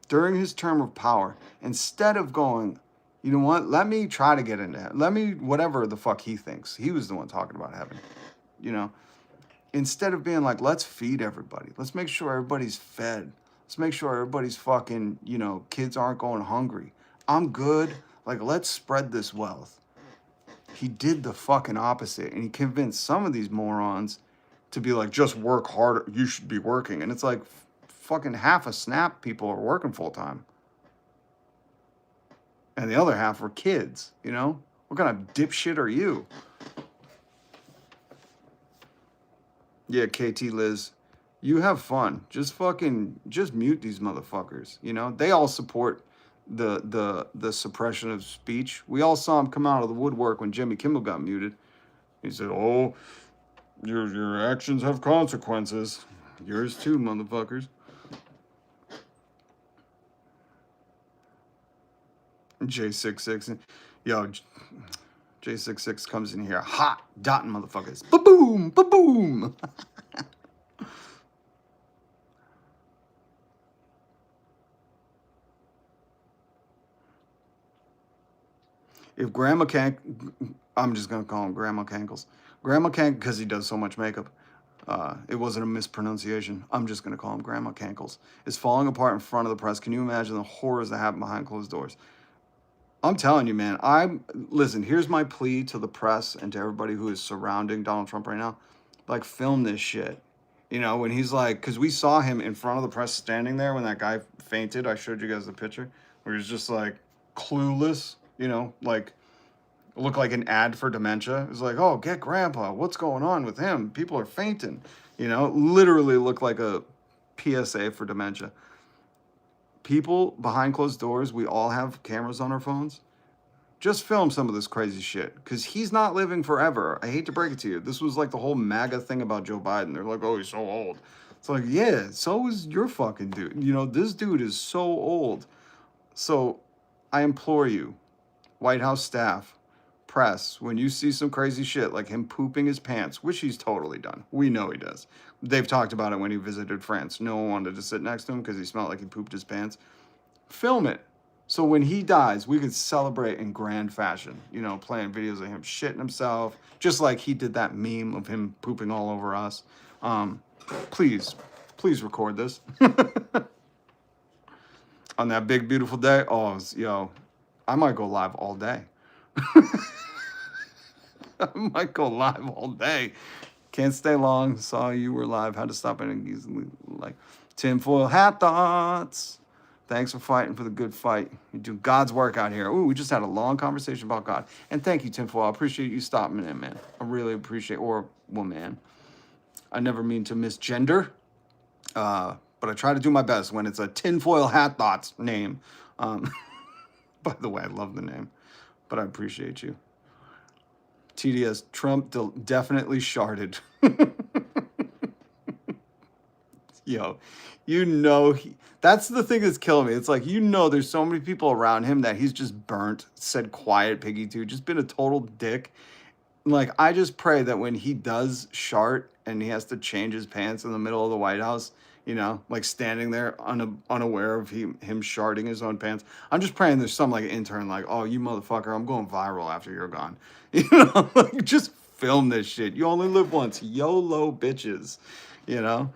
During his term of power, instead of going, you know what, let me try to get into heaven. Let me, whatever the fuck he thinks. He was the one talking about heaven, you know? Instead of being like, let's feed everybody. Let's make sure everybody's fed. Let's make sure everybody's fucking, you know, kids aren't going hungry. I'm good. Like, let's spread this wealth. He did the fucking opposite. And he convinced some of these morons to be like, just work harder. You should be working. And it's like, fucking half a snap people are working full time. And the other half are kids, you know? What kind of dipshit are you? Yeah, KT Liz, you have fun. Just mute these motherfuckers, you know? They all support the suppression of speech. We all saw him come out of the woodwork when Jimmy Kimmel got muted. He said, "Oh, your actions have consequences. Yours too, motherfuckers." J66, yo, J66 comes in here hot, dotting motherfuckers. Ba-boom, ba-boom. If Grandma can't, I'm just going to call him Grandma Cankles. Grandma Cank, because he does so much makeup. It wasn't a mispronunciation. I'm just going to call him Grandma Cankles. Is falling apart in front of the press. Can you imagine the horrors that happen behind closed doors? I'm telling you, man. Listen, here's my plea to the press and to everybody who is surrounding Donald Trump right now. Like, film this shit. You know, when he's like, because we saw him in front of the press standing there when that guy fainted. I showed you guys the picture where he's just like clueless, you know, like looked like an ad for dementia. It's like, oh, get grandpa. What's going on with him? People are fainting. You know, literally looked like a PSA for dementia. People behind closed doors, we all have cameras on our phones. Just film some of this crazy shit, because he's not living forever. I hate to break it to you. This was like the whole MAGA thing about Joe Biden. They're like, oh, he's so old. It's like, yeah, so is your fucking dude. You know, this dude is so old. So I implore you, White House staff, press, when you see some crazy shit like him pooping his pants, which he's totally done. We know he does. They've talked about it when he visited France. No one wanted to sit next to him because he smelled like he pooped his pants. Film it. So when he dies, we could celebrate in grand fashion, you know, playing videos of him shitting himself, just like he did that meme of him pooping all over us. Please record this. On that big, beautiful day, yo, I might go live all day. I might go live all day. Can't stay long. Saw you were live. Had to stop it and easily, like, tinfoil hat thoughts. Thanks for fighting for the good fight. You do God's work out here. Ooh, we just had a long conversation about God. And thank you, Tinfoil. I appreciate you stopping in, man. I really appreciate, or woman. I never mean to misgender, but I try to do my best when it's a Tinfoil Hat Thoughts name. By the way, I love the name, but I appreciate you. TDS, Trump definitely sharded. Yo, you know, that's the thing that's killing me. It's like, you know, there's so many people around him that he's just burnt, said quiet piggy to, just been a total dick. Like, I just pray that when he does shart and he has to change his pants in the middle of the White House, you know, like standing there unaware of him sharting his own pants. I'm just praying there's some like intern like, oh, you motherfucker, I'm going viral after you're gone. You know, like, just film this shit. You only live once. YOLO bitches, you know?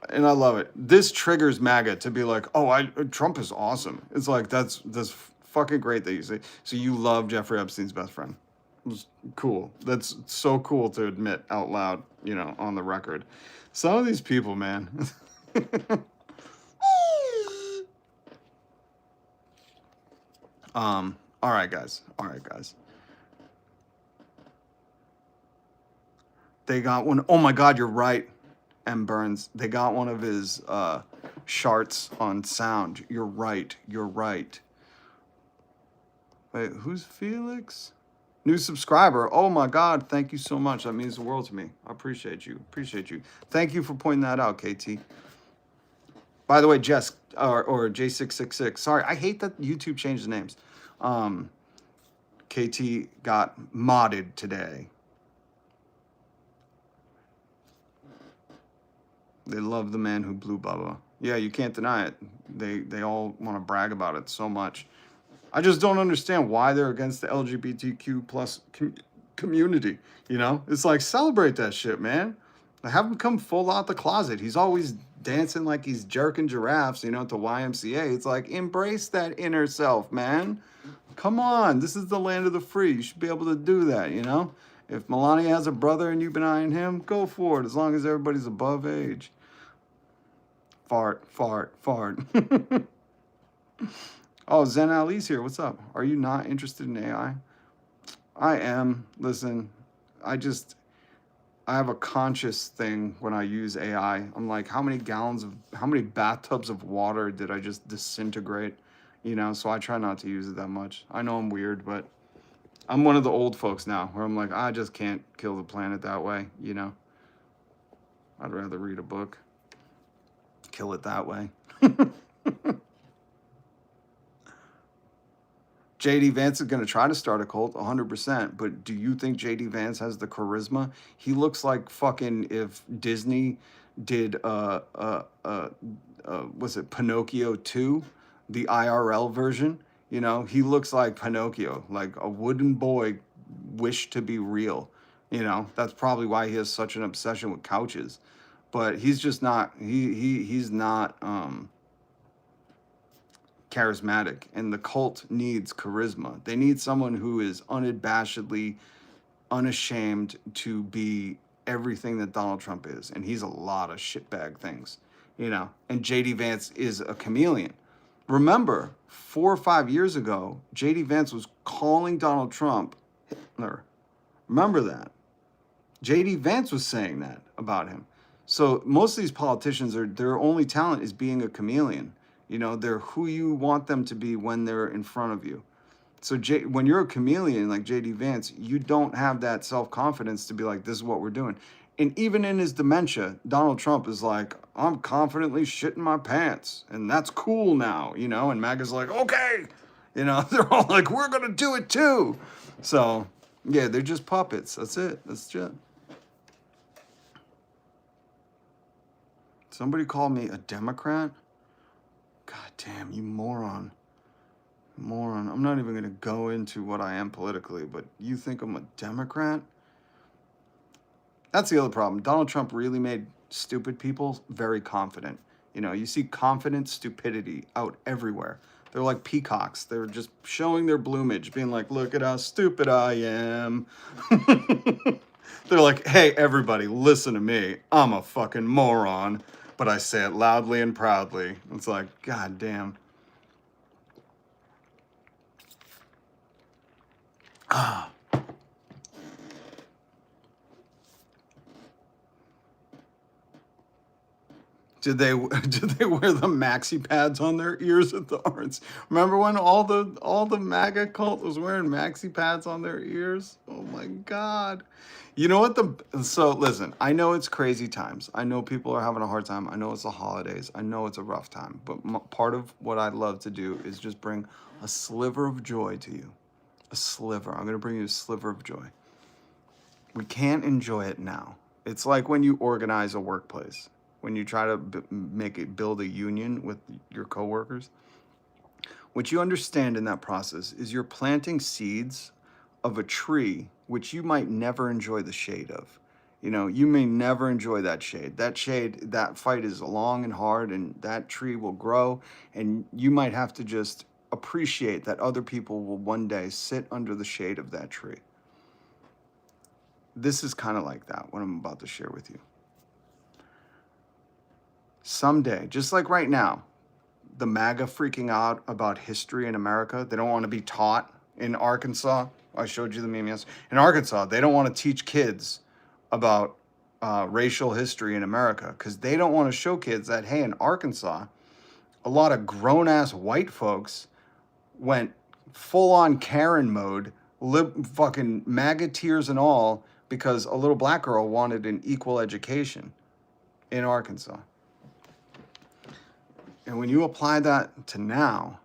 And I love it. This triggers MAGA to be like, oh, Trump is awesome. It's like, that's fucking great that you say. So you love Jeffrey Epstein's best friend. It was cool. That's so cool to admit out loud, you know, on the record. Some of these people, man. All right, guys. They got one. Oh my God, you're right. M. Burns, they got one of his sharts on sound. You're right. Wait, who's Felix? New subscriber. Oh my God, thank you so much. That means the world to me. I appreciate you. Thank you for pointing that out, KT. By the way, Jess, or J666. Sorry, I hate that YouTube changed the names. KT got modded today. They love the man who blew Bubba. Yeah, you can't deny it. They all want to brag about it so much. I just don't understand why they're against the LGBTQ plus community. You know, it's like, celebrate that shit, man. Have him come full out the closet. He's always dancing like he's jerking giraffes, you know, to YMCA. It's like, embrace that inner self, man. Come on, this is the land of the free. You should be able to do that, you know? If Melania has a brother and you've been eyeing him, go for it, as long as everybody's above age. Fart. Oh, Zen Ali's here. What's up? Are you not interested in AI? I am. Listen, I have a conscious thing when I use AI. I'm like, how many bathtubs of water did I just disintegrate? You know, so I try not to use it that much. I know I'm weird, but I'm one of the old folks now where I'm like, I just can't kill the planet that way, you know? I'd rather read a book, kill it that way. JD Vance is going to try to start a cult 100%, but do you think JD Vance has the charisma? He looks like fucking if Disney did was it Pinocchio 2, the IRL version? You know, he looks like Pinocchio, like a wooden boy wished to be real. You know, that's probably why he has such an obsession with couches. But he's just not he's not charismatic, and the cult needs charisma. They need someone who is unabashedly unashamed to be everything that Donald Trump is, and he's a lot of shitbag things, you know. And JD Vance is a chameleon. Remember, 4 or 5 years ago, JD Vance was calling Donald Trump Hitler. Remember that. JD Vance was saying that about him. So most of these politicians their only talent is being a chameleon. You know, they're who you want them to be when they're in front of you. So when you're a chameleon like JD Vance, you don't have that self-confidence to be like, this is what we're doing. And even in his dementia, Donald Trump is like, I'm confidently shitting my pants. And that's cool now, you know? And MAGA's like, okay. You know, they're all like, we're going to do it too. So, yeah, they're just puppets. That's it. That's it. Somebody called me a Democrat? God damn, you moron. Moron. I'm not even going to go into what I am politically, but you think I'm a Democrat? That's the other problem. Donald Trump really made stupid people very confident. You know, you see confident stupidity out everywhere. They're like peacocks. They're just showing their plumage, being like, look at how stupid I am. They're like, hey, everybody, listen to me. I'm a fucking moron. But I say it loudly and proudly. It's like, God damn. Ah. Did they wear the maxi pads on their ears at the arts? Remember when all the MAGA cult was wearing maxi pads on their ears? Oh my God. You know what so listen, I know it's crazy times. I know people are having a hard time. I know it's the holidays. I know it's a rough time. But part of what I'd love to do is just bring a sliver of joy to you. A sliver. I'm going to bring you a sliver of joy. We can't enjoy it now. It's like when you organize a workplace. When you try to build a union with your coworkers, what you understand in that process is you're planting seeds of a tree which you might never enjoy the shade of. You know, you may never enjoy that shade. That fight is long and hard, and that tree will grow, and you might have to just appreciate that other people will one day sit under the shade of that tree. This is kind of like that, what I'm about to share with you. Someday, just like right now, the MAGA freaking out about history in America. They don't want to be taught in Arkansas. I showed you the meme yesterday. In Arkansas, they don't want to teach kids about racial history in America because they don't want to show kids that, hey, in Arkansas, a lot of grown-ass white folks went full-on Karen mode, fucking MAGA tears and all, because a little black girl wanted an equal education in Arkansas. And when you apply that to now,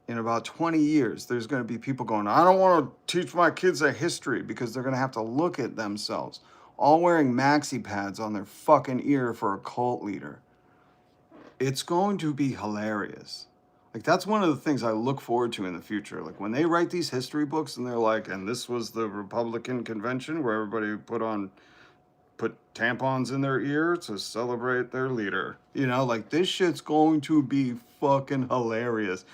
in about 20 years, there's going to be people going, I don't want to teach my kids a history, because they're going to have to look at themselves all wearing maxi pads on their fucking ear for a cult leader. It's going to be hilarious. Like, that's one of the things I look forward to in the future. Like, when they write these history books and they're like, and this was the Republican convention where everybody put tampons in their ear to celebrate their leader. You know, like, this shit's going to be fucking hilarious.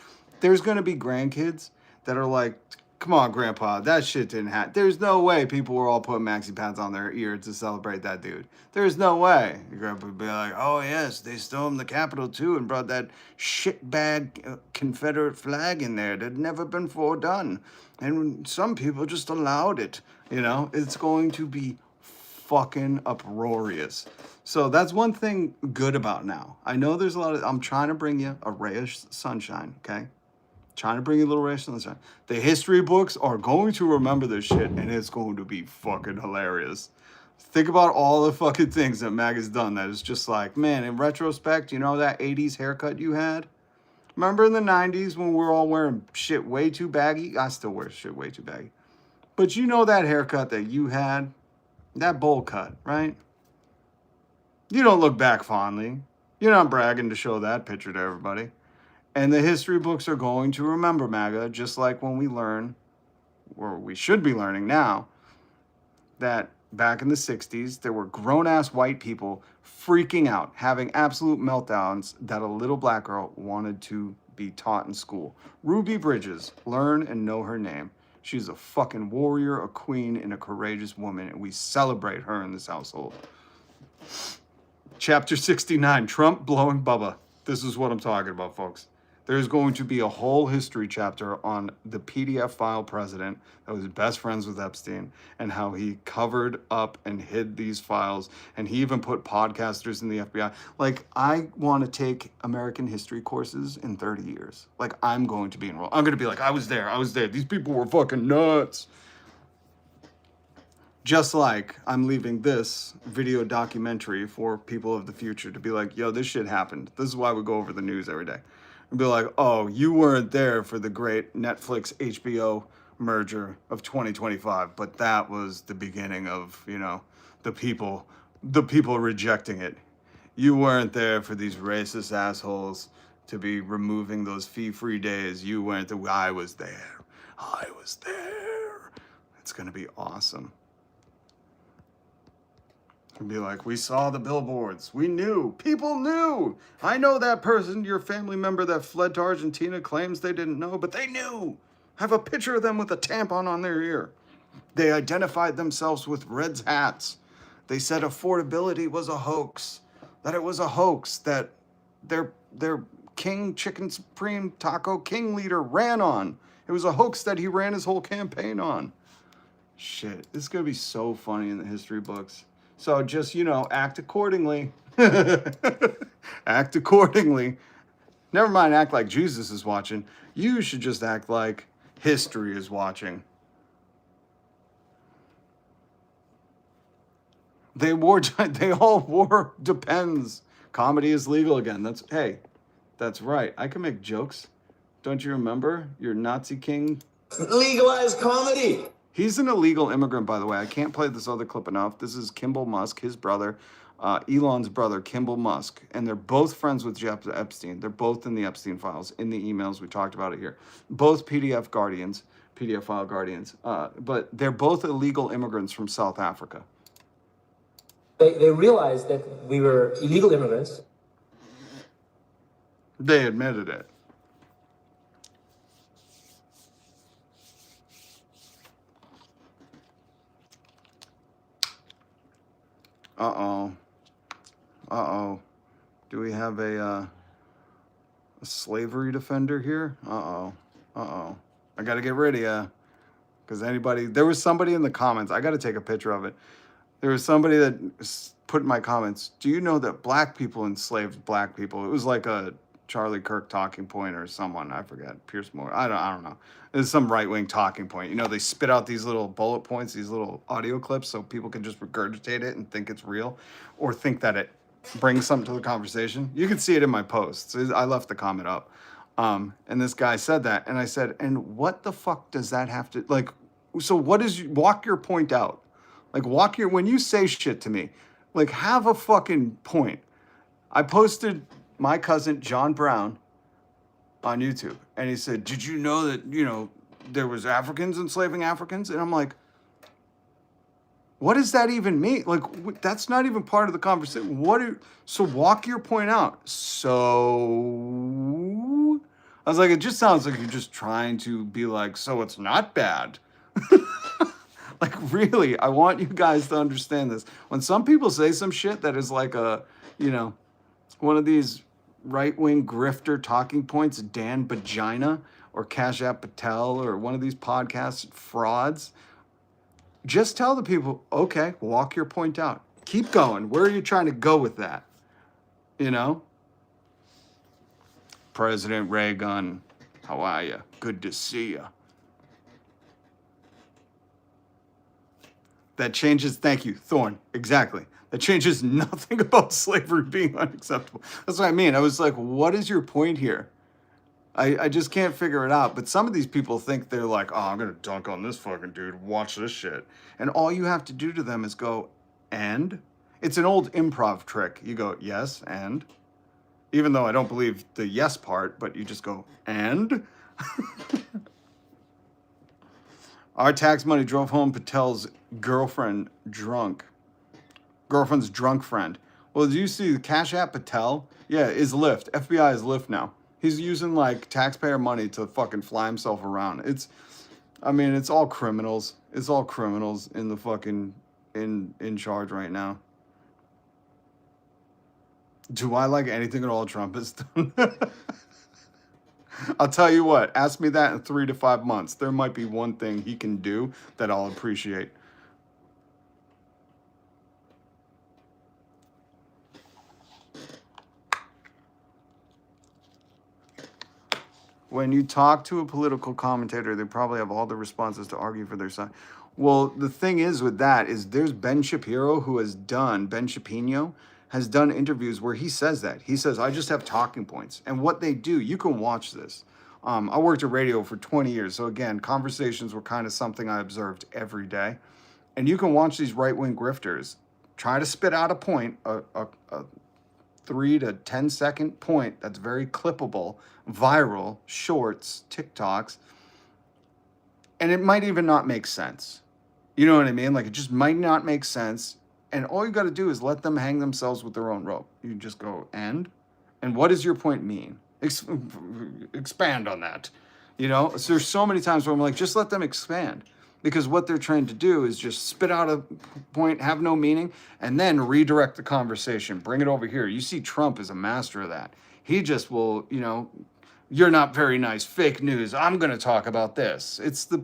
There's going to be grandkids that are like, Come on, Grandpa. That shit didn't happen. There's no way people were all putting maxi pads on their ear to celebrate that dude. There's no way. Your grandpa would be like, oh, yes, they stormed the Capitol, too, and brought that shitbag Confederate flag in there that had never been before done. And some people just allowed it. You know, it's going to be fucking uproarious. So that's one thing good about now. I know there's a lot of, I'm trying to bring you a ray of sunshine, okay? Trying to bring you a little ray of sunshine. The history books are going to remember this shit, and it's going to be fucking hilarious. Think about all the fucking things that Mag has done that is just like, man, in retrospect, you know that 80s haircut you had? Remember in the 90s when we were all wearing shit way too baggy? I still wear shit way too baggy. But you know that haircut that you had? That bowl cut, right? You don't look back fondly. You're not bragging to show that picture to everybody. And the history books are going to remember MAGA, just like when we learn, or we should be learning now, that back in the 60s, there were grown-ass white people freaking out, having absolute meltdowns that a little black girl wanted to be taught in school. Ruby Bridges, learn and know her name. She's a fucking warrior, a queen, and a courageous woman, and we celebrate her in this household. Chapter 69, Trump blowing Bubba. This is what I'm talking about, folks. There's going to be a whole history chapter on the PDF file president that was best friends with Epstein and how he covered up and hid these files. And he even put podcasters in the FBI. Like, I want to take American history courses in 30 years. Like, I'm going to be enrolled. I'm going to be like, I was there. These people were fucking nuts. Just like I'm leaving this video documentary for people of the future to be like, yo, this shit happened. This is why we go over the news every day. And be like, oh, you weren't there for the great Netflix HBO merger of 2025, but that was the beginning of, you know, the people rejecting it. You weren't there for these racist assholes to be removing those fee-free days. You weren't there. I was there. I was there. It's going to be awesome. And be like, we saw the billboards. We knew. People knew. I know that person, your family member that fled to Argentina, claims they didn't know, but they knew. I have a picture of them with a tampon on their ear. They identified themselves with Reds hats. They said affordability was a hoax. That it was a hoax that their King Chicken Supreme Taco King leader ran on. It was a hoax that he ran his whole campaign on. Shit, this is going to be so funny in the history books. So just, you know, act accordingly. Act accordingly. Never mind act like Jesus is watching. You should just act like history is watching. They all wore Depends. Comedy is legal again. That's right. I can make jokes. Don't you remember your Nazi king? Legalize comedy. He's an illegal immigrant, by the way. I can't play this other clip enough. This is Kimball Musk, his brother, Elon's brother, Kimball Musk. And they're both friends with Jeff Epstein. They're both in the Epstein files, in the emails. We talked about it here. Both PDF file guardians. But they're both illegal immigrants from South Africa. They realized that we were illegal immigrants. They admitted it. Uh-oh. Do we have a slavery defender here? Uh-oh. I got to get rid of you. Because there was somebody in the comments. I got to take a picture of it. There was somebody that put in my comments, do you know that black people enslaved black people? It was like a Charlie Kirk talking point or someone, I forget, Pierce Moore. I don't know. It's some right-wing talking point. You know, they spit out these little bullet points, these little audio clips, so people can just regurgitate it and think it's real or think that it brings something to the conversation. You can see it in my posts. I left the comment up. And this guy said that, and I said, and what the fuck does that have to, like, so what is, walk your point out. Like, when you say shit to me, like, have a fucking point. I posted my cousin John Brown on YouTube, and he said, did you know that, you know, there was Africans enslaving Africans? And I'm like, what does that even mean? Like, that's not even part of the conversation. So walk your point out. So I was like, it just sounds like you're just trying to be like, so it's not bad. Like, really, I want you guys to understand this. When some people say some shit that is like a, you know, one of these right-wing grifter talking points, Dan Vagina or Cash App Patel or one of these podcast frauds, just tell the people, okay, walk your point out. Keep going. Where are you trying to go with that? You know? President Reagan, how are you? Good to see you. That changes, thank you, Thorne, exactly. That changes nothing about slavery being unacceptable. That's what I mean. I was like, what is your point here? I just can't figure it out. But some of these people think they're like, oh, I'm going to dunk on this fucking dude. Watch this shit. And all you have to do to them is go, and? It's an old improv trick. You go, yes, and? Even though I don't believe the yes part, but you just go, and? Our tax money drove home Patel's girlfriend's drunk friend. Well, did you see the Cash App Patel? Yeah, is Lyft. FBI is Lyft now. He's using like taxpayer money to fucking fly himself around. It's all criminals. It's all criminals in the fucking in charge right now. Do I like anything at all Trump has done? I'll tell you what, ask me that in 3 to 5 months. There might be one thing he can do that I'll appreciate. When you talk to a political commentator, they probably have all the responses to argue for their side. Well, the thing is with that is there's Ben Shapiro Ben Shapiro has done interviews where he says that. He says, I just have talking points. And what they do, you can watch this. I worked at radio for 20 years. So again, conversations were kind of something I observed every day. And you can watch these right-wing grifters try to spit out a point, a 3 to 10 second point that's very clippable, viral, shorts, TikToks, and it might even not make sense. You know what I mean? Like, it just might not make sense. And all you got to do is let them hang themselves with their own rope. You just go, and what does your point mean? Expand on that. You know, so there's so many times where I'm like, just let them expand. Because what they're trying to do is just spit out a point, have no meaning, and then redirect the conversation. Bring it over here. You see Trump is a master of that. He just will, you know, you're not very nice, fake news. I'm going to talk about this. It's the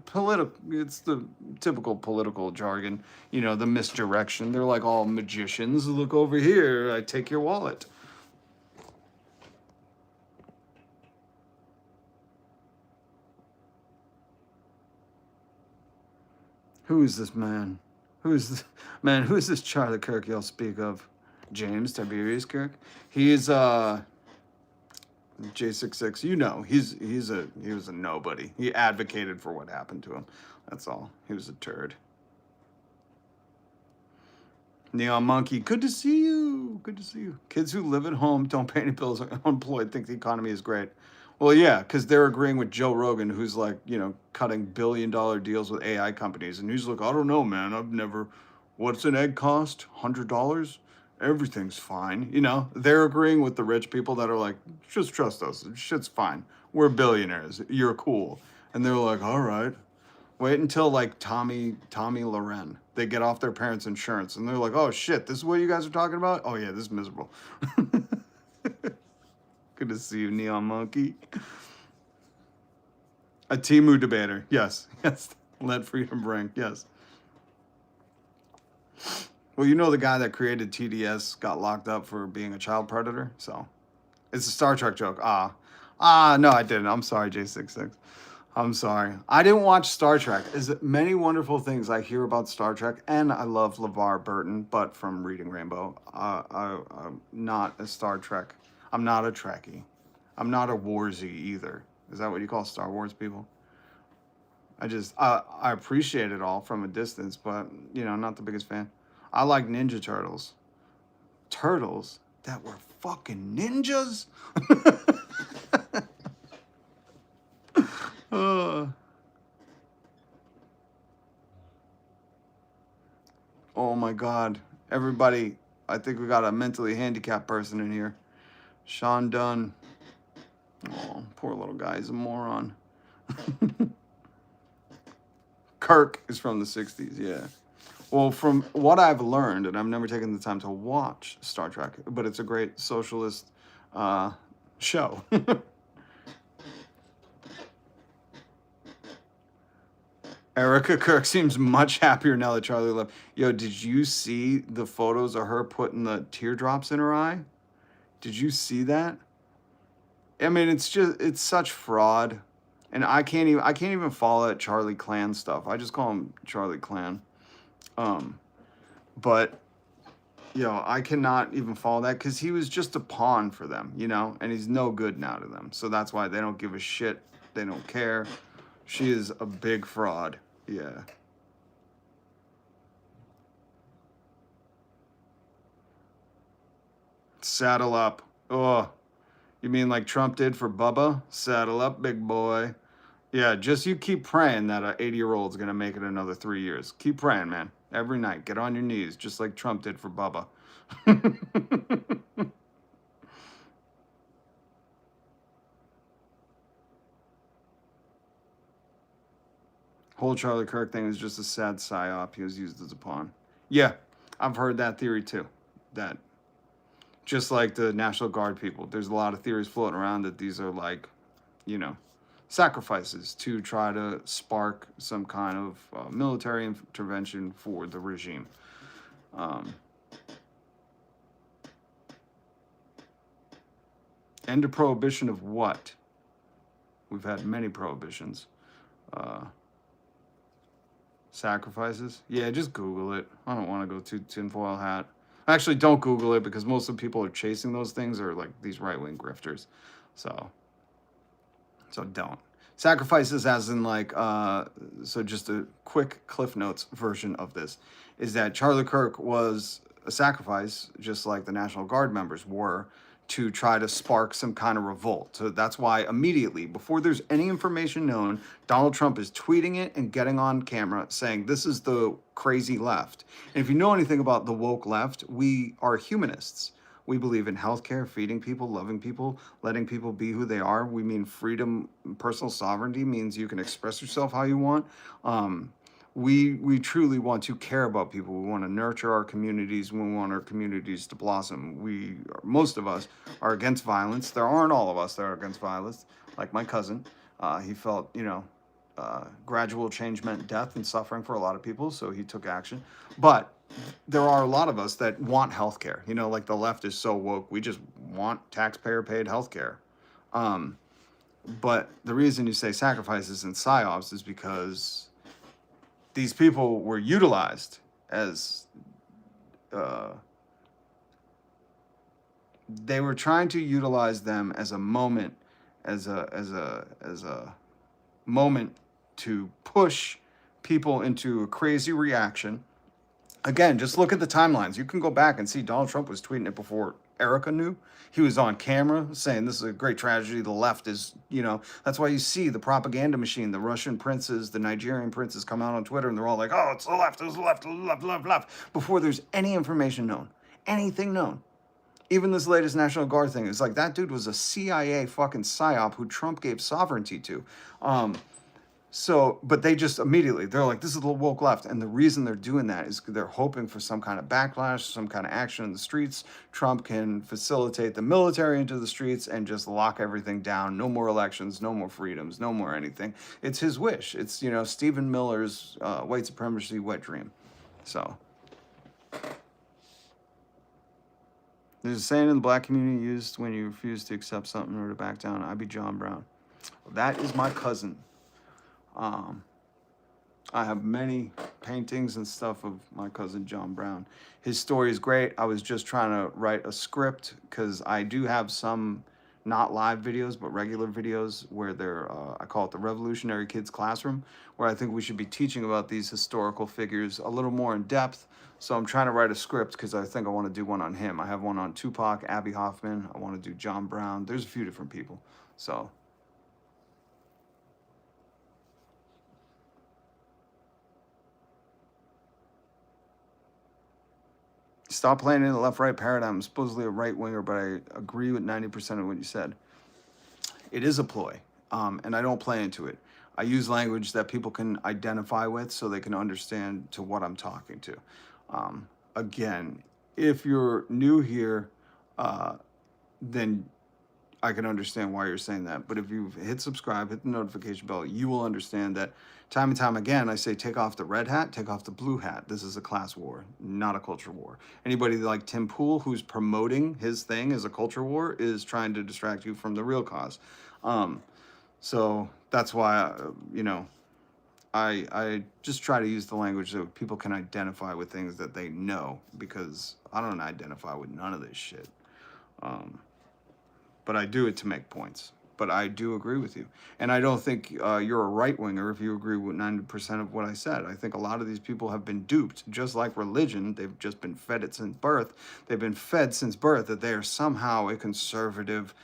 typical political jargon, you know, the misdirection. They're like all magicians. Look over here. I take your wallet. Who is this man? Who is this Charlie Kirk y'all speak of? James Tiberius Kirk? He is J66. You know, he was a nobody. He advocated for what happened to him. That's all. He was a turd. Neon Monkey, good to see you. Good to see you. Kids who live at home, don't pay any bills, are unemployed, think the economy is great. Well, yeah, because they're agreeing with Joe Rogan, who's like, you know, cutting billion-dollar deals with AI companies. And he's like, I don't know, man. What's an egg cost? $100? Everything's fine. You know, they're agreeing with the rich people that are like, just trust us. Shit's fine. We're billionaires. You're cool. And they're like, all right. Wait until like Tommy Loren. They get off their parents' insurance. And they're like, oh, shit, this is what you guys are talking about? Oh, yeah, this is miserable. Good to see you, Neon Monkey. A Temu debater. Yes. Let freedom bring. Yes. Well, you know the guy that created TDS got locked up for being a child predator? So, it's a Star Trek joke. No, I didn't. I'm sorry, J66. I'm sorry. I didn't watch Star Trek. As many wonderful things I hear about Star Trek, and I love LeVar Burton, but from Reading Rainbow, I'm not a Star Trek. I'm not a Trekkie. I'm not a Warzy either. Is that what you call Star Wars people? I appreciate it all from a distance, but, you know, not the biggest fan. I like Ninja Turtles. Turtles that were fucking ninjas? Oh my God. Everybody, I think we got a mentally handicapped person in here. Sean Dunn. Oh, poor Poor little guy, he's a moron. Kirk is from the 60s, yeah. Well, from what I've learned, and I've never taken the time to watch Star Trek, but it's a great socialist show. Erica Kirk seems much happier now that Charlie left. Yo, did you see the photos of her putting the teardrops in her eye? Did you see that? I mean, it's such fraud. And I can't even follow that Charlie Clan stuff. I just call him Charlie Clan. But I cannot even follow that because he was just a pawn for them, and he's no good now to them. So that's why they don't give a shit. They don't care. She is a big fraud. Yeah. Saddle up. Oh, you mean like Trump did for Bubba? Saddle up, big boy. Yeah, just you keep praying that an 80-year-old's going to make it another 3 years. Keep praying, man. Every night. Get on your knees, just like Trump did for Bubba. Whole Charlie Kirk thing is just a sad psyop. He was used as a pawn. Yeah, I've heard that theory too. That just like the National Guard people, there's a lot of theories floating around that these are like, sacrifices to try to spark some kind of military intervention for the regime. End of prohibition of what? We've had many prohibitions. Sacrifices? Yeah, just Google it. I don't want to go to tinfoil hat. Actually, don't Google it because most of the people who are chasing those things are like these right-wing grifters. So don't. Sacrifices as in like, so just a quick Cliff Notes version of this is that Charlie Kirk was a sacrifice, just like the National Guard members were, to try to spark some kind of revolt. So that's why immediately, before there's any information known, Donald Trump is tweeting it and getting on camera saying, this is the crazy left. And if you know anything about the woke left, we are humanists. We believe in healthcare, feeding people, loving people, letting people be who they are. We mean freedom, personal sovereignty means you can express yourself how you want. We truly want to care about people. We want to nurture our communities. We want our communities to blossom. Most of us are against violence. There aren't all of us that are against violence, like my cousin. He felt, gradual change meant death and suffering for a lot of people, so he took action. But there are a lot of us that want healthcare. Like the left is so woke, we just want taxpayer-paid healthcare. But the reason you say sacrifices and psyops is because these people were utilized as they were trying to utilize them as a moment, as a moment to push people into a crazy reaction. Again, just look at the timelines. You can go back and see Donald Trump was tweeting it before Erica knew. He was on camera saying this is a great tragedy. The left is, that's why you see the propaganda machine, the Russian princes, the Nigerian princes come out on Twitter and they're all like, oh, it's the left, it's the left, left, before there's any information known, anything known. Even this latest National Guard thing, it's like that dude was a CIA fucking psyop who Trump gave sovereignty to. But they just immediately, they're like, this is the woke left. And the reason they're doing that is they're hoping for some kind of backlash, some kind of action in the streets. Trump can facilitate the military into the streets and just lock everything down. No more elections, no more freedoms, no more anything. It's his wish. It's, Stephen Miller's white supremacy wet dream. So there's a saying in the black community used when you refuse to accept something or to back down. I be John Brown. That is my cousin. I have many paintings and stuff of my cousin John Brown. His story is great. I was just trying to write a script because I do have some not live videos, but regular videos where they're, I call it the Revolutionary Kids Classroom, where I think we should be teaching about these historical figures a little more in depth. So I'm trying to write a script because I think I want to do one on him. I have one on Tupac, Abby Hoffman. I want to do John Brown. There's a few different people. So stop playing in the left-right paradigm. I'm supposedly a right-winger, but I agree with 90% of what you said. It is a ploy, and I don't play into it. I use language that people can identify with so they can understand to what I'm talking to. Again, if you're new here, then I can understand why you're saying that. But if you've hit subscribe, hit the notification bell, you will understand that time and time again, I say take off the red hat, take off the blue hat. This is a class war, not a culture war. Anybody like Tim Pool, who's promoting his thing as a culture war, is trying to distract you from the real cause. So that's why, I just try to use the language so people can identify with things that they know, because I don't identify with none of this shit. But I do it to make points. But I do agree with you. And I don't think you're a right-winger if you agree with 90% of what I said. I think a lot of these people have been duped, just like religion. They've just been fed it since birth. They've been fed since birth that they are somehow a conservative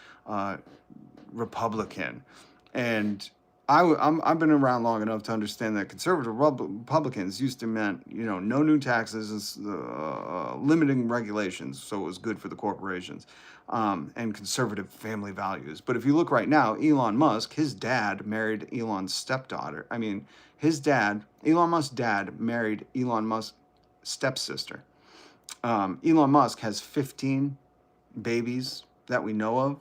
Republican. And I've been around long enough to understand that conservative Republicans used to mean, no new taxes, limiting regulations, so it was good for the corporations, and conservative family values. But if you look right now, Elon Musk, his dad married Elon's stepdaughter. I mean, Elon Musk's dad married Elon Musk's stepsister. Elon Musk has 15 babies that we know of.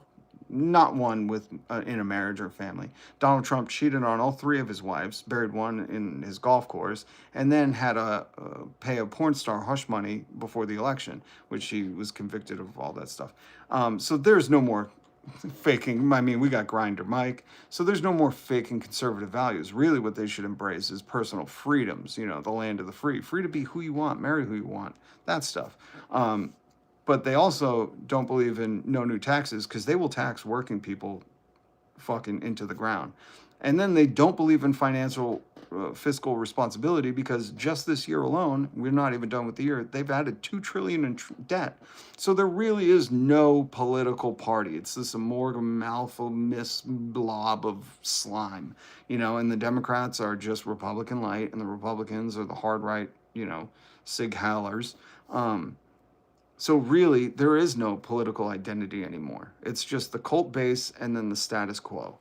Not one with in a marriage or family. Donald Trump cheated on all 3 of his wives, buried one in his golf course, and then had to pay a porn star hush money before the election, which he was convicted of all that stuff. So there's no more faking. I mean, we got Grindr Mike, so there's no more faking conservative values. Really what they should embrace is personal freedoms, the land of the free. Free to be who you want, marry who you want, that stuff. But they also don't believe in no new taxes, because they will tax working people fucking into the ground. And then they don't believe in fiscal responsibility, because just this year alone, we're not even done with the year, they've added $2 trillion in debt. So there really is no political party. It's this amalgamous blob of slime, and the Democrats are just Republican light, and the Republicans are the hard right, Sig Heilers. So really, there is no political identity anymore. It's just the cult base and then the status quo.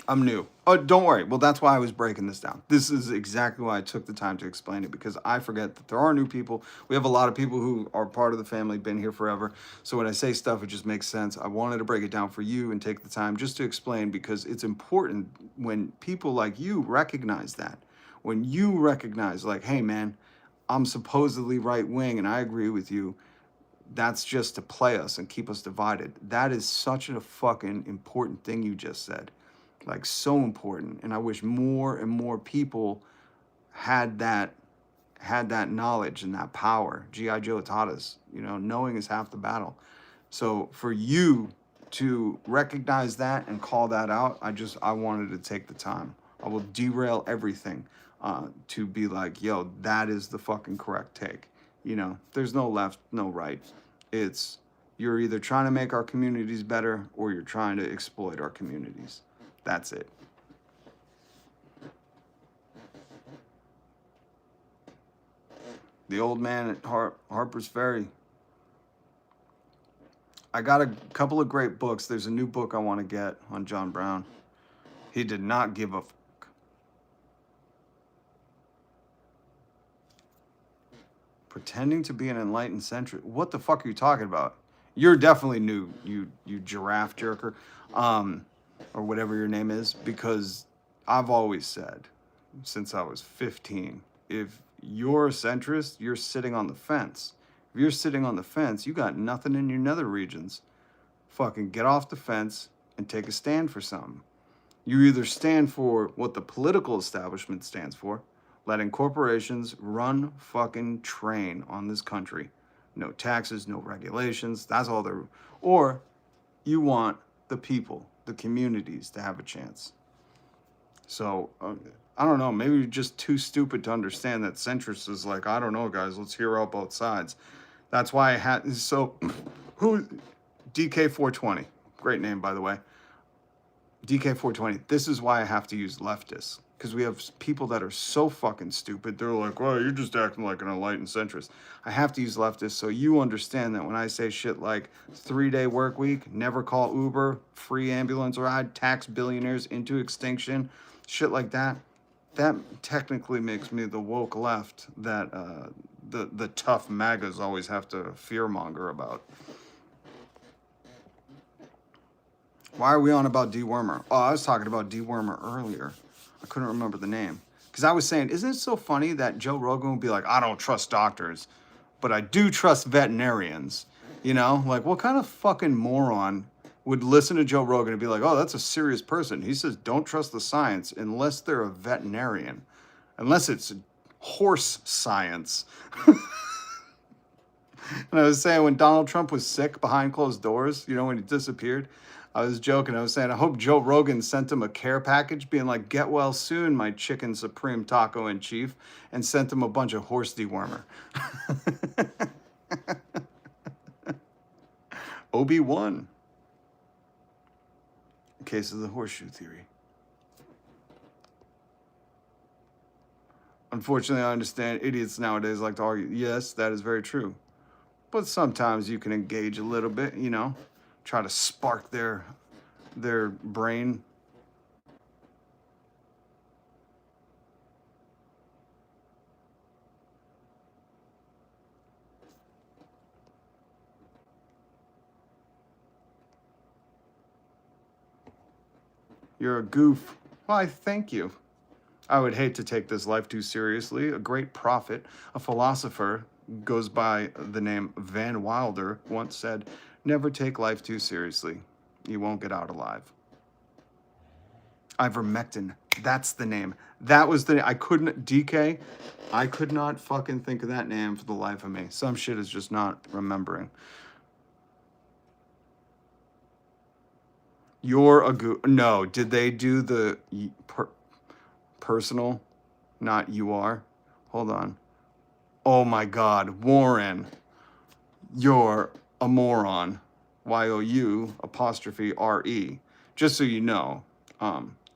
I'm new. Oh, don't worry. Well, that's why I was breaking this down. This is exactly why I took the time to explain it, because I forget that there are new people. We have a lot of people who are part of the family, been here forever. So when I say stuff, it just makes sense. I wanted to break it down for you and take the time just to explain, because it's important when people like you recognize that. When you recognize, like, hey, man, I'm supposedly right-wing and I agree with you, that's just to play us and keep us divided. That is such a fucking important thing you just said. Like, so important. And I wish more and more people had that knowledge and that power. G.I. Joe taught us, knowing is half the battle. So for you to recognize that and call that out, I wanted to take the time. I will derail everything to be like, yo, that is the fucking correct take. There's no left, no right. It's, you're either trying to make our communities better or you're trying to exploit our communities. That's it. The old man at Harper's Ferry. I got a couple of great books. There's a new book I want to get on John Brown. He did not give a fuck. Pretending to be an enlightened centrist. What the fuck are you talking about? You're definitely new, you giraffe jerker, or whatever your name is, because I've always said, since I was 15, if you're a centrist, you're sitting on the fence. If you're sitting on the fence, you got nothing in your nether regions. Fucking get off the fence and take a stand for something. You either stand for what the political establishment stands for, letting corporations run fucking train on this country. No taxes, no regulations, that's all they're... Or you want the people, the communities to have a chance. So, I don't know, maybe you're just too stupid to understand that centrist is like, I don't know, guys, let's hear out both sides. That's why I had... So, DK420, great name, by the way. DK420, this is why I have to use leftists. because we have people that are so fucking stupid. They're like, well, you're just acting like an enlightened centrist. I have to use leftist so you understand that when I say shit like 3-day work week, never call Uber, free ambulance ride, tax billionaires into extinction, shit like that, that technically makes me the woke left that the tough MAGAs always have to fearmonger about. Why are we on about dewormer? Oh, I was talking about dewormer earlier. I couldn't remember the name. Because I was saying, isn't it so funny that Joe Rogan would be like, I don't trust doctors, but I do trust veterinarians. You know, like what kind of fucking moron would listen to Joe Rogan and be like, oh, that's a serious person. He says, don't trust the science unless they're a veterinarian, unless it's horse science. And I was saying when Donald Trump was sick behind closed doors, you know, when he disappeared, I was joking. I was saying, I hope Joe Rogan sent him a care package being like, get well soon, my chicken supreme taco in chief, and sent him a bunch of horse dewormer. Obi-Wan. In case of the horseshoe theory. Unfortunately, I understand idiots nowadays like to argue. Yes, that is very true. But sometimes you can engage a little bit, you know, try to spark their brain. You're a goof. Why, thank you. I would hate to take this life too seriously. A great prophet, a philosopher, goes by the name Van Wilder, once said, never take life too seriously. You won't get out alive. Ivermectin. That's the name. That was the name. I couldn't, DK, I could not fucking think of that name for the life of me. Some shit is just not remembering. You're a no, did they do the personal, not you are? Hold on. Oh my God, Warren, you're a moron. Y-O-U''RE. Just so you know,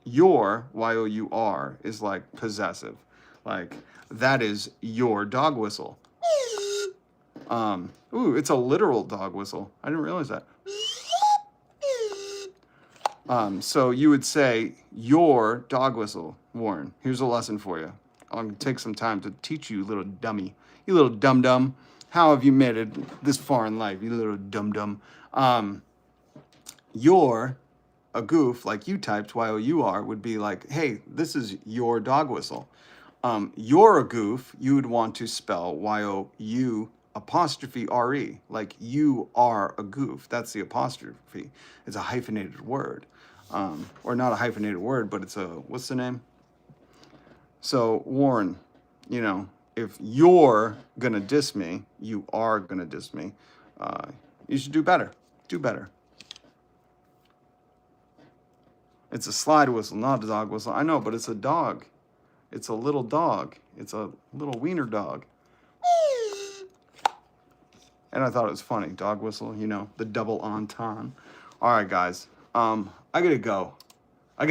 your, Y-O-U-R, is like possessive. Like, that is your dog whistle. Ooh, it's a literal dog whistle. I didn't realize that. So you would say, your dog whistle, Warren. Here's a lesson for you. I'm going to take some time to teach you, little dummy. You little dum-dum. How have you made it this far in life, you little dum-dum? You're a goof, like you typed, Y-O-U-R, would be like, hey, this is your dog whistle. You're a goof, you would want to spell Y-O-U''RE, like you are a goof. That's the apostrophe. It's a hyphenated word. Or not a hyphenated word, but it's a, what's the name? So, Warren, you know, if you're going to diss me, you are going to diss me. You should do better. Do better. It's a slide whistle, not a dog whistle. I know, but it's a dog. It's a little dog. It's a little wiener dog. And I thought it was funny. Dog whistle, you know, the double entendre. All right, guys. I gotta go. I'm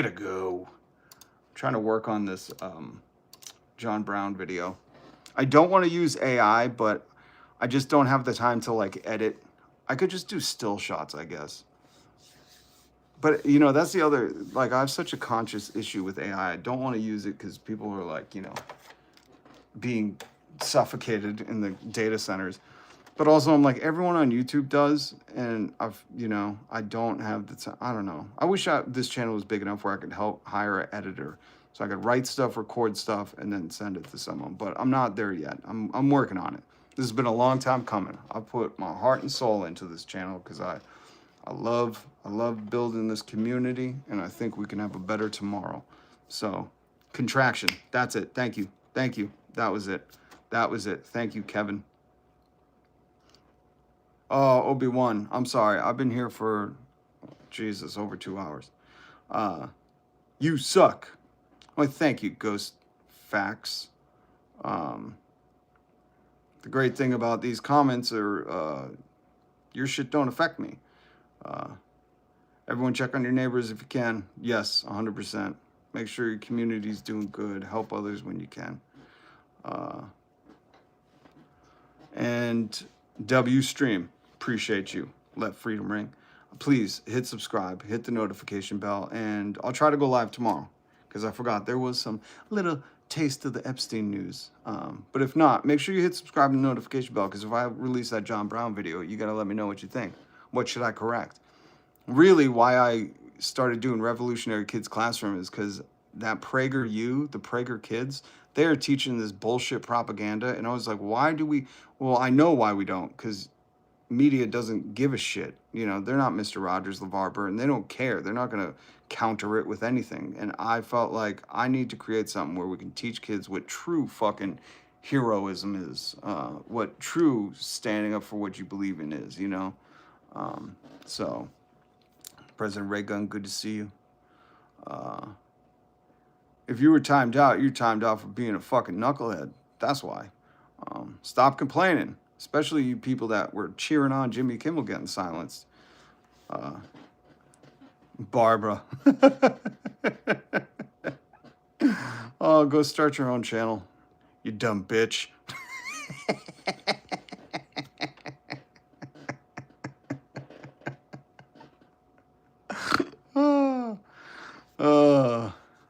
trying to work on this John Brown video. I don't want to use AI, but I just don't have the time to like edit. I could just do still shots, I guess. But, you know, that's the other, like, I have such a conscious issue with AI. I don't want to use it because people are like, you know, being suffocated in the data centers. But also, I'm like, everyone on YouTube does, and I've, you know, I don't have the time. I don't know. I wish this channel was big enough where I could hire an editor, so I could write stuff, record stuff, and then send it to someone. But I'm not there yet. I'm working on it. This has been a long time coming. I put my heart and soul into this channel because I love building this community, and I think we can have a better tomorrow. So, contraction. That's it. Thank you. Thank you. That was it. That was it. Thank you, Kevin. Oh, Obi-Wan, I'm sorry. I've been here for, Jesus, over 2 hours. You suck. Well, thank you, Ghost Facts. The great thing about these comments are your shit don't affect me. Everyone check on your neighbors if you can. Yes, 100%. Make sure your community's doing good. Help others when you can. And W Stream, appreciate you. Let freedom ring. Please hit subscribe, hit the notification bell, and I'll try to go live tomorrow because I forgot there was some little taste of the Epstein news. But if not, make sure you hit subscribe and the notification bell because if I release that John Brown video, you got to let me know what you think. What should I correct? Really, why I started doing Revolutionary Kids Classroom is because that PragerU, the Prager kids, they are teaching this bullshit propaganda. And I was like, why do we? Well, I know why we don't, because media doesn't give a shit. You know, they're not Mr. Rogers, LeVar Burton. They don't care. They're not going to counter it with anything. And I felt like I need to create something where we can teach kids what true fucking heroism is, what true standing up for what you believe in is, you know? So, President Reagan, good to see you. If you were timed out, you're timed out for being a fucking knucklehead. That's why. Stop complaining, especially you people that were cheering on Jimmy Kimmel getting silenced. Barbara. Oh, go start your own channel, you dumb bitch.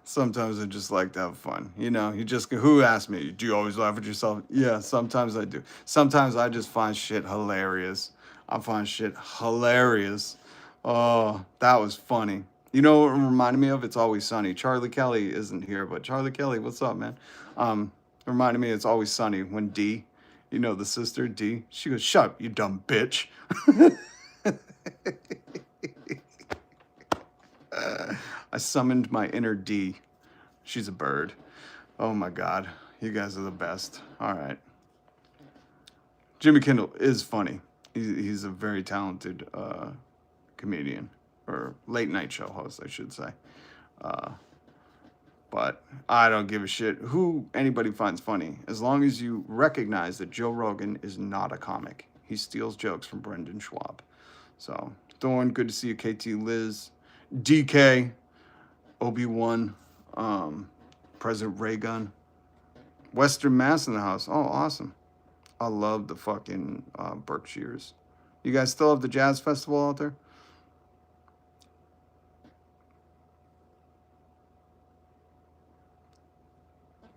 Sometimes I just like to have fun. You know, who asked me, do you always laugh at yourself? Yeah, sometimes I do. Sometimes I just find shit hilarious. I find shit hilarious. Oh, that was funny. You know what it reminded me of? It's Always Sunny. Charlie Kelly isn't here, but Charlie Kelly, what's up, man? It reminded me It's Always Sunny when Dee, you know, the sister Dee, she goes, shut up, you dumb bitch. I summoned my inner Dee. She's a bird. Oh my God. You guys are the best. All right. Jimmy Kimmel is funny. He's a very talented comedian, or late night show host, I should say. But I don't give a shit who anybody finds funny, as long as you recognize that Joe Rogan is not a comic. He steals jokes from Brendan Schwab. So, Thorne, good to see you. KT Liz, DK, Obi-Wan, President Reagan, Western Mass in the house. Oh, awesome. I love the fucking Berkshires. You guys still have the Jazz Festival out there?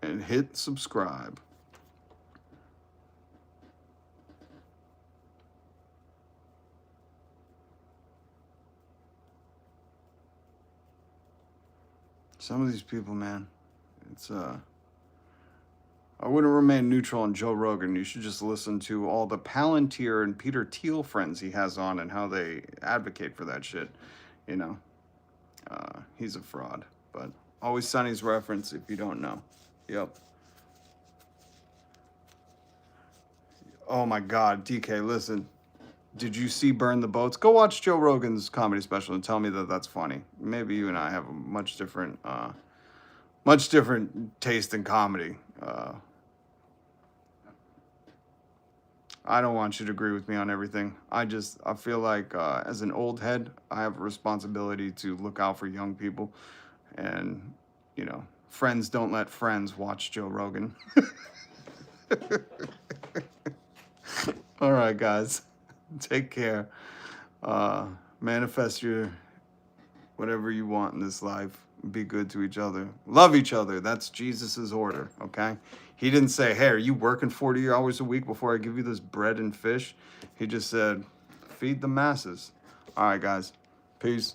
And hit subscribe. Some of these people, man, it's I wouldn't remain neutral on Joe Rogan. You should just listen to all the Palantir and Peter Thiel friends he has on and how they advocate for that shit. You know, he's a fraud. But Always Sunny's reference if you don't know. Yep. Oh my God, DK, listen. Did you see Burn the Boats? Go watch Joe Rogan's comedy special and tell me that that's funny. Maybe you and I have a much different taste in comedy. I don't want you to agree with me on everything. I feel like as an old head, I have a responsibility to look out for young people. And, you know, friends don't let friends watch Joe Rogan. All right, guys. Take care. Manifest your whatever you want in this life. Be good to each other. Love each other. That's Jesus's order, okay? He didn't say, hey, are you working 40 hours a week before I give you this bread and fish? He just said, feed the masses. All right, guys. Peace.